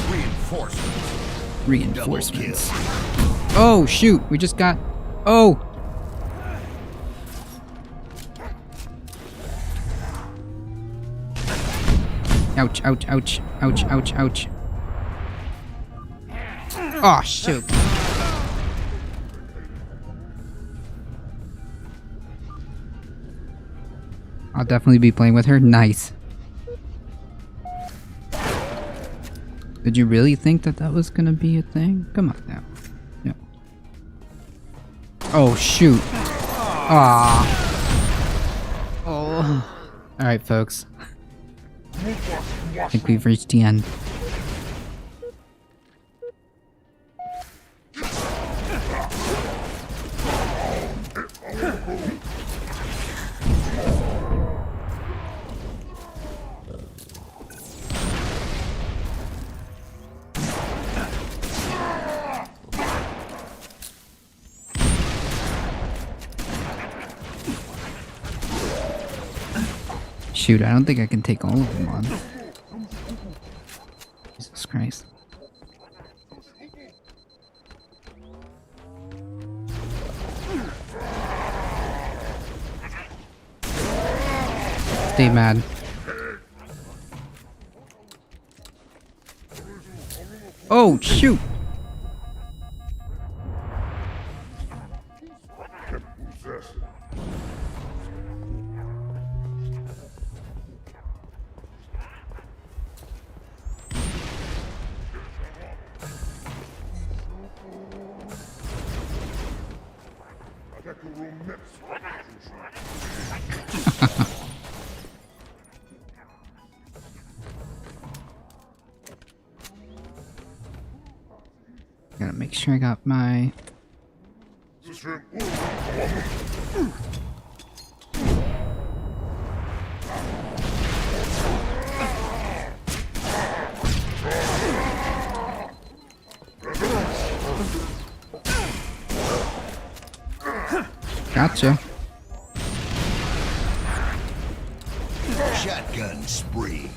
[SPEAKER 15] Reinforcements.
[SPEAKER 1] Reinforcements. Oh, shoot. We just got... Oh! Ouch, ouch, ouch, ouch, ouch, ouch. Oh, shoot. I'll definitely be playing with her. Nice. Did you really think that that was gonna be a thing? Come on now. No. Oh, shoot. Ah. Oh. Alright, folks. I think we've reached the end. Shoot, I don't think I can take all of them on. Jesus Christ. Stay mad. Oh, shoot! Gotta make sure I got my... Gotcha.
[SPEAKER 15] Shotgun spree.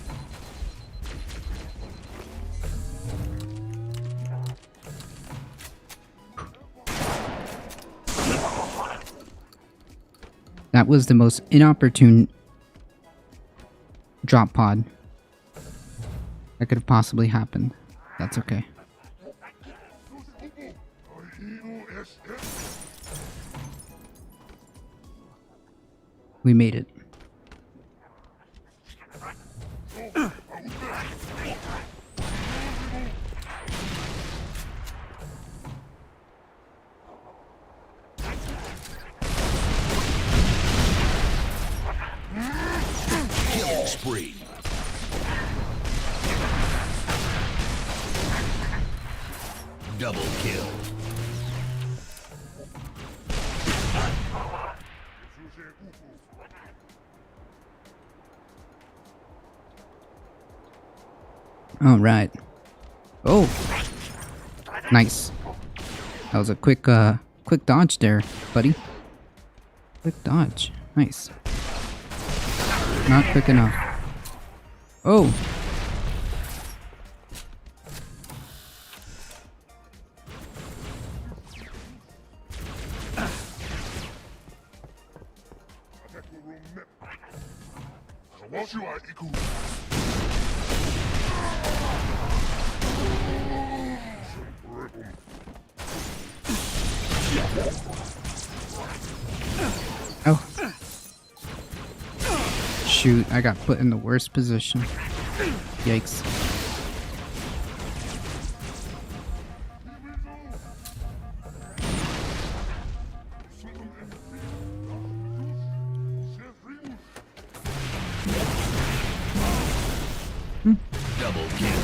[SPEAKER 1] That was the most inopportune drop pod that could have possibly happened. That's okay. We made it.
[SPEAKER 15] Killing spree. Double kill.
[SPEAKER 1] All right. Oh, nice. That was a quick dodge there, buddy. Quick dodge. Nice. Not quick enough. Oh. Oh. Shoot, I got put in the worst position. Yikes.
[SPEAKER 15] Double kill.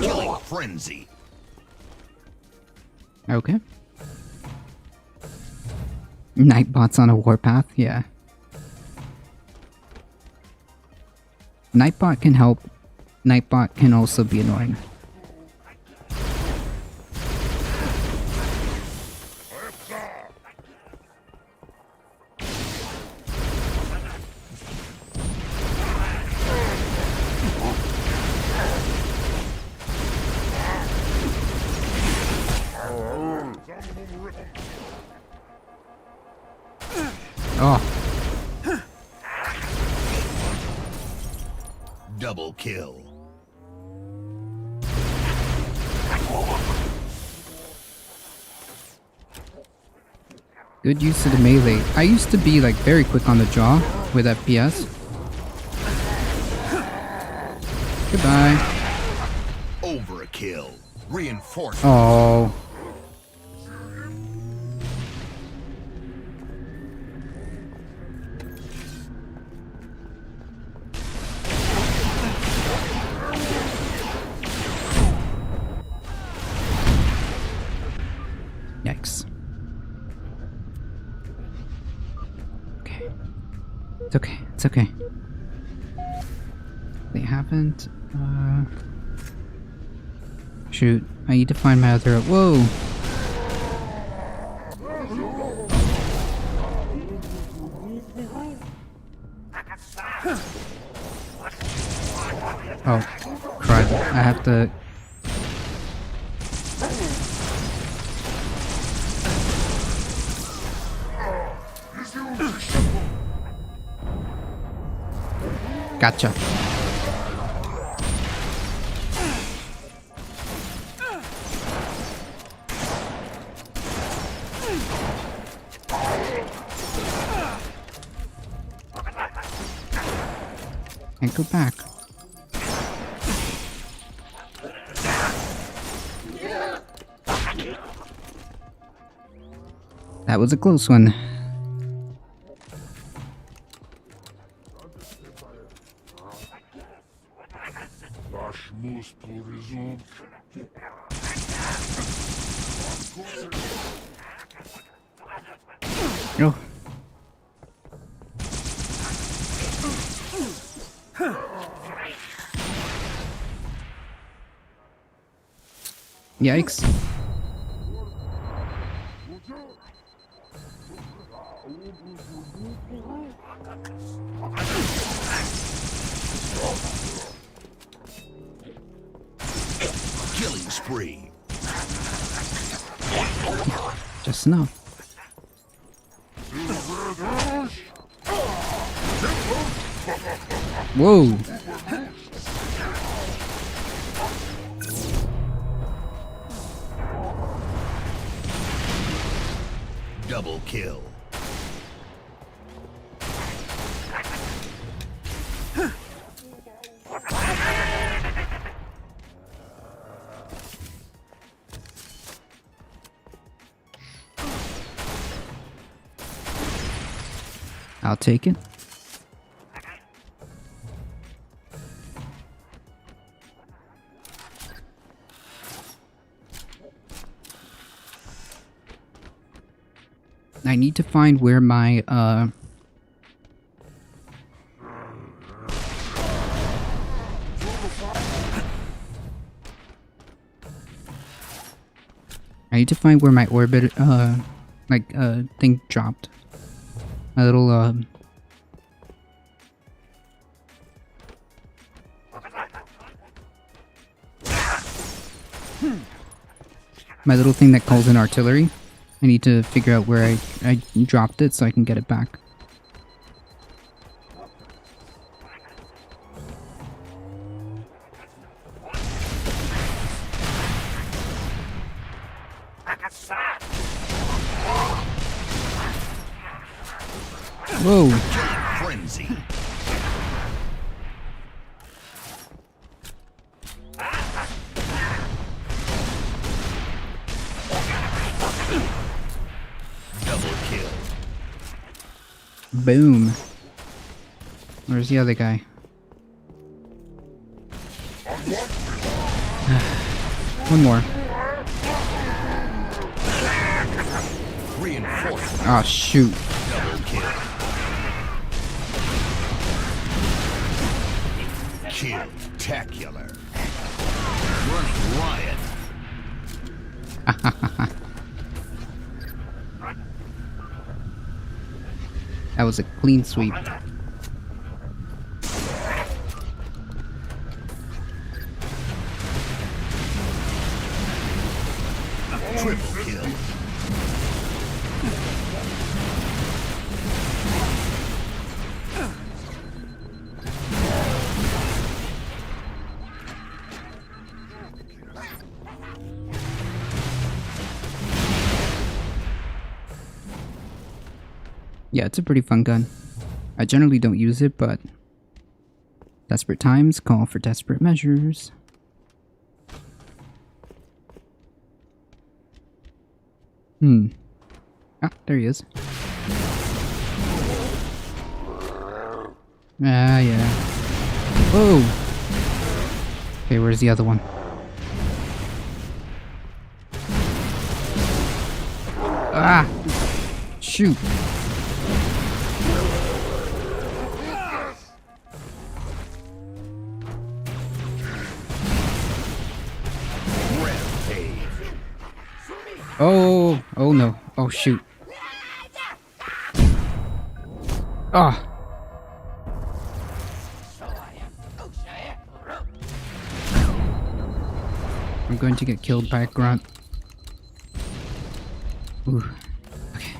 [SPEAKER 15] Killing frenzy.
[SPEAKER 1] Okay. Nightbot's on a warpath, yeah. Nightbot can help. Nightbot can also be annoying. Oh.
[SPEAKER 15] Double kill.
[SPEAKER 1] Good use of the melee. I used to be like very quick on the jaw with FPS. Goodbye.
[SPEAKER 15] Overkill. Reinforcement.
[SPEAKER 1] Oh. Yikes. Okay. It's okay. It's okay. They haven't. Shoot. I need to find my other. Whoa! Oh, crud. I have to. Gotcha. And go back. That was a close one. Oh. Yikes.
[SPEAKER 15] Killing spree.
[SPEAKER 1] Just enough. Whoa.
[SPEAKER 15] Double kill.
[SPEAKER 1] I'll take it. I need to find where my I need to find where my orbit thing dropped. My little my little thing that calls in artillery. I need to figure out where I dropped it so I can get it back. Whoa.
[SPEAKER 15] Frenzy. Double kill.
[SPEAKER 1] Boom. Where's the other guy? One more.
[SPEAKER 15] Reinforcement.
[SPEAKER 1] Oh, shoot.
[SPEAKER 15] Double kill. Kill-tacular. Running riot.
[SPEAKER 1] That was a clean sweep.
[SPEAKER 15] Triple kill.
[SPEAKER 1] Yeah, it's a pretty fun gun. I generally don't use it, but desperate times call for desperate measures. Ah, there he is. Ah, yeah. Whoa! Okay, where's the other one? Ah! Shoot! Oh! Oh no. Oh shoot. Ah! I'm going to get killed by a grunt. Ooh. Okay.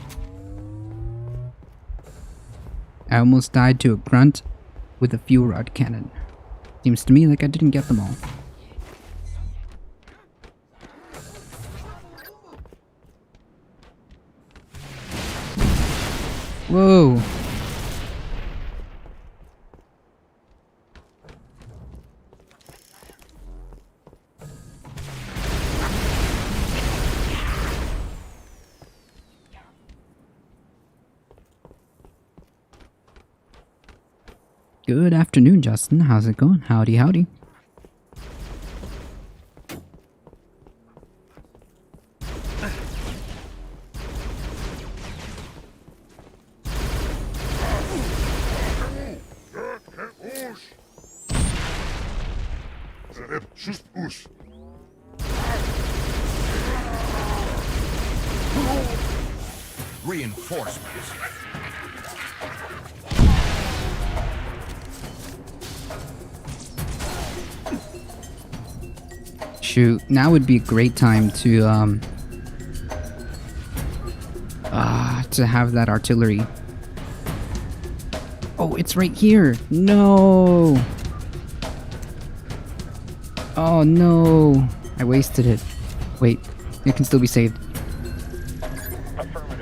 [SPEAKER 1] I almost died to a grunt with a fuel rod cannon. Seems to me like I didn't get them all. Whoa! Good afternoon, Justin. How's it going? Howdy, howdy.
[SPEAKER 15] Reinforcements.
[SPEAKER 1] Shoot, now would be a great time to have that artillery. Oh, it's right here. No. Oh no. I wasted it. Wait, it can still be saved.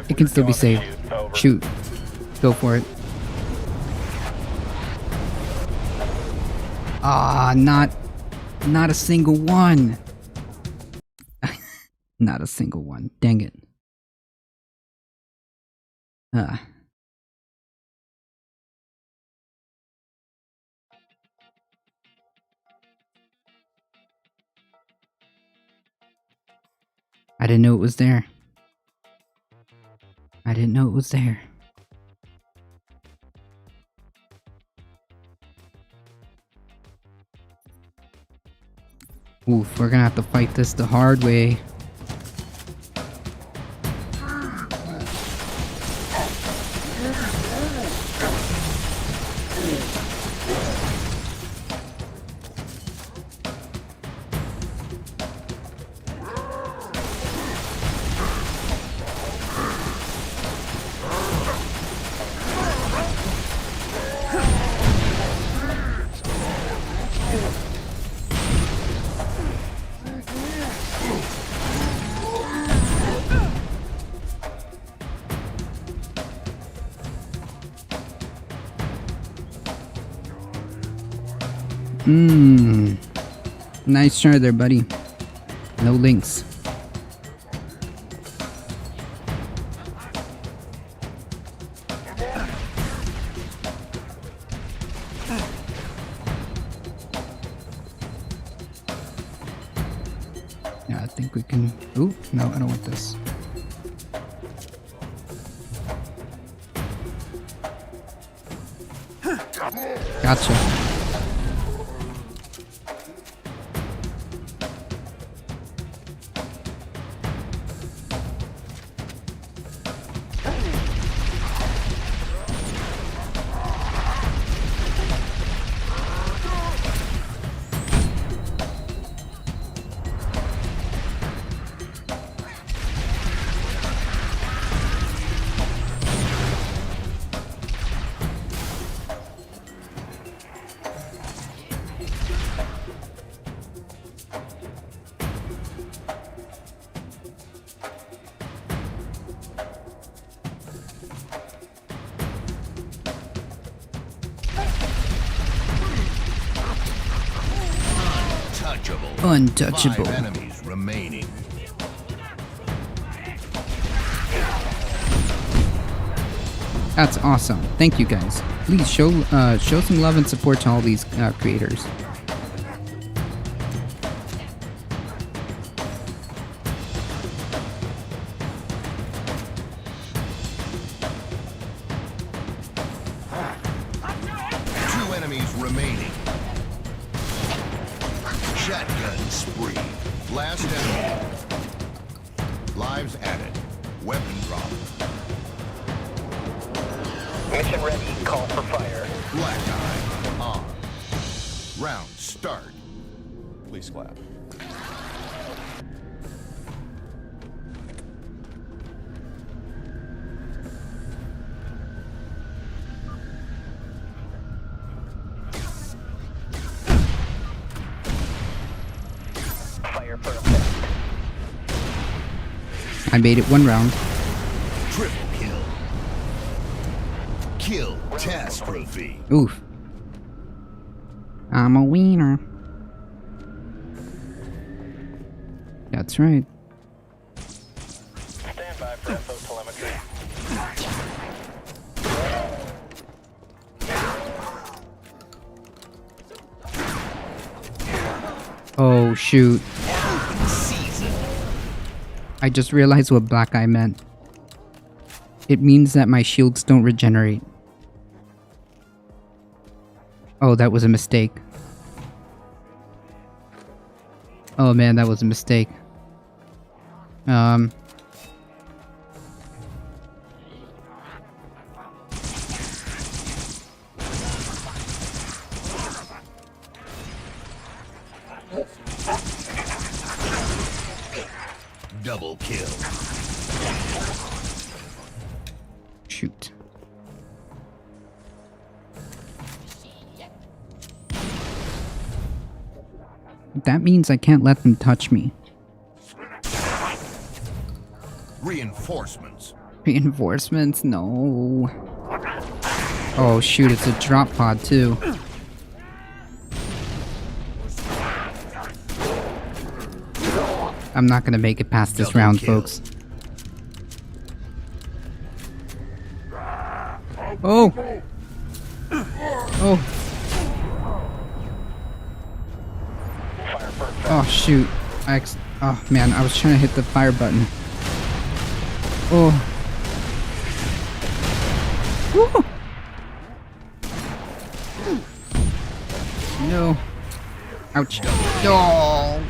[SPEAKER 1] It can still be saved. Shoot. Go for it. Ah, not a single one. Not a single one. Dang it. I didn't know it was there. I didn't know it was there. Oof, we're gonna have to fight this the hard way. Nice try there, buddy. No links. Yeah, I think we can... Ooh, no, I don't want this. Gotcha. Untouchable.
[SPEAKER 15] 5 enemies remaining.
[SPEAKER 1] That's awesome. Thank you guys. Please show some love and support to all these creators.
[SPEAKER 15] Two enemies remaining. Shotgun spree. Last enemy. Lives added. Weapon drop.
[SPEAKER 16] Mission ready. Call for fire.
[SPEAKER 15] Black eye on. Round start. Please clap.
[SPEAKER 16] Fire for effect.
[SPEAKER 1] I made it one round.
[SPEAKER 15] Triple kill. Kill catastrophe.
[SPEAKER 1] Oof. I'm a wiener. That's right.
[SPEAKER 16] Stand by for FO telemetry.
[SPEAKER 1] Oh shoot. I just realized what black eye meant. It means that my shields don't regenerate. Oh, that was a mistake. Oh man, that was a mistake.
[SPEAKER 15] Double kill.
[SPEAKER 1] Shoot. That means I can't let them touch me.
[SPEAKER 15] Reinforcements.
[SPEAKER 1] Reinforcements? No. Oh shoot, it's a drop pod too. I'm not gonna make it past this round, folks. Oh! Oh! Oh shoot. Oh man, I was trying to hit the fire button. Oh. Woo! No. Ouch. Oh.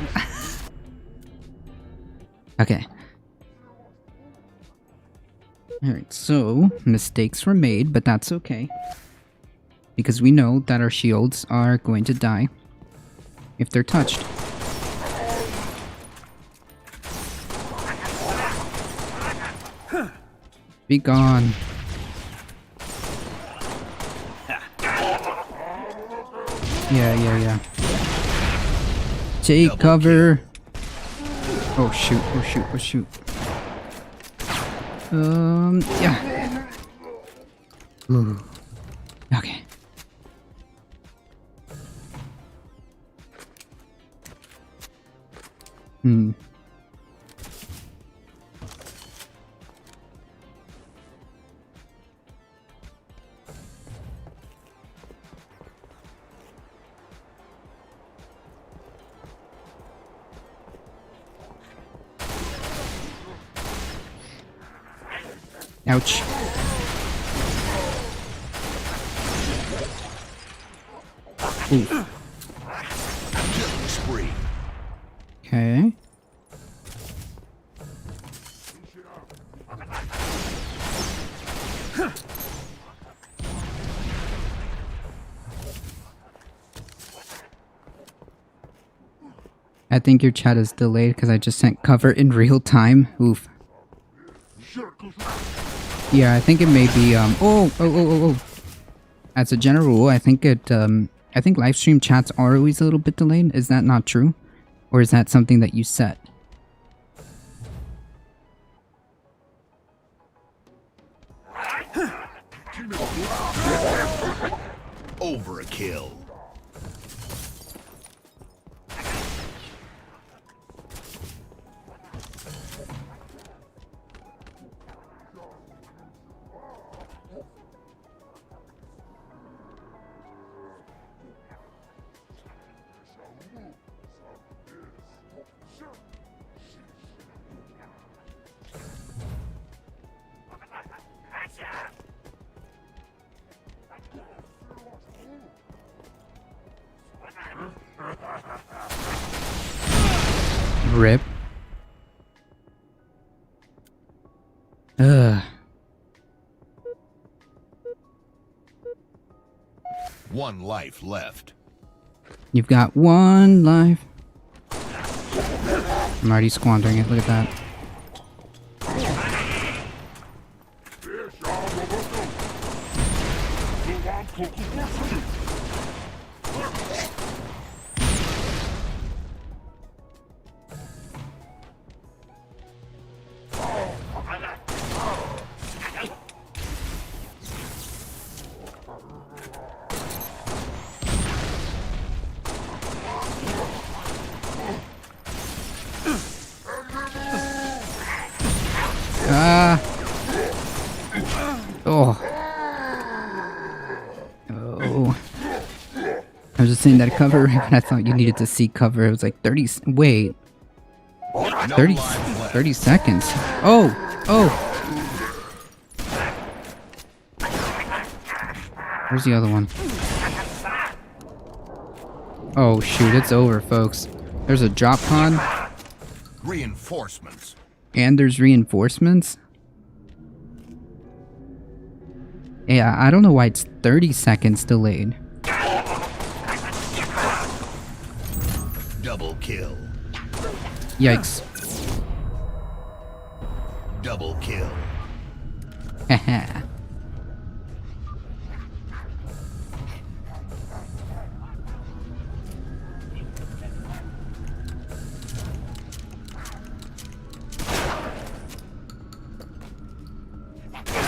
[SPEAKER 1] Okay. Alright, so mistakes were made, but that's okay. Because we know that our shields are going to die if they're touched. Be gone. Yeah. Take cover. Oh shoot, oh shoot, oh shoot. Yeah. Ooh. Okay. Hmm. Ouch. Ooh.
[SPEAKER 15] Killing spree.
[SPEAKER 1] Okay. I think your chat is delayed because I just sent cover in real time. Oof. Yeah, I think it may be oh. As a general rule, I think I think live stream chats are always a little bit delayed. Is that not true? Or is that something that you set?
[SPEAKER 15] Overkill.
[SPEAKER 1] Rip. Ugh.
[SPEAKER 15] One life left.
[SPEAKER 1] You've got one life. I'm already squandering it. Look at that. Oh. Oh. I was just saying that cover, and I thought you needed to see cover. It was like 30. Wait. 30 seconds. Oh. Oh. Where's the other one? Oh, shoot. It's over, folks. There's a drop pod.
[SPEAKER 15] Reinforcements.
[SPEAKER 1] And there's reinforcements? Yeah, I don't know why it's 30 seconds delayed.
[SPEAKER 15] Double kill.
[SPEAKER 1] Yikes.
[SPEAKER 15] Double kill.
[SPEAKER 1] Haha.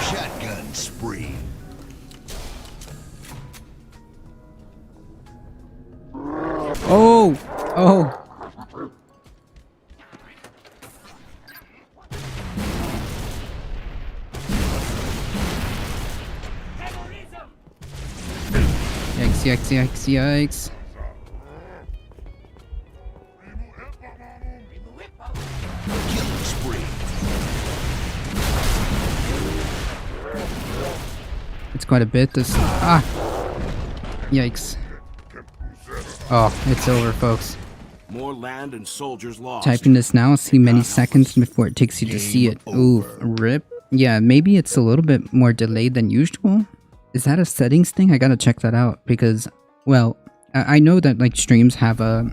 [SPEAKER 15] Shotgun spree.
[SPEAKER 1] Oh! Oh! Yikes, yikes, yikes, yikes.
[SPEAKER 15] Killing spree.
[SPEAKER 1] It's quite a bit. This. Ah! Yikes. Oh, it's over, folks.
[SPEAKER 2] More land and soldiers lost.
[SPEAKER 1] Typing this now, see many seconds before it takes you to see it. Ooh, rip. Yeah, maybe it's a little bit more delayed than usual. Is that a settings thing? I gotta check that out because, well, I know that like streams have a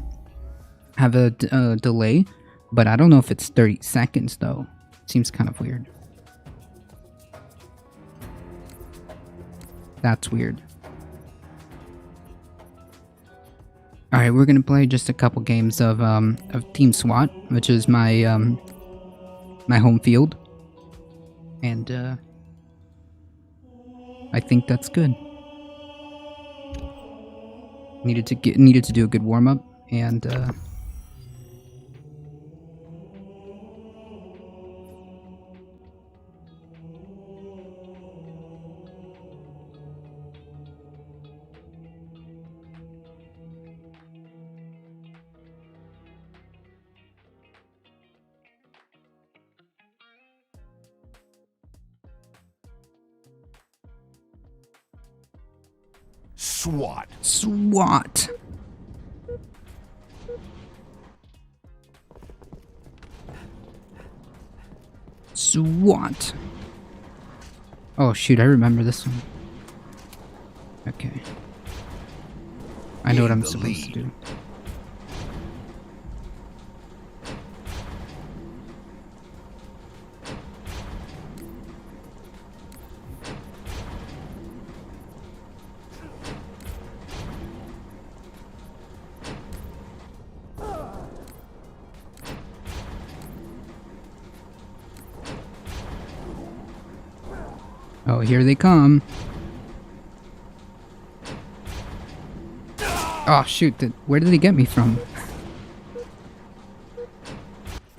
[SPEAKER 1] delay, but I don't know if it's 30 seconds though. Seems kind of weird. That's weird. All right, we're gonna play just a couple games of Team SWAT, which is my my home field, and I think that's good. Needed to do a good warm up, and
[SPEAKER 15] SWAT.
[SPEAKER 1] SWAT. SWAT. Oh shoot, I remember this one. Okay. I know what I'm supposed to do. Oh, here they come. Oh, shoot. Where did they get me from?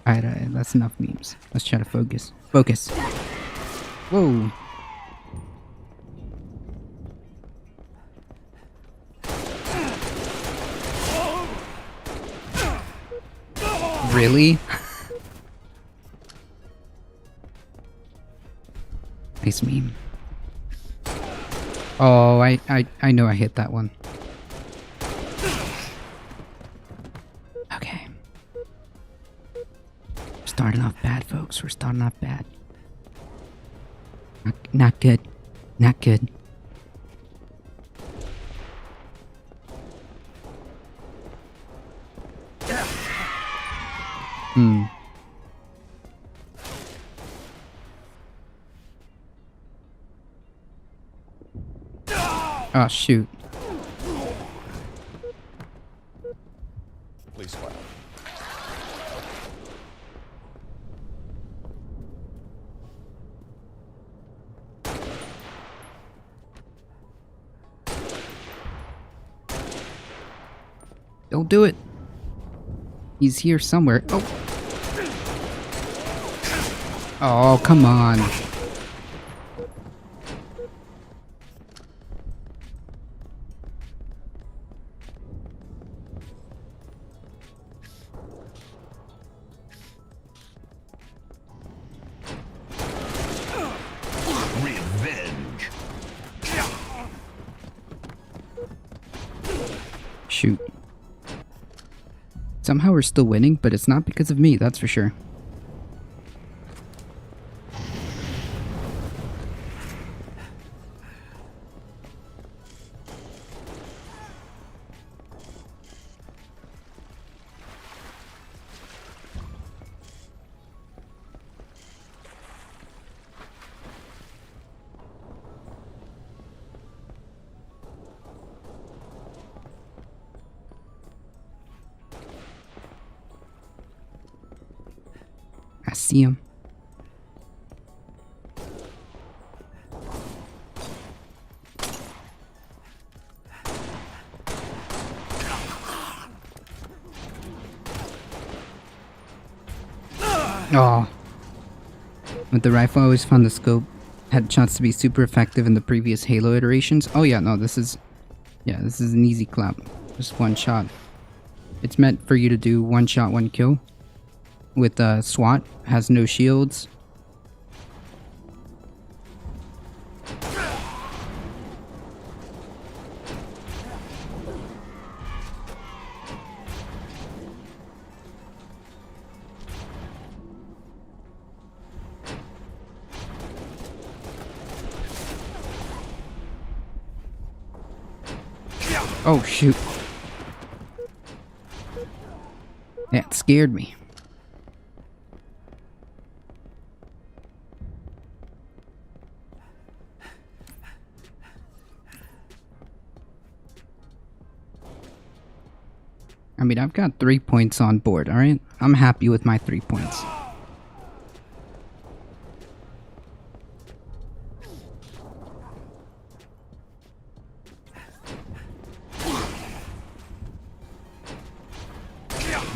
[SPEAKER 1] Alright, that's enough memes. Let's try to focus. Focus. Whoa. Really? Nice meme. Oh, I know I hit that one. Okay. We're starting off bad, folks. We're starting off bad. Not good. Not good. Hmm. Oh, shoot.
[SPEAKER 15] Police file.
[SPEAKER 1] Don't do it. He's here somewhere. Oh. Oh, come on.
[SPEAKER 15] Revenge.
[SPEAKER 1] Shoot. Somehow we're still winning, but it's not because of me, that's for sure. I see him. Oh. With the rifle, I always found the scope had a chance to be super effective in the previous Halo iterations. Oh yeah, no, this is... Yeah, this is an easy clap. Just one shot. It's meant for you to do one shot, one kill. With SWAT, has no shields. Oh shoot. That scared me. I mean, I've got 3 points on board, alright? I'm happy with my 3 points.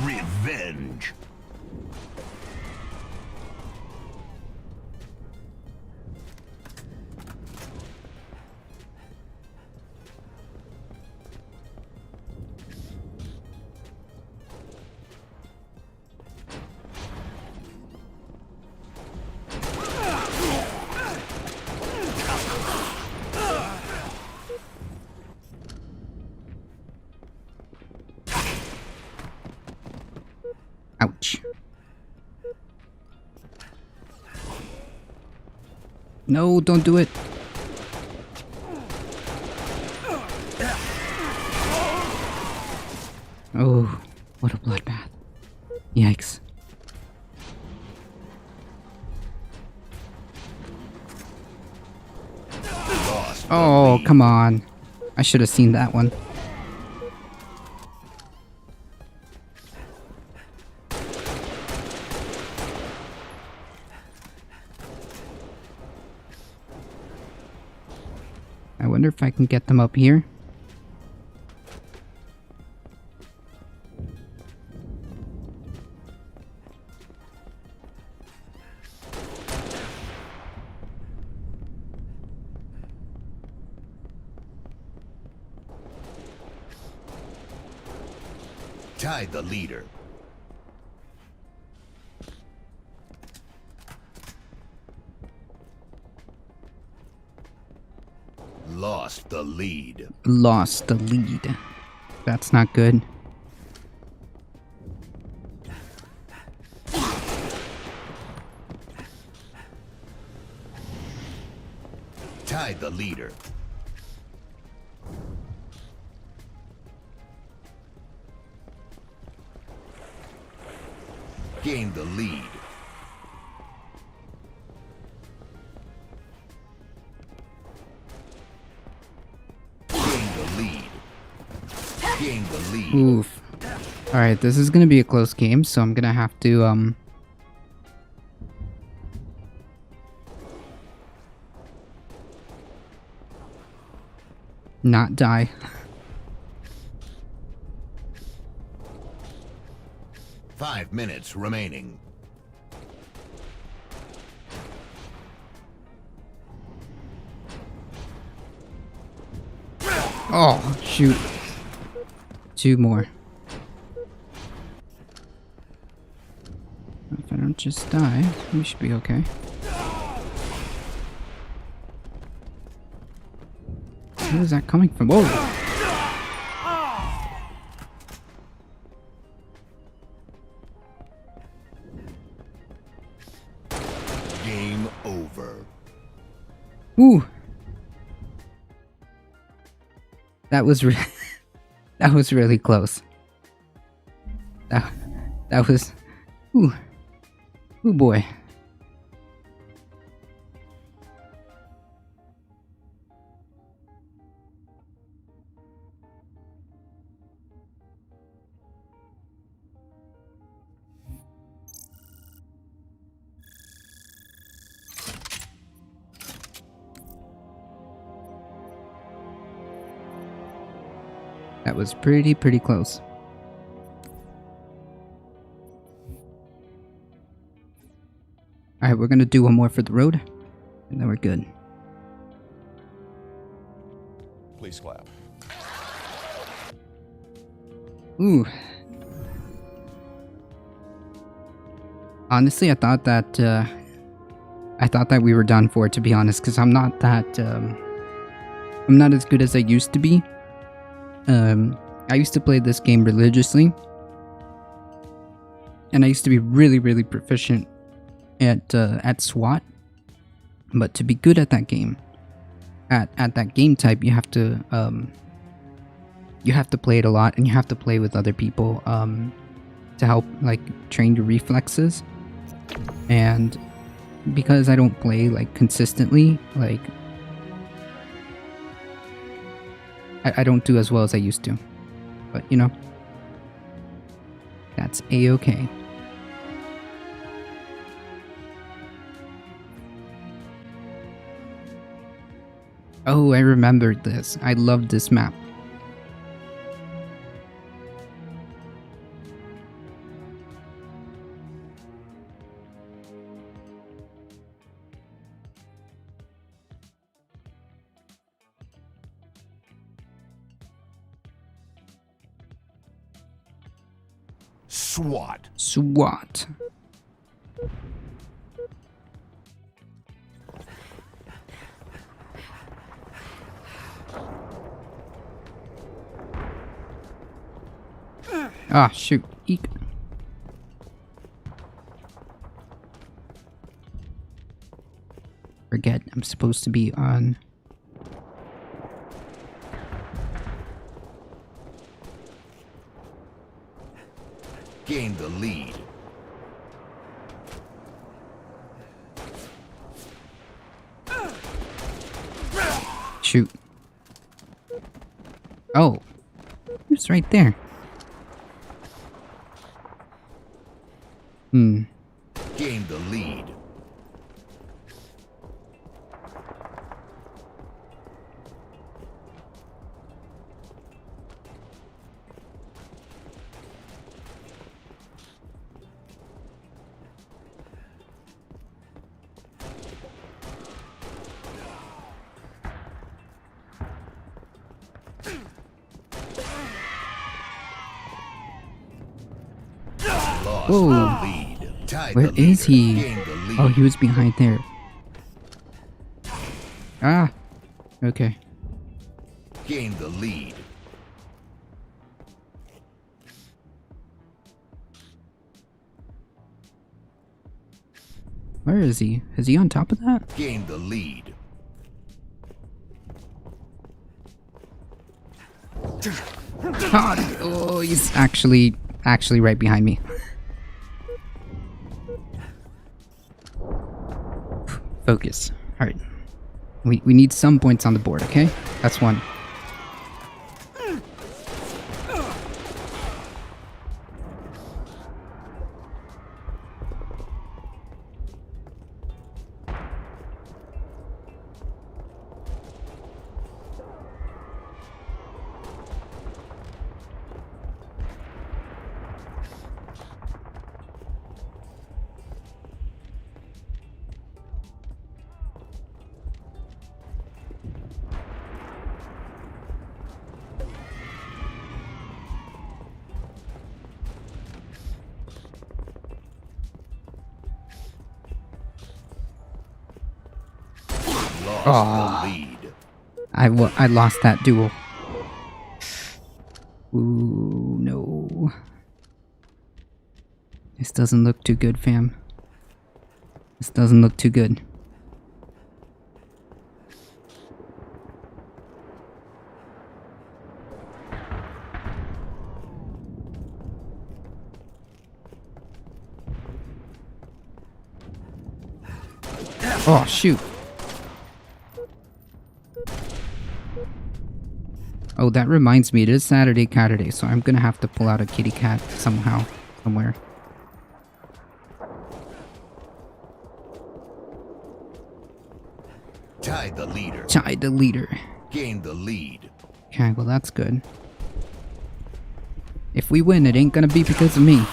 [SPEAKER 15] Revenge.
[SPEAKER 1] No, don't do it. Oh, what a bloodbath. Yikes. Oh, come on. I should have seen that one. I wonder if I can get them up here.
[SPEAKER 15] Tied the leader. Lost the lead.
[SPEAKER 1] Lost the lead. That's not good.
[SPEAKER 15] Tied the leader. Gained the lead. Gained the lead. Gained the lead.
[SPEAKER 1] Oof. Alright, this is gonna be a close game, so I'm gonna have to, not die.
[SPEAKER 15] 5 minutes remaining.
[SPEAKER 1] Oh, shoot. 2 more. If I don't just die, we should be okay. Where is that coming from? Whoa!
[SPEAKER 15] Game over.
[SPEAKER 1] Ooh! That was that was really close. That was... Ooh. Ooh boy. That was pretty close. Alright, we're gonna do one more for the road, and then we're good.
[SPEAKER 17] Please clap.
[SPEAKER 1] Ooh. Honestly, I thought that we were done for, to be honest, because I'm not that, I'm not as good as I used to be. I used to play this game religiously, and I used to be really proficient at SWAT. But to be good at that game, at that game type, you have to play it a lot, and you have to play with other people to help like train your reflexes. And because I don't play like consistently, like I don't do as well as I used to. But you know, that's a-okay. Oh, I remembered this. I loved this map.
[SPEAKER 15] SWAT.
[SPEAKER 1] SWAT. Ah, shoot. Eek. We're forget. I'm supposed to be on...
[SPEAKER 15] Gain the lead.
[SPEAKER 1] Shoot. Oh. It's right there.
[SPEAKER 15] Gain the lead.
[SPEAKER 1] Whoa. Where is he? Oh, he was behind there. Ah. Okay.
[SPEAKER 15] Gain the lead.
[SPEAKER 1] Where is he? Is he on top of that?
[SPEAKER 15] Gain the lead.
[SPEAKER 1] Oh, he's actually right behind me. Focus. Alright. We need some points on the board, okay? That's one. Oh, I lost that duel. Ooh, no. This doesn't look too good, fam. This doesn't look too good. Oh, shoot. Oh, that reminds me, it is Saturday Caturday, so I'm gonna have to pull out a kitty cat somehow, somewhere.
[SPEAKER 15] Tied the leader.
[SPEAKER 1] Tied the leader.
[SPEAKER 15] Gain the lead.
[SPEAKER 1] Okay, well that's good. If we win, it ain't gonna be because of me.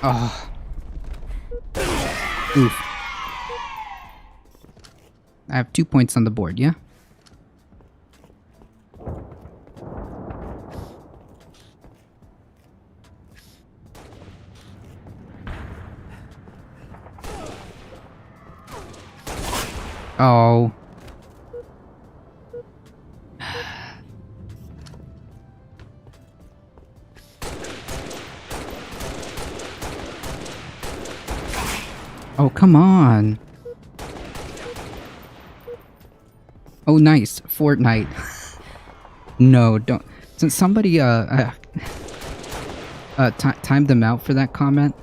[SPEAKER 1] Oh. Oof. I have 2 points on the board, yeah? Oh. Oh, come on. Oh, nice. Fortnite. No, don't. Since somebody, timed them out for that comment.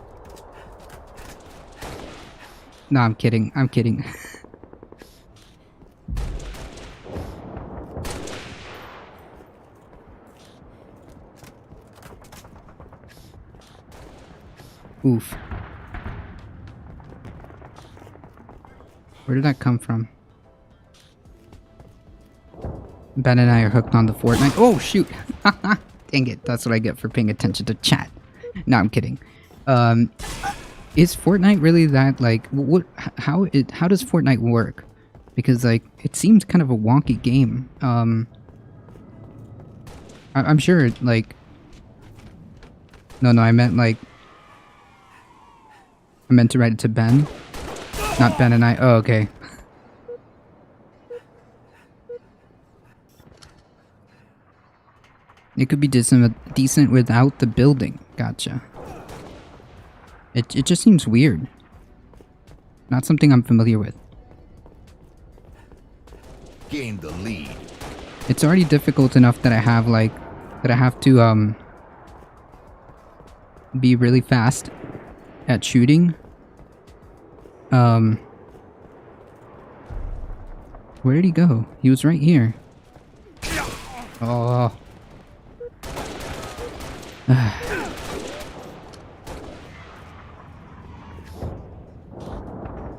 [SPEAKER 1] No, I'm kidding. I'm kidding. Oof. Where did that come from? Ben and I are hooked on the Fortnite. Oh, shoot! Dang it, that's what I get for paying attention to chat. No, I'm kidding. Is Fortnite really that, like, how does Fortnite work? Because, like, it seems kind of a wonky game. I'm sure, like... No, I meant, like... I meant to write it to Ben. Not Ben and I. Oh, okay. It could be decent without the building. Gotcha. It just seems weird. Not something I'm familiar with.
[SPEAKER 15] Gain the lead.
[SPEAKER 1] It's already difficult enough that I have to be really fast at shooting. Where did he go? He was right here. Oh.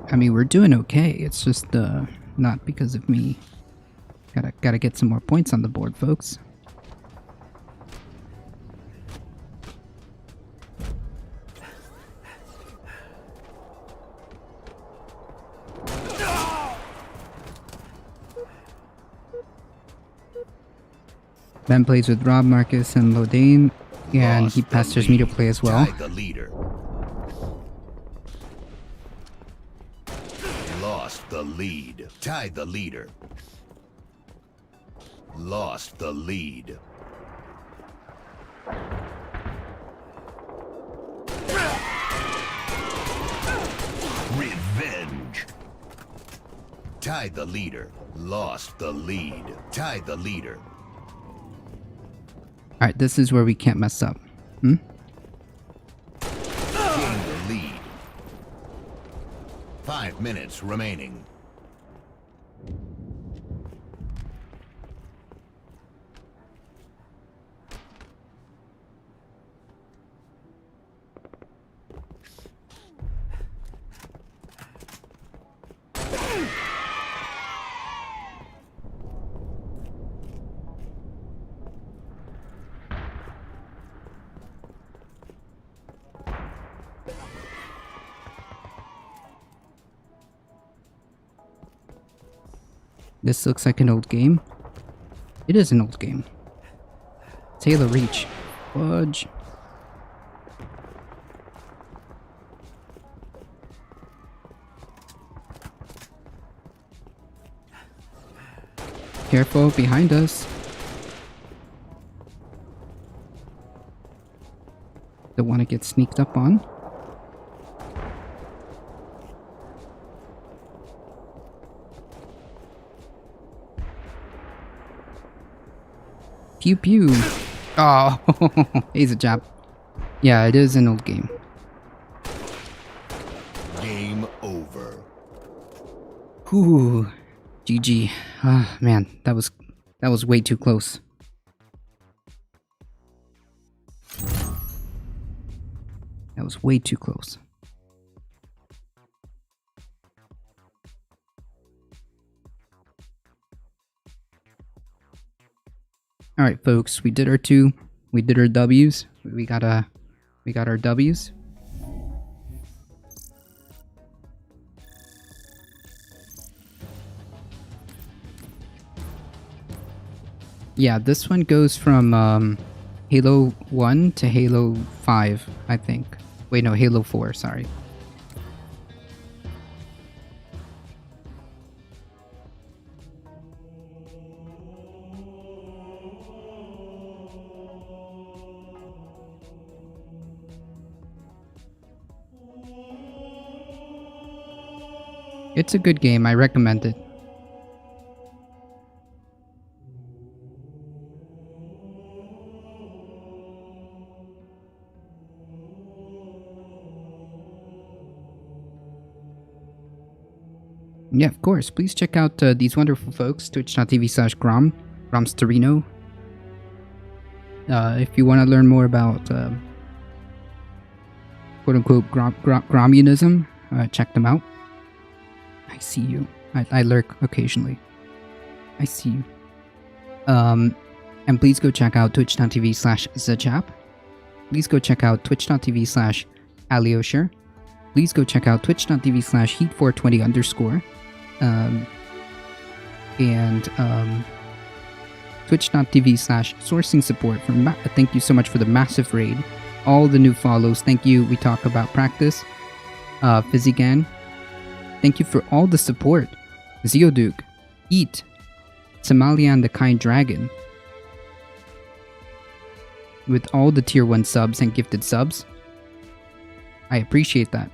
[SPEAKER 1] I mean, we're doing okay. It's just not because of me. Gotta get some more points on the board, folks. Ben plays with Rob, Marcus, and Lodane, and he pesters me to play as well.
[SPEAKER 15] The leader. Lost the lead. Tied the leader. Lost the lead. Revenge. Tied the leader. Lost the lead. Tied the leader.
[SPEAKER 1] Alright, this is where we can't mess up. Hmm?
[SPEAKER 15] Gain the lead. 5 minutes remaining.
[SPEAKER 1] This looks like an old game. It is an old game. It's Halo Reach. Fudge. Careful, behind us. Don't want to get sneaked up on. Pew pew. Oh, he's a jab. Yeah, it is an old game.
[SPEAKER 15] Game over.
[SPEAKER 1] Whew. GG. Ah, man, that was way too close. That was way too close. All right, folks, we did our W's. We got our W's. Yeah, this one goes from Halo 1 to Halo 5, I think. Wait, no, Halo 4, sorry. It's a good game, I recommend it. Yeah, of course. Please check out these wonderful folks, twitch.tv/Grom, Gromsterino. If you want to learn more about quote-unquote Gromunism, check them out. I see you. I lurk occasionally. I see you. And please go check out twitch.tv/Zachap. Please go check out twitch.tv/Aliosher. Please go check out twitch.tv/Heat420_. And twitch.tv/sourcing support. Thank you so much for the massive raid. All the new follows. Thank you. We talk about practice. Fizzygan. Thank you for all the support. Zeoduke, Eat, Somalian the Kind Dragon. With all the tier 1 subs and gifted subs. I appreciate that.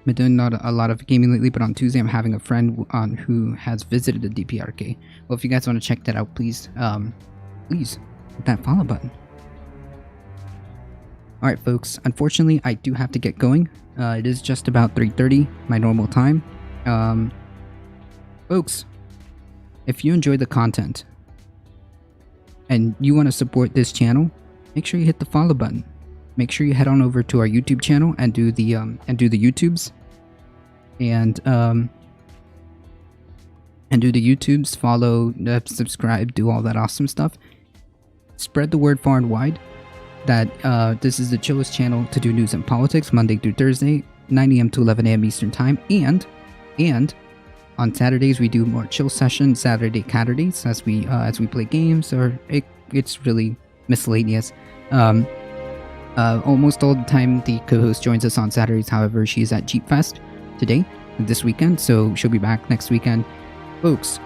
[SPEAKER 1] Been doing not a lot of gaming lately, but on Tuesday I'm having a friend on who has visited the DPRK. Well, if you guys want to check that out, please, please hit that follow button. Alright folks, unfortunately I do have to get going. It is just about 3:30, my normal time. Folks, if you enjoy the content and you want to support this channel, make sure you hit the follow button. Make sure you head on over to our YouTube channel and do the YouTubes. And do the YouTubes, follow, subscribe, do all that awesome stuff. Spread the word far and wide that this is the chillest channel to do news and politics Monday through Thursday, 9 a.m. to 11 a.m. Eastern Time, and on Saturdays we do more chill sessions, Saturday Caturdays, as we play games, or it's really miscellaneous. Almost all the time the co-host joins us on Saturdays. However, she is at Jeep Fest today, this weekend, so she'll be back next weekend. Folks,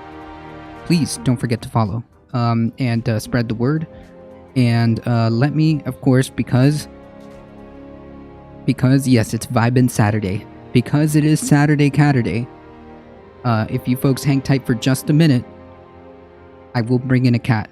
[SPEAKER 1] please don't forget to follow and spread the word. And let me, of course, because yes, it's Vibin' Saturday. Because it is Saturday Caturday, if you folks hang tight for just a minute, I will bring in a cat.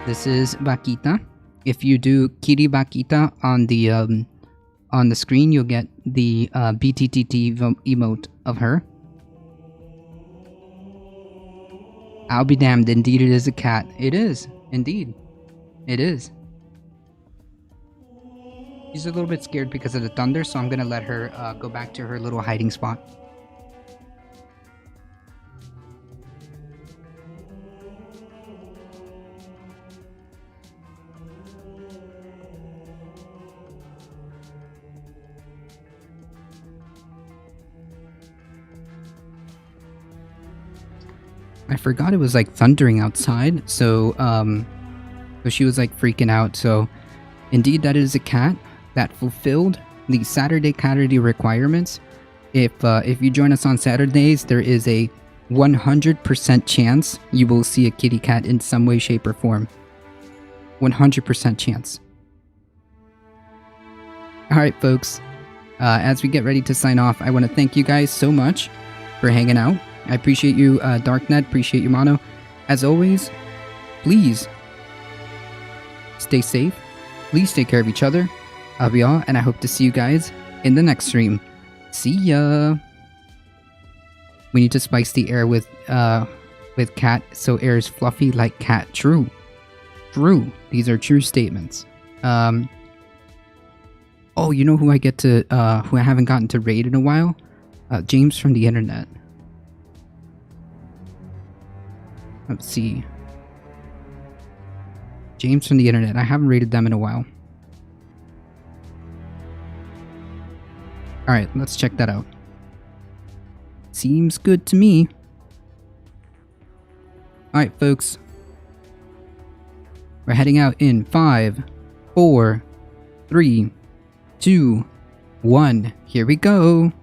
[SPEAKER 1] This is Vaquita. If you do Kiri Vaquita on the screen, you'll get the BTTT emote of her. I'll be damned, indeed it is a cat. It is, indeed. It is. She's a little bit scared because of the thunder, so I'm gonna let her go back to her little hiding spot. I forgot it was like thundering outside, so she was like freaking out. So indeed that is a cat that fulfilled the Saturday Caturday requirements. If you join us on Saturdays, there is a 100% chance you will see a kitty cat in some way, shape, or form. 100% chance. Alright folks, as we get ready to sign off, I want to thank you guys so much for hanging out. I appreciate you, Darknet, appreciate you, Mono. As always, please stay safe, please take care of each other. Love y'all, and I hope to see you guys in the next stream. See ya! We need to spice the air with cat, so air is fluffy like cat. True. True. These are true statements. Oh, you know who I get to, who I haven't gotten to raid in a while? James from the internet. Let's see. James from the internet. I haven't rated them in a while. Alright, let's check that out. Seems good to me. Alright, folks. We're heading out in 5, 4, 3, 2, 1. Here we go.